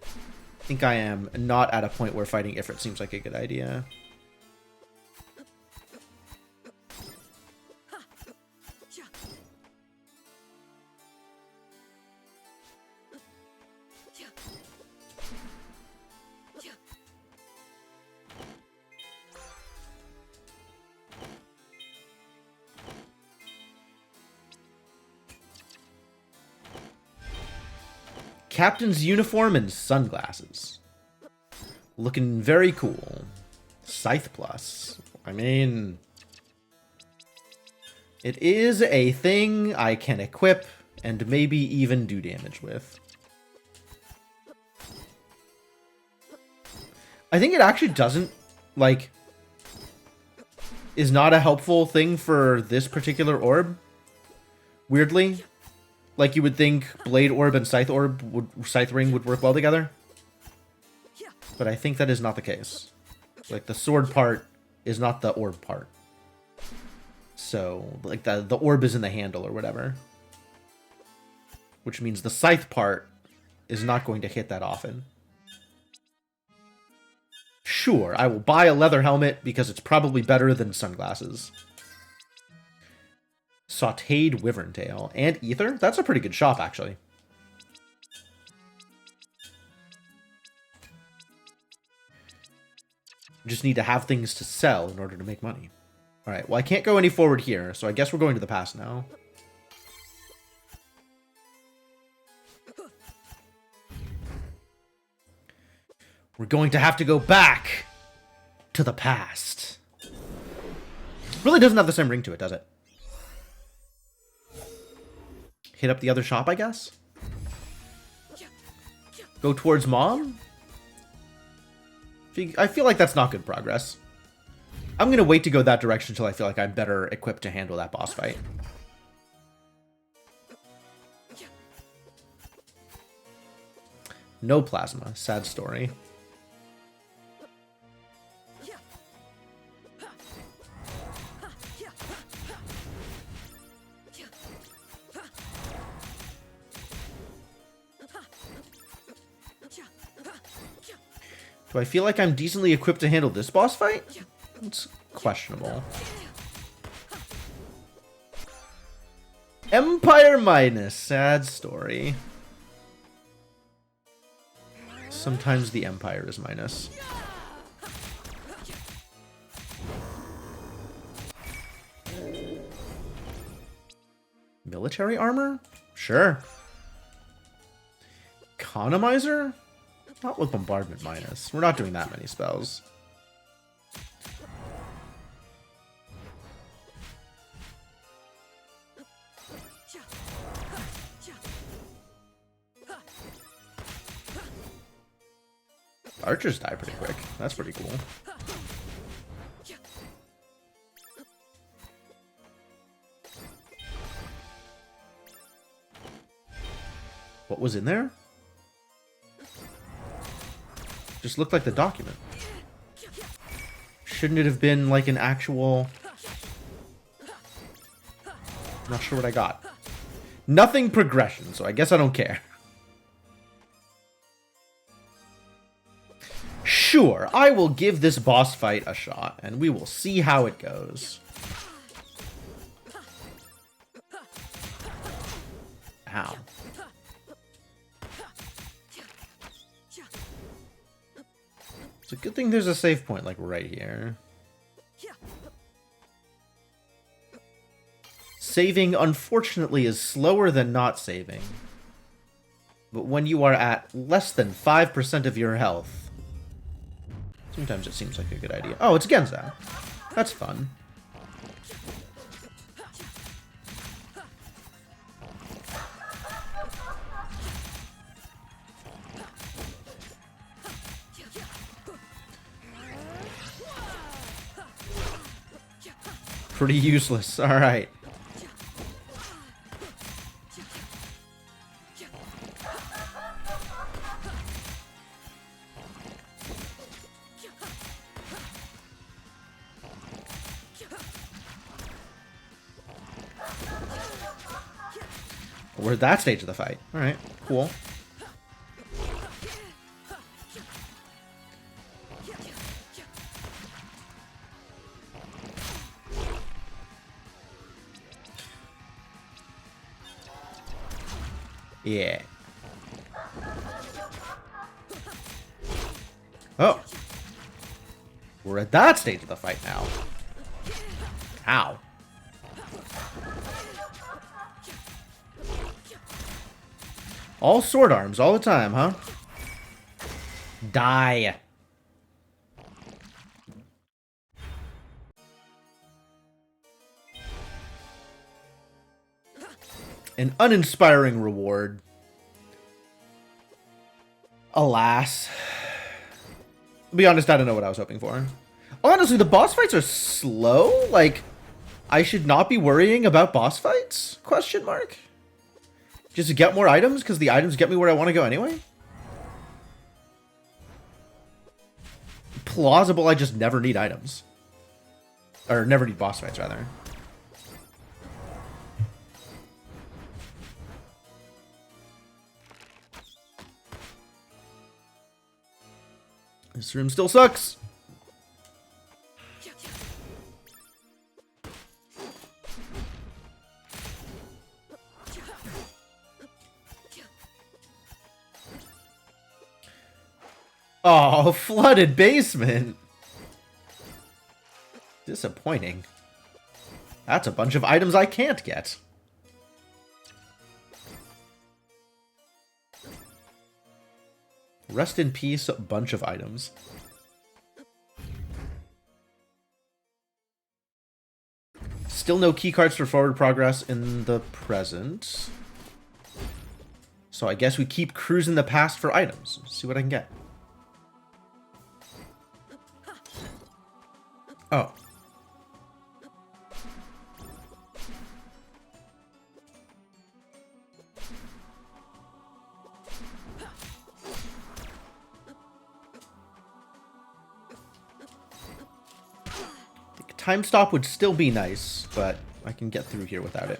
I think I am not at a point where fighting Ifrit seems like a good idea. Captain's uniform and sunglasses. Looking very cool. Scythe plus. I mean... it is a thing I can equip and maybe even do damage with. I think it actually doesn't, like... is not a helpful thing for this particular orb. Weirdly. Like, you would think Blade Orb and Scythe Ring would work well together. But I think that is not the case. Like, the sword part is not the orb part. So, like, the orb is in the handle or whatever. Which means the Scythe part is not going to hit that often. Sure, I will buy a leather helmet because it's probably better than sunglasses. Sauteed Wyvern Tail. And Ether? That's a pretty good shop, actually. Just need to have things to sell in order to make money. Alright, well, I can't go any forward here, so I guess we're going to the past now. We're going to have to go back to the past. Really doesn't have the same ring to it, does it? Hit up the other shop, I guess? Go towards Mom? I feel like that's not good progress. I'm going to wait to go that direction until I feel like I'm better equipped to handle that boss fight. No plasma. Sad story. Do I feel like I'm decently equipped to handle this boss fight? It's questionable. Empire minus. Sad story. Sometimes the Empire is minus. Military armor? Sure. Economizer? Not with bombardment minus. We're not doing that many spells. Archers die pretty quick. That's pretty cool. What was in there? Just looked like the document. Shouldn't it have been like an actual... I'm not sure what I got. Nothing progression, so I guess I don't care. Sure, I will give this boss fight a shot, and we will see how it goes. Ow. It's a good thing there's a save point, like, right here. Saving, unfortunately, is slower than not saving. But when you are at less than 5% of your health, sometimes it seems like a good idea. Oh, it's Genza. That's fun. Pretty useless. All right. We're at that stage of the fight. All right, cool. Yeah. Oh. We're at that stage of the fight now. Ow. All sword arms all the time, huh? Die. An uninspiring reward. Alas. To be honest, I don't know what I was hoping for. Honestly, the boss fights are slow. Like, I should not be worrying about boss fights? Question mark. Just to get more items, because the items get me where I want to go anyway? Plausible, I just never need items. Or never need boss fights, rather. This room still sucks. Oh, flooded basement. Disappointing. That's a bunch of items I can't get. Rest in peace, a bunch of items. Still no keycards for forward progress in the present. So I guess we keep cruising the past for items. See what I can get. Oh. Time stop would still be nice, but I can get through here without it.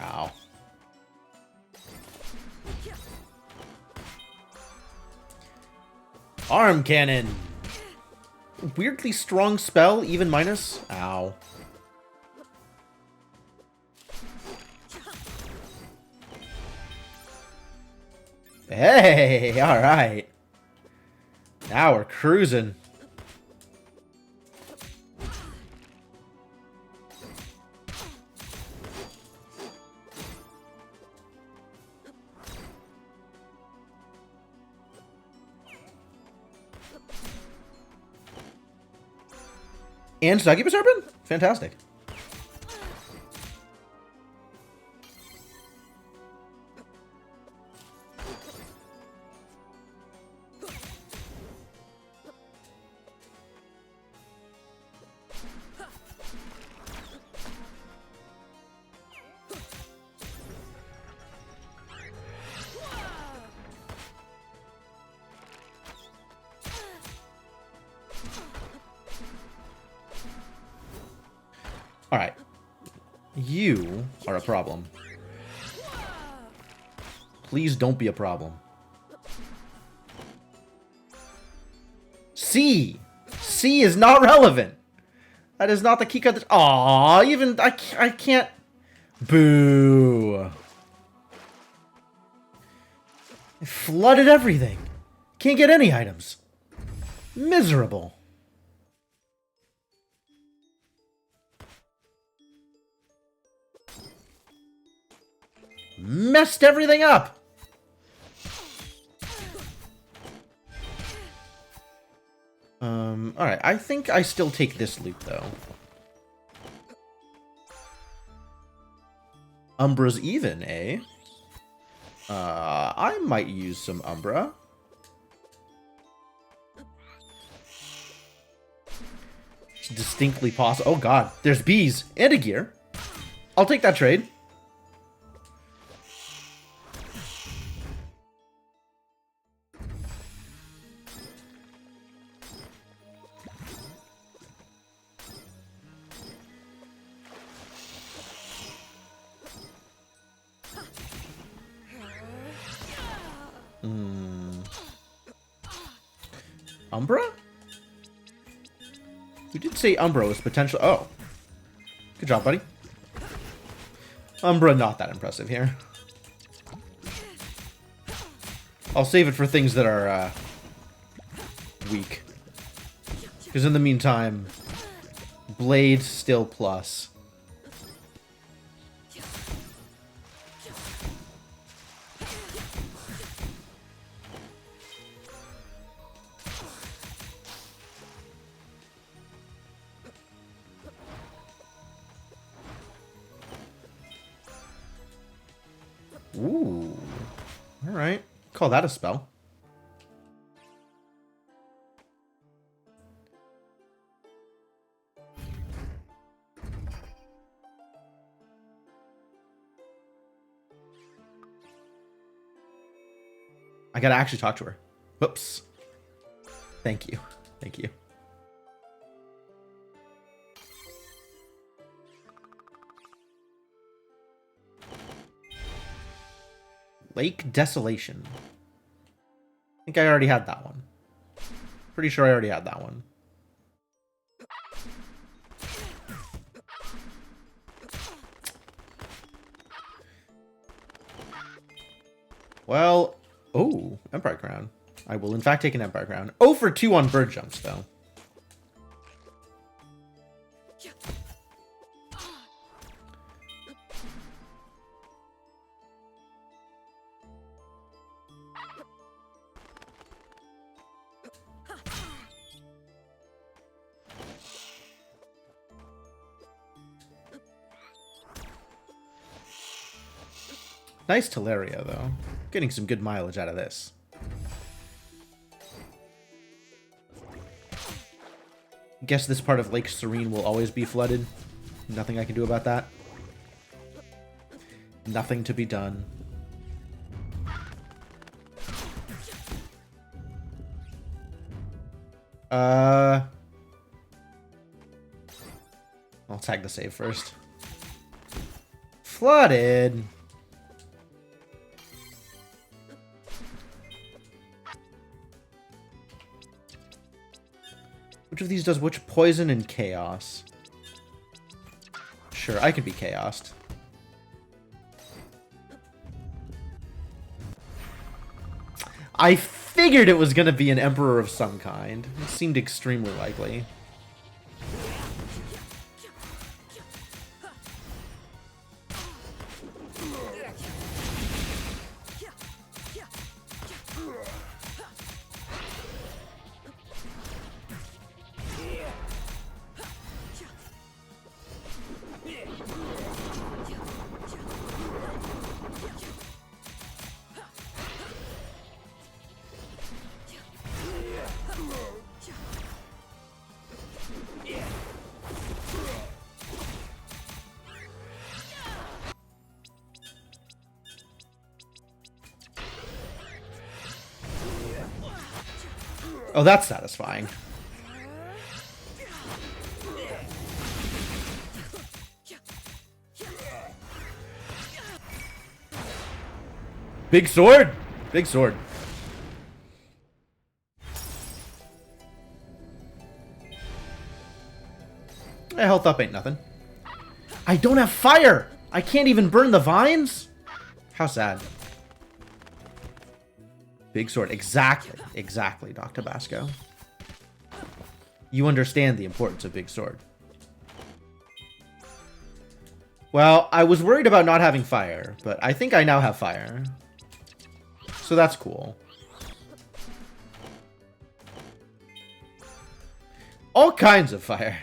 Ow. Arm cannon. Weirdly strong spell, even minus. Ow. Hey, all right. Now we're cruising. And Succubus Serpent? Fantastic. Alright. You are a problem. Please don't be a problem. C! C is not relevant! That is not the key card. Aww, even... I can't... Boo. It flooded everything. Can't get any items. Miserable. Messed everything up. Alright, I think I still take this loot, though. Umbra's even, eh? I might use some Umbra. It's distinctly possible. Oh god, there's bees and a gear. I'll take that trade. Umbra? You did say Umbra was potential. Oh. Good job, buddy. Umbra not that impressive here. I'll save it for things that are weak. Because in the meantime, Blade still plus. Ooh. Alright. Call that a spell. I gotta actually talk to her. Whoops. Thank you. Thank you. Lake Desolation. I think I already had that one. Pretty sure I already had that one. Well, oh, Empire Crown. I will in fact take an Empire Crown. 0 for 2 on bird jumps, though. Nice Teleria, though. Getting some good mileage out of this. Guess this part of Lake Serene will always be flooded. Nothing I can do about that. Nothing to be done. I'll tag the save first. flooded. Which of these does which poison and chaos? Sure, I can be chaosed. I figured it was going to be an emperor of some kind. It seemed extremely likely. Oh, that's satisfying. Big sword! Big sword. Health up ain't nothing. I don't have fire! I can't even burn the vines? How sad. Big sword. Exactly. Exactly, Dr. Basco. You understand the importance of big sword. Well, I was worried about not having fire, but I think I now have fire. So that's cool. All kinds of fire.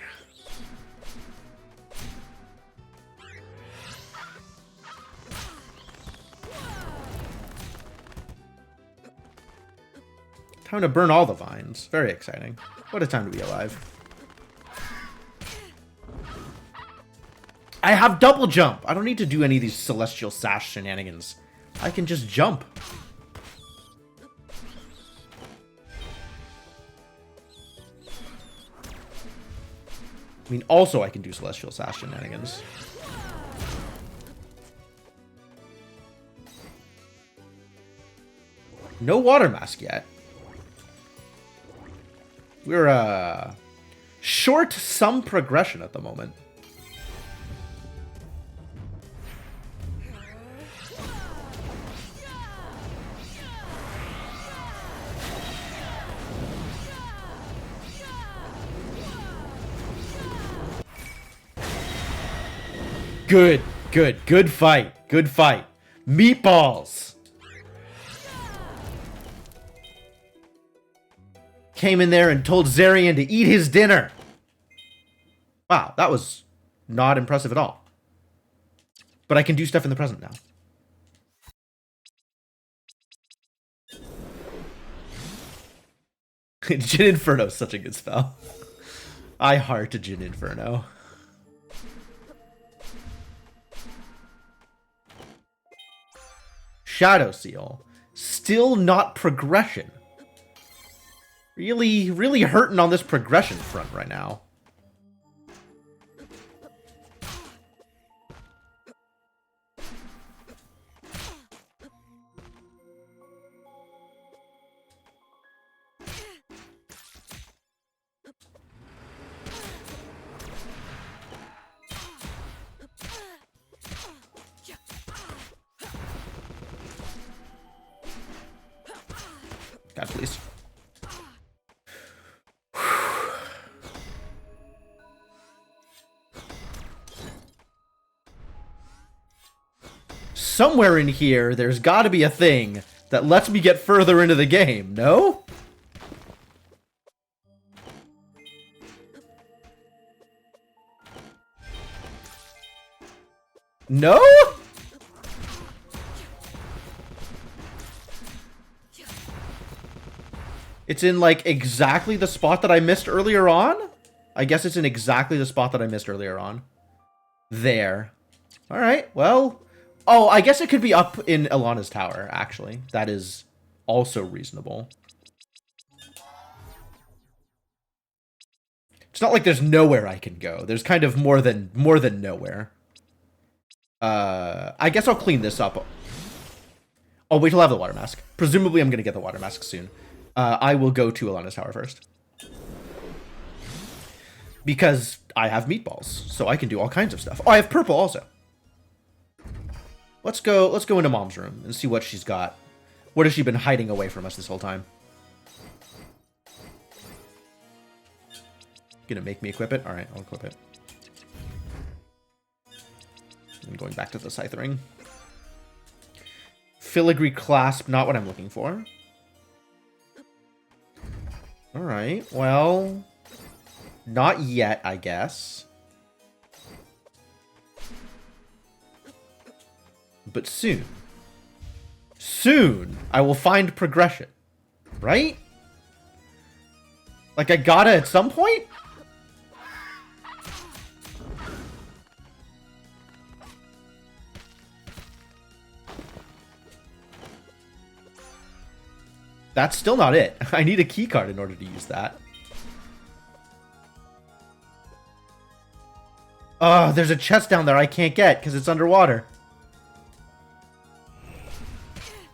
Time to burn all the vines. Very exciting. What a time to be alive. I have double jump. I don't need to do any of these celestial sash shenanigans. I can just jump. I mean, also I can do celestial sash shenanigans. No water mask yet. We're, short some progression at the moment. Good, good, good fight. Good fight. Meatballs. Came in there and told Zarian to eat his dinner. Wow, that was not impressive at all. But I can do stuff in the present now. Jin Inferno is such a good spell. I heart Jin Inferno. Shadow Seal. Still not progression. Really, really hurting on this progression front right now. God, please. Somewhere in here, there's got to be a thing that lets me get further into the game, no? No? It's in, like, exactly the spot that I missed earlier on? I guess it's in exactly the spot that I missed earlier on. There. Alright, well... Oh, I guess it could be up in Ilana's tower, actually. That is also reasonable. It's not like there's nowhere I can go. There's kind of more than nowhere. I guess I'll clean this up. I'll wait till I have the water mask. Presumably I'm going to get the water mask soon. I will go to Alana's tower first. Because I have meatballs, so I can do all kinds of stuff. Oh, I have purple also. Let's go into Mom's room and see what she's got. What has she been hiding away from us this whole time? Gonna make me equip it? Alright, I'll equip it. I'm going back to the scythe ring. Filigree clasp, not what I'm looking for. Alright, well... Not yet, I guess. But soon. Soon, I will find progression. Right? Like, I gotta at some point? That's still not it. I need a keycard in order to use that. There's a chest down there I can't get because it's underwater.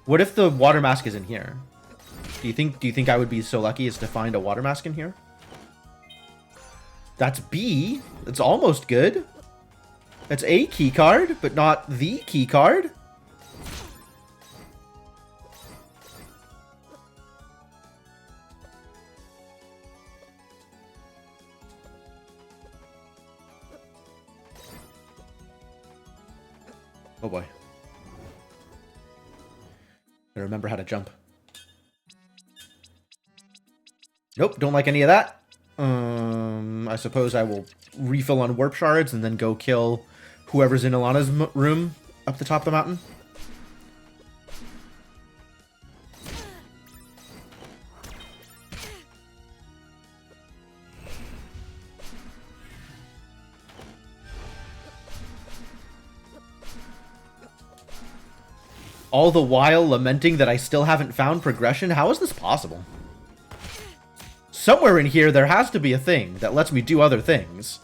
What if the water mask is in here? Do you think I would be so lucky as to find a water mask in here? That's B. It's almost good. That's a key card, but not the key card. Oh boy. Gotta remember how to jump. Nope, don't like any of that. I suppose I will refill on warp shards and then go kill whoever's in Alana's room up the top of the mountain. All the while lamenting that I still haven't found progression? How is this possible? Somewhere in here, there has to be a thing that lets me do other things.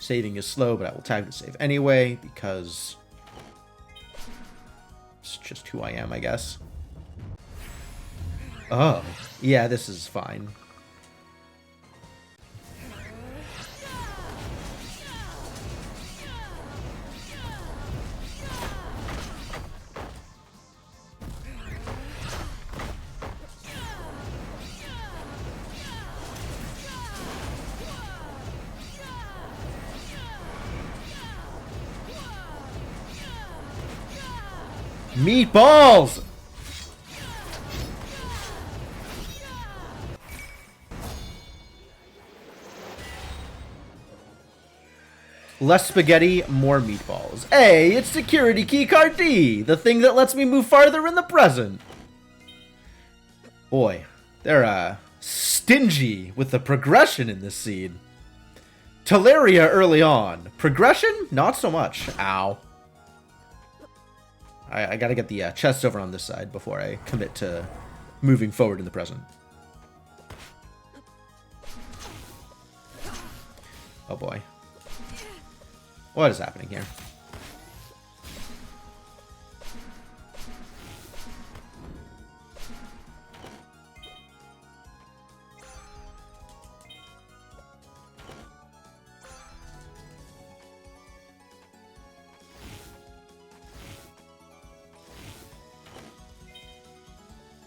Saving is slow, but I will tag to save anyway, because it's just who I am, I guess. Oh, yeah, this is fine. Meatballs! Less spaghetti, more meatballs. Hey, it's security keycard D, the thing that lets me move farther in the present. Boy, they're stingy with the progression in this seed. Teleria early on. Progression? Not so much. Ow. I gotta get the chest over on this side before I commit to moving forward in the present. Oh boy. What is happening here?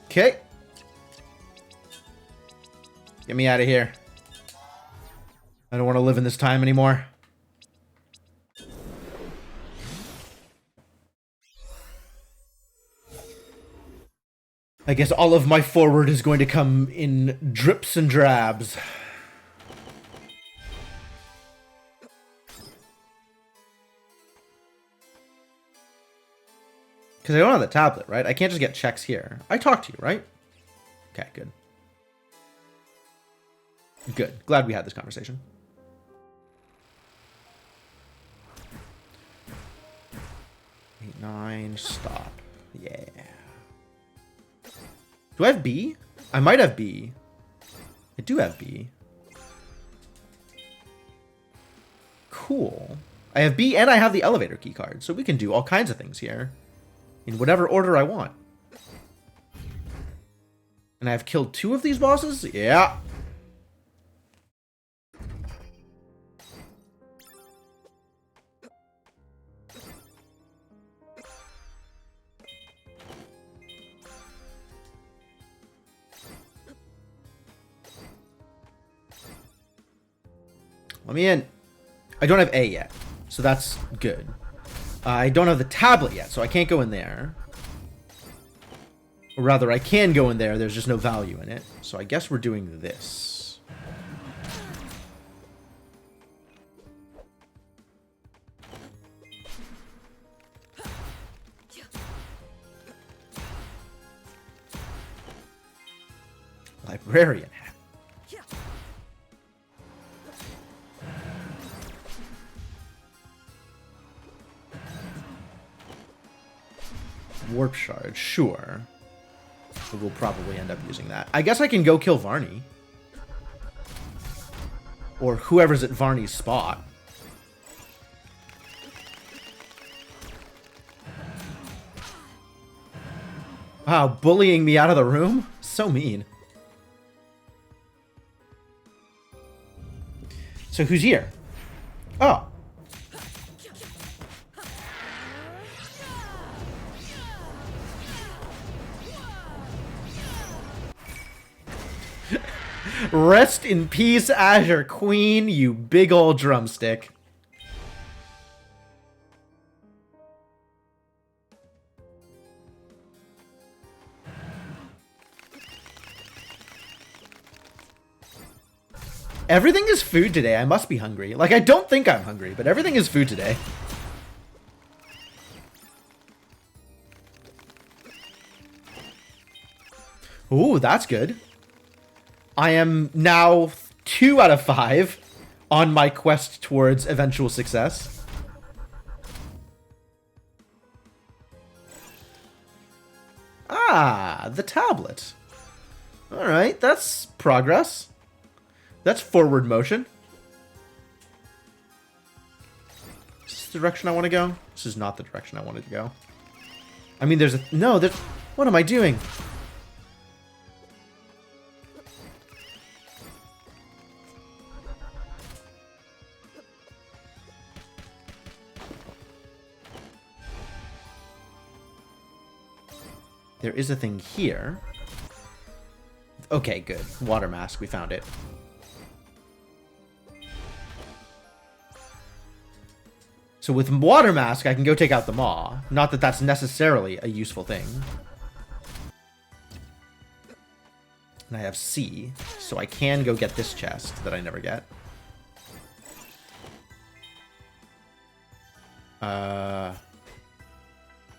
Okay. Get me out of here. I don't want to live in this time anymore. I guess all of my forward is going to come in drips and drabs. Because I don't have the tablet, right? I can't just get checks here. I talked to you, right? Okay, good. Good. Glad we had this conversation. Eight, 9, stop. Yeah. Do I have B? I might have B. I do have B. Cool. I have B and I have the elevator key card, so we can do all kinds of things here. In whatever order I want. And I've killed 2 of these bosses? Yeah. Let me in. I don't have A yet, so that's good. I don't have the tablet yet, so I can't go in there. Or rather, I can go in there, there's just no value in it. So I guess we're doing this. Librarian hat. Warp shard, sure. But we'll probably end up using that. I guess I can go kill Varney. Or whoever's at Varney's spot. Wow, bullying me out of the room? So mean. So who's here? Oh. Rest in peace, Azure Queen, you big old drumstick. Everything is food today. I must be hungry. Like, I don't think I'm hungry, but everything is food today. Ooh, that's good. I am now 2 out of 5 on my quest towards eventual success. Ah, the tablet. Alright, that's progress. That's forward motion. Is this the direction I want to go? This is not the direction I wanted to go. I mean, there's a... No, there's... What am I doing? There is a thing here. Okay, good. Water mask, we found it. So with water mask, I can go take out the maw. Not that that's necessarily a useful thing. And I have C, so I can go get this chest that I never get.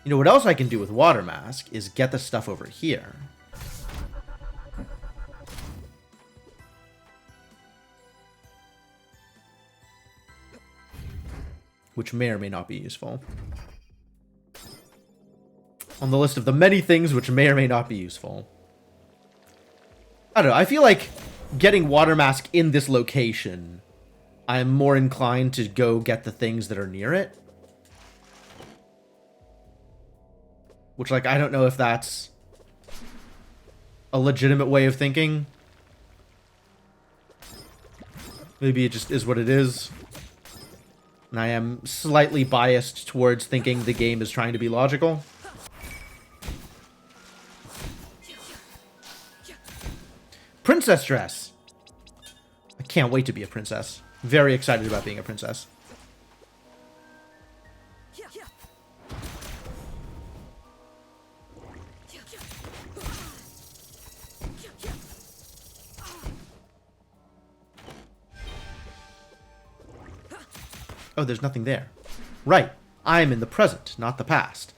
You know what else I can do with water mask is get the stuff over here. Which may or may not be useful. On the list of the many things which may or may not be useful. I don't know, I feel like getting water mask in this location, I'm more inclined to go get the things that are near it. Which, like, I don't know if that's a legitimate way of thinking. Maybe it just is what it is. And I am slightly biased towards thinking the game is trying to be logical. Princess dress! I can't wait to be a princess. Very excited about being a princess. Oh, there's nothing there. Right. I'm in the present, not the past.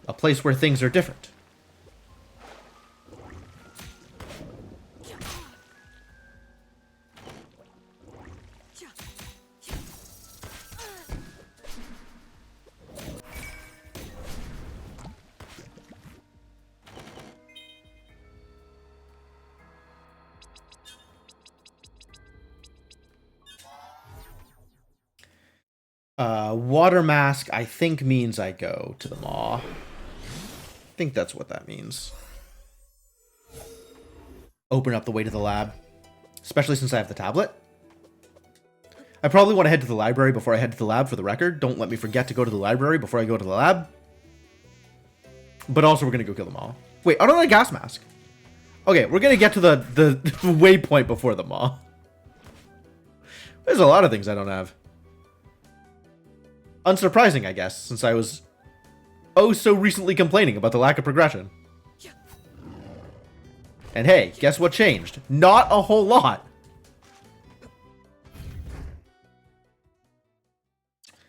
A place where things are different. Water mask, I think, means I go to the maw. I think that's what that means. Open up the way to the lab. Especially since I have the tablet. I probably want to head to the library before I head to the lab, for the record. Don't let me forget to go to the library before I go to the lab. But also, we're going to go kill them all. Wait, I don't have a gas mask. Okay, we're going to get to the waypoint before the maw. There's a lot of things I don't have. Unsurprising, I guess, since I was oh so recently complaining about the lack of progression. And hey, guess what changed? Not a whole lot.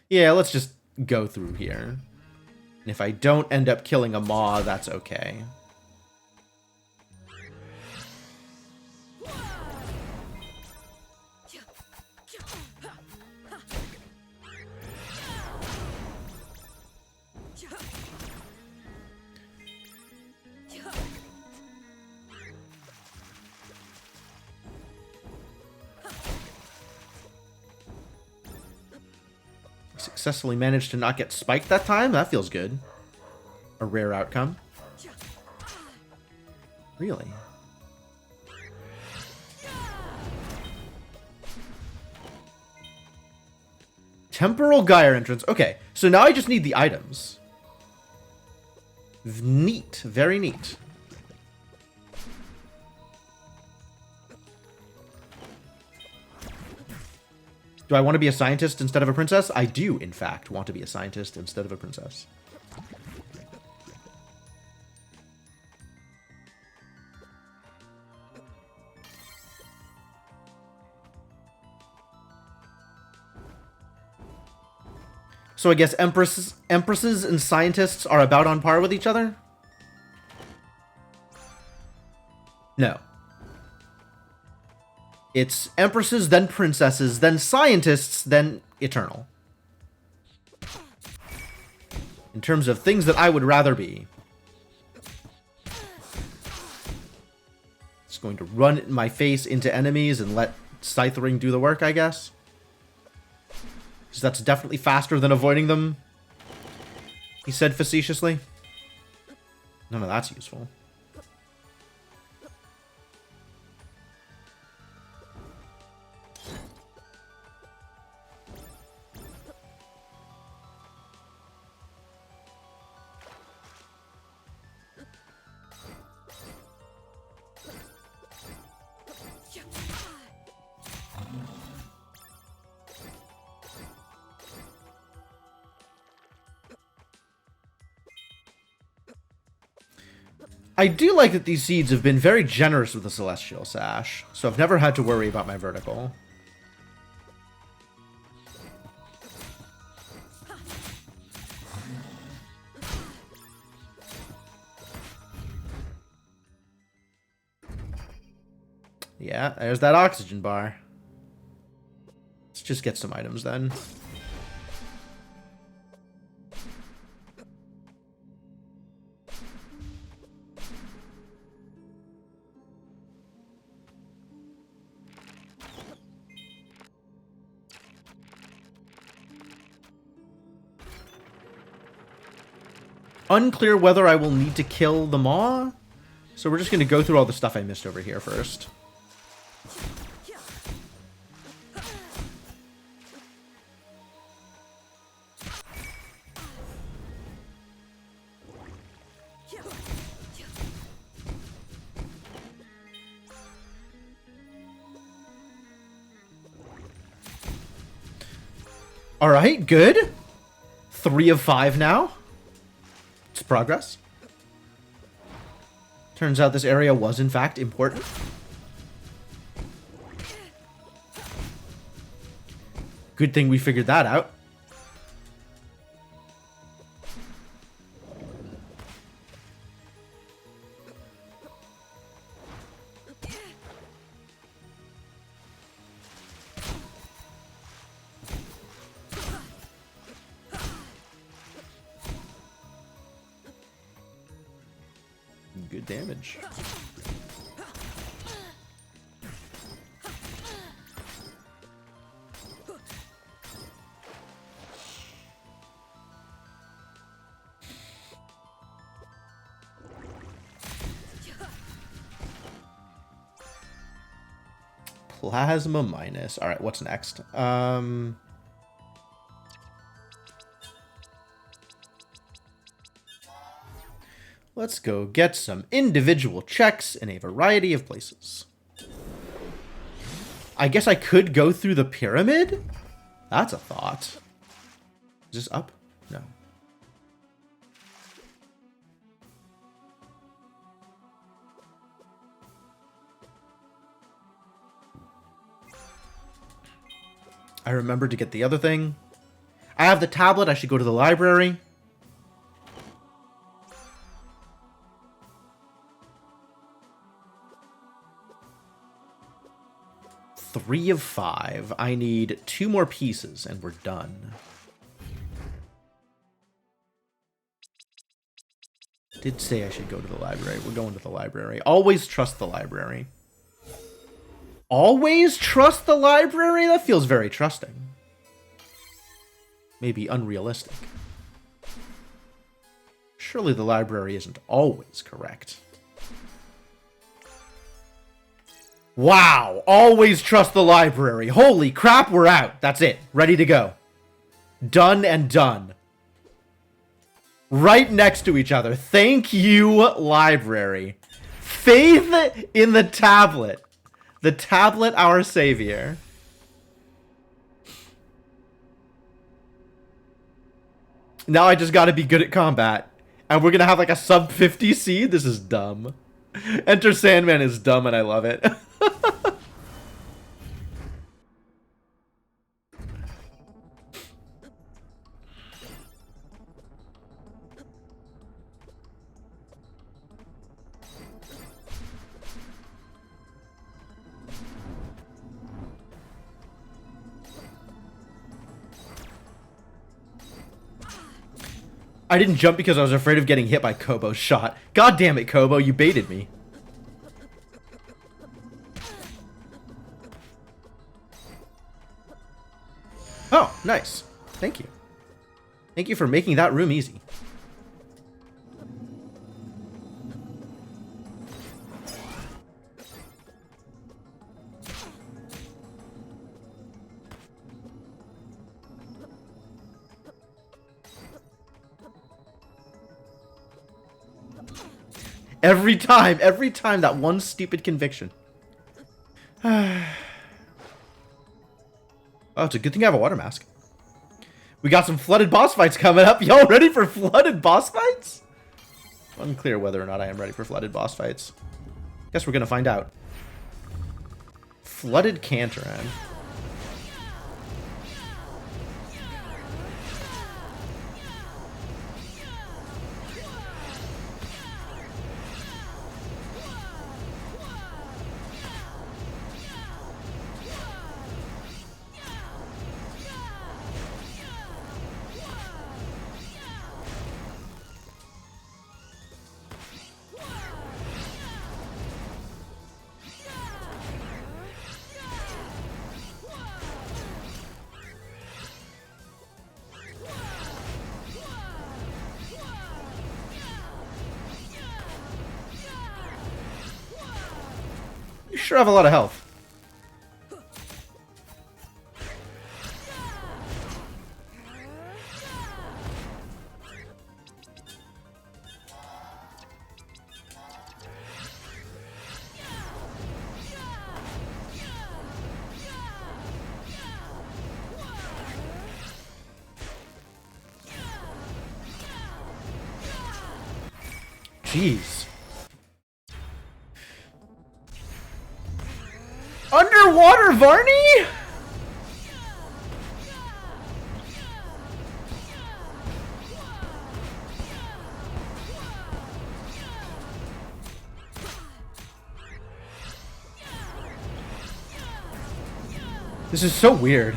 Yeah, let's just go through here. And if I don't end up killing a maw, that's okay. Successfully managed to not get spiked that time? That feels good. A rare outcome. Really? Temporal Gyre entrance. Okay, so now I just need the items. Neat. Very neat. Do I want to be a scientist instead of a princess? I do, in fact, want to be a scientist instead of a princess. So I guess empresses and scientists are about on par with each other? No. It's empresses, then princesses, then scientists, then eternal. In terms of things that I would rather be. Just going to run my face into enemies and let Scythering do the work, I guess. Because that's definitely faster than avoiding them. He said facetiously. None of that's useful. I do like that these seeds have been very generous with the Celestial Sash, so I've never had to worry about my vertical. Yeah, there's that oxygen bar. Let's just get some items then. Unclear whether I will need to kill the maw, so we're just going to go through all the stuff I missed over here first. All right, good. 3 of 5 now. It's progress. Turns out this area was, in fact, important. Good thing we figured that out. Good damage. Plasma minus. All right, what's next? Let's go get some individual checks in a variety of places. I guess I could go through the pyramid? That's a thought. Is this up? No. I remembered to get the other thing. I have the tablet. I should go to the library. Three of 5. I need 2 more pieces and we're done. Did say I should go to the library. We're going to the library. Always trust the library. Always trust the library? That feels very trusting. Maybe unrealistic. Surely the library isn't always correct. Wow, always trust the library. Holy crap, we're out. That's it. Ready to go. Done and done. Right next to each other. Thank you, library. Faith in the tablet. The tablet, our savior. Now I just gotta be good at combat. And we're gonna have like a sub 50 seed? This is dumb. Enter Sandman is dumb and I love it. I didn't jump because I was afraid of getting hit by Kobo's shot. God damn it, Kobo, you baited me. Oh, nice. Thank you. Thank you for making that room easy. Every time, that one stupid conviction. Oh, it's a good thing I have a water mask. We got some flooded boss fights coming up. Y'all ready for flooded boss fights? Unclear whether or not I am ready for flooded boss fights. Guess we're gonna find out. Flooded Cantaran. You sure have a lot of health. Jeez. Underwater Varney? This is so weird.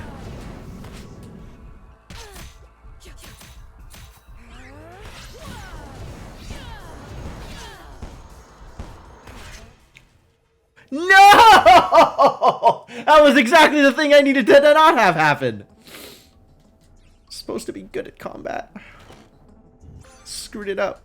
No! That was exactly the thing I needed to not have happen. Supposed to be good at combat. Screwed it up.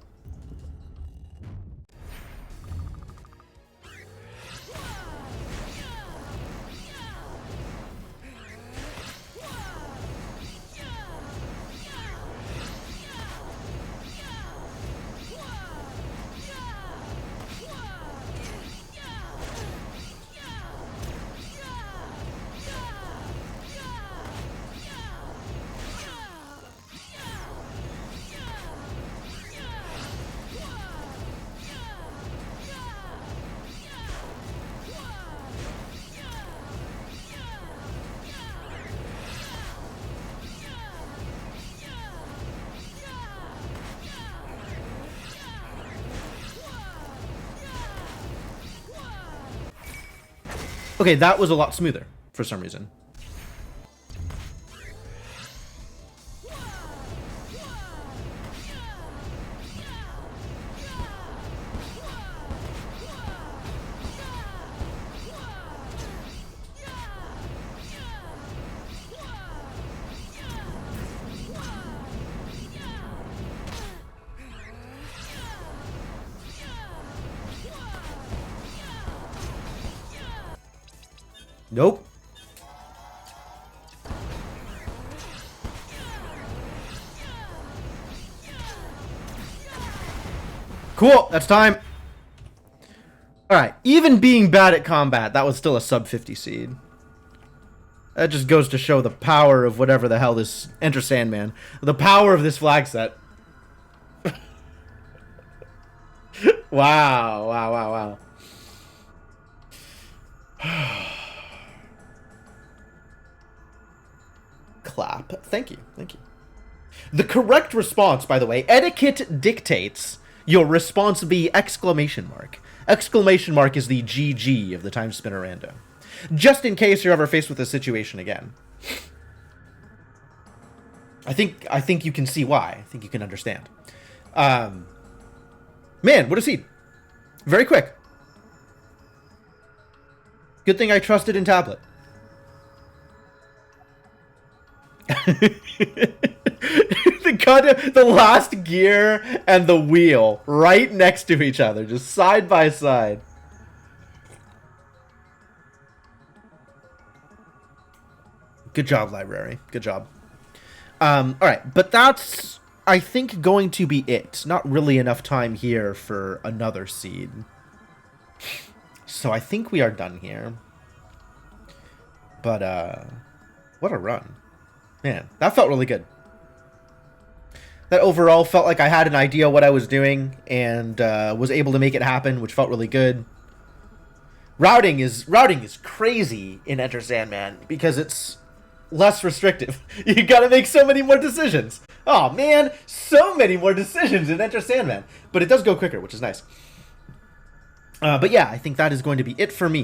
Okay, that was a lot smoother for some reason. Nope. Cool, that's time. Alright, even being bad at combat, that was still a sub 50 seed. That just goes to show the power of whatever the hell this Enter Sandman. The power of this flag set. Wow, wow, wow, wow. Clap. Thank you, thank you. The correct response, by the way, etiquette dictates your response be exclamation mark. Exclamation mark is the GG of the Timespinner Rando. Just in case you're ever faced with a situation again. I think you can see why. I think you can understand. Man, what a seed. Very quick. Good thing I trusted in tablet. The last gear and the wheel right next to each other, just side by side. Good job, library. Good job. Alright, but that's, I think, going to be it. Not really enough time here for another seed. So I think we are done here. But, what a run. Man, that felt really good. That overall felt like I had an idea what I was doing and was able to make it happen, which felt really good. Routing is crazy in Enter Sandman because it's less restrictive. You gotta make so many more decisions. Oh man, so many more decisions in Enter Sandman. But it does go quicker, which is nice. But yeah, I think that is going to be it for me.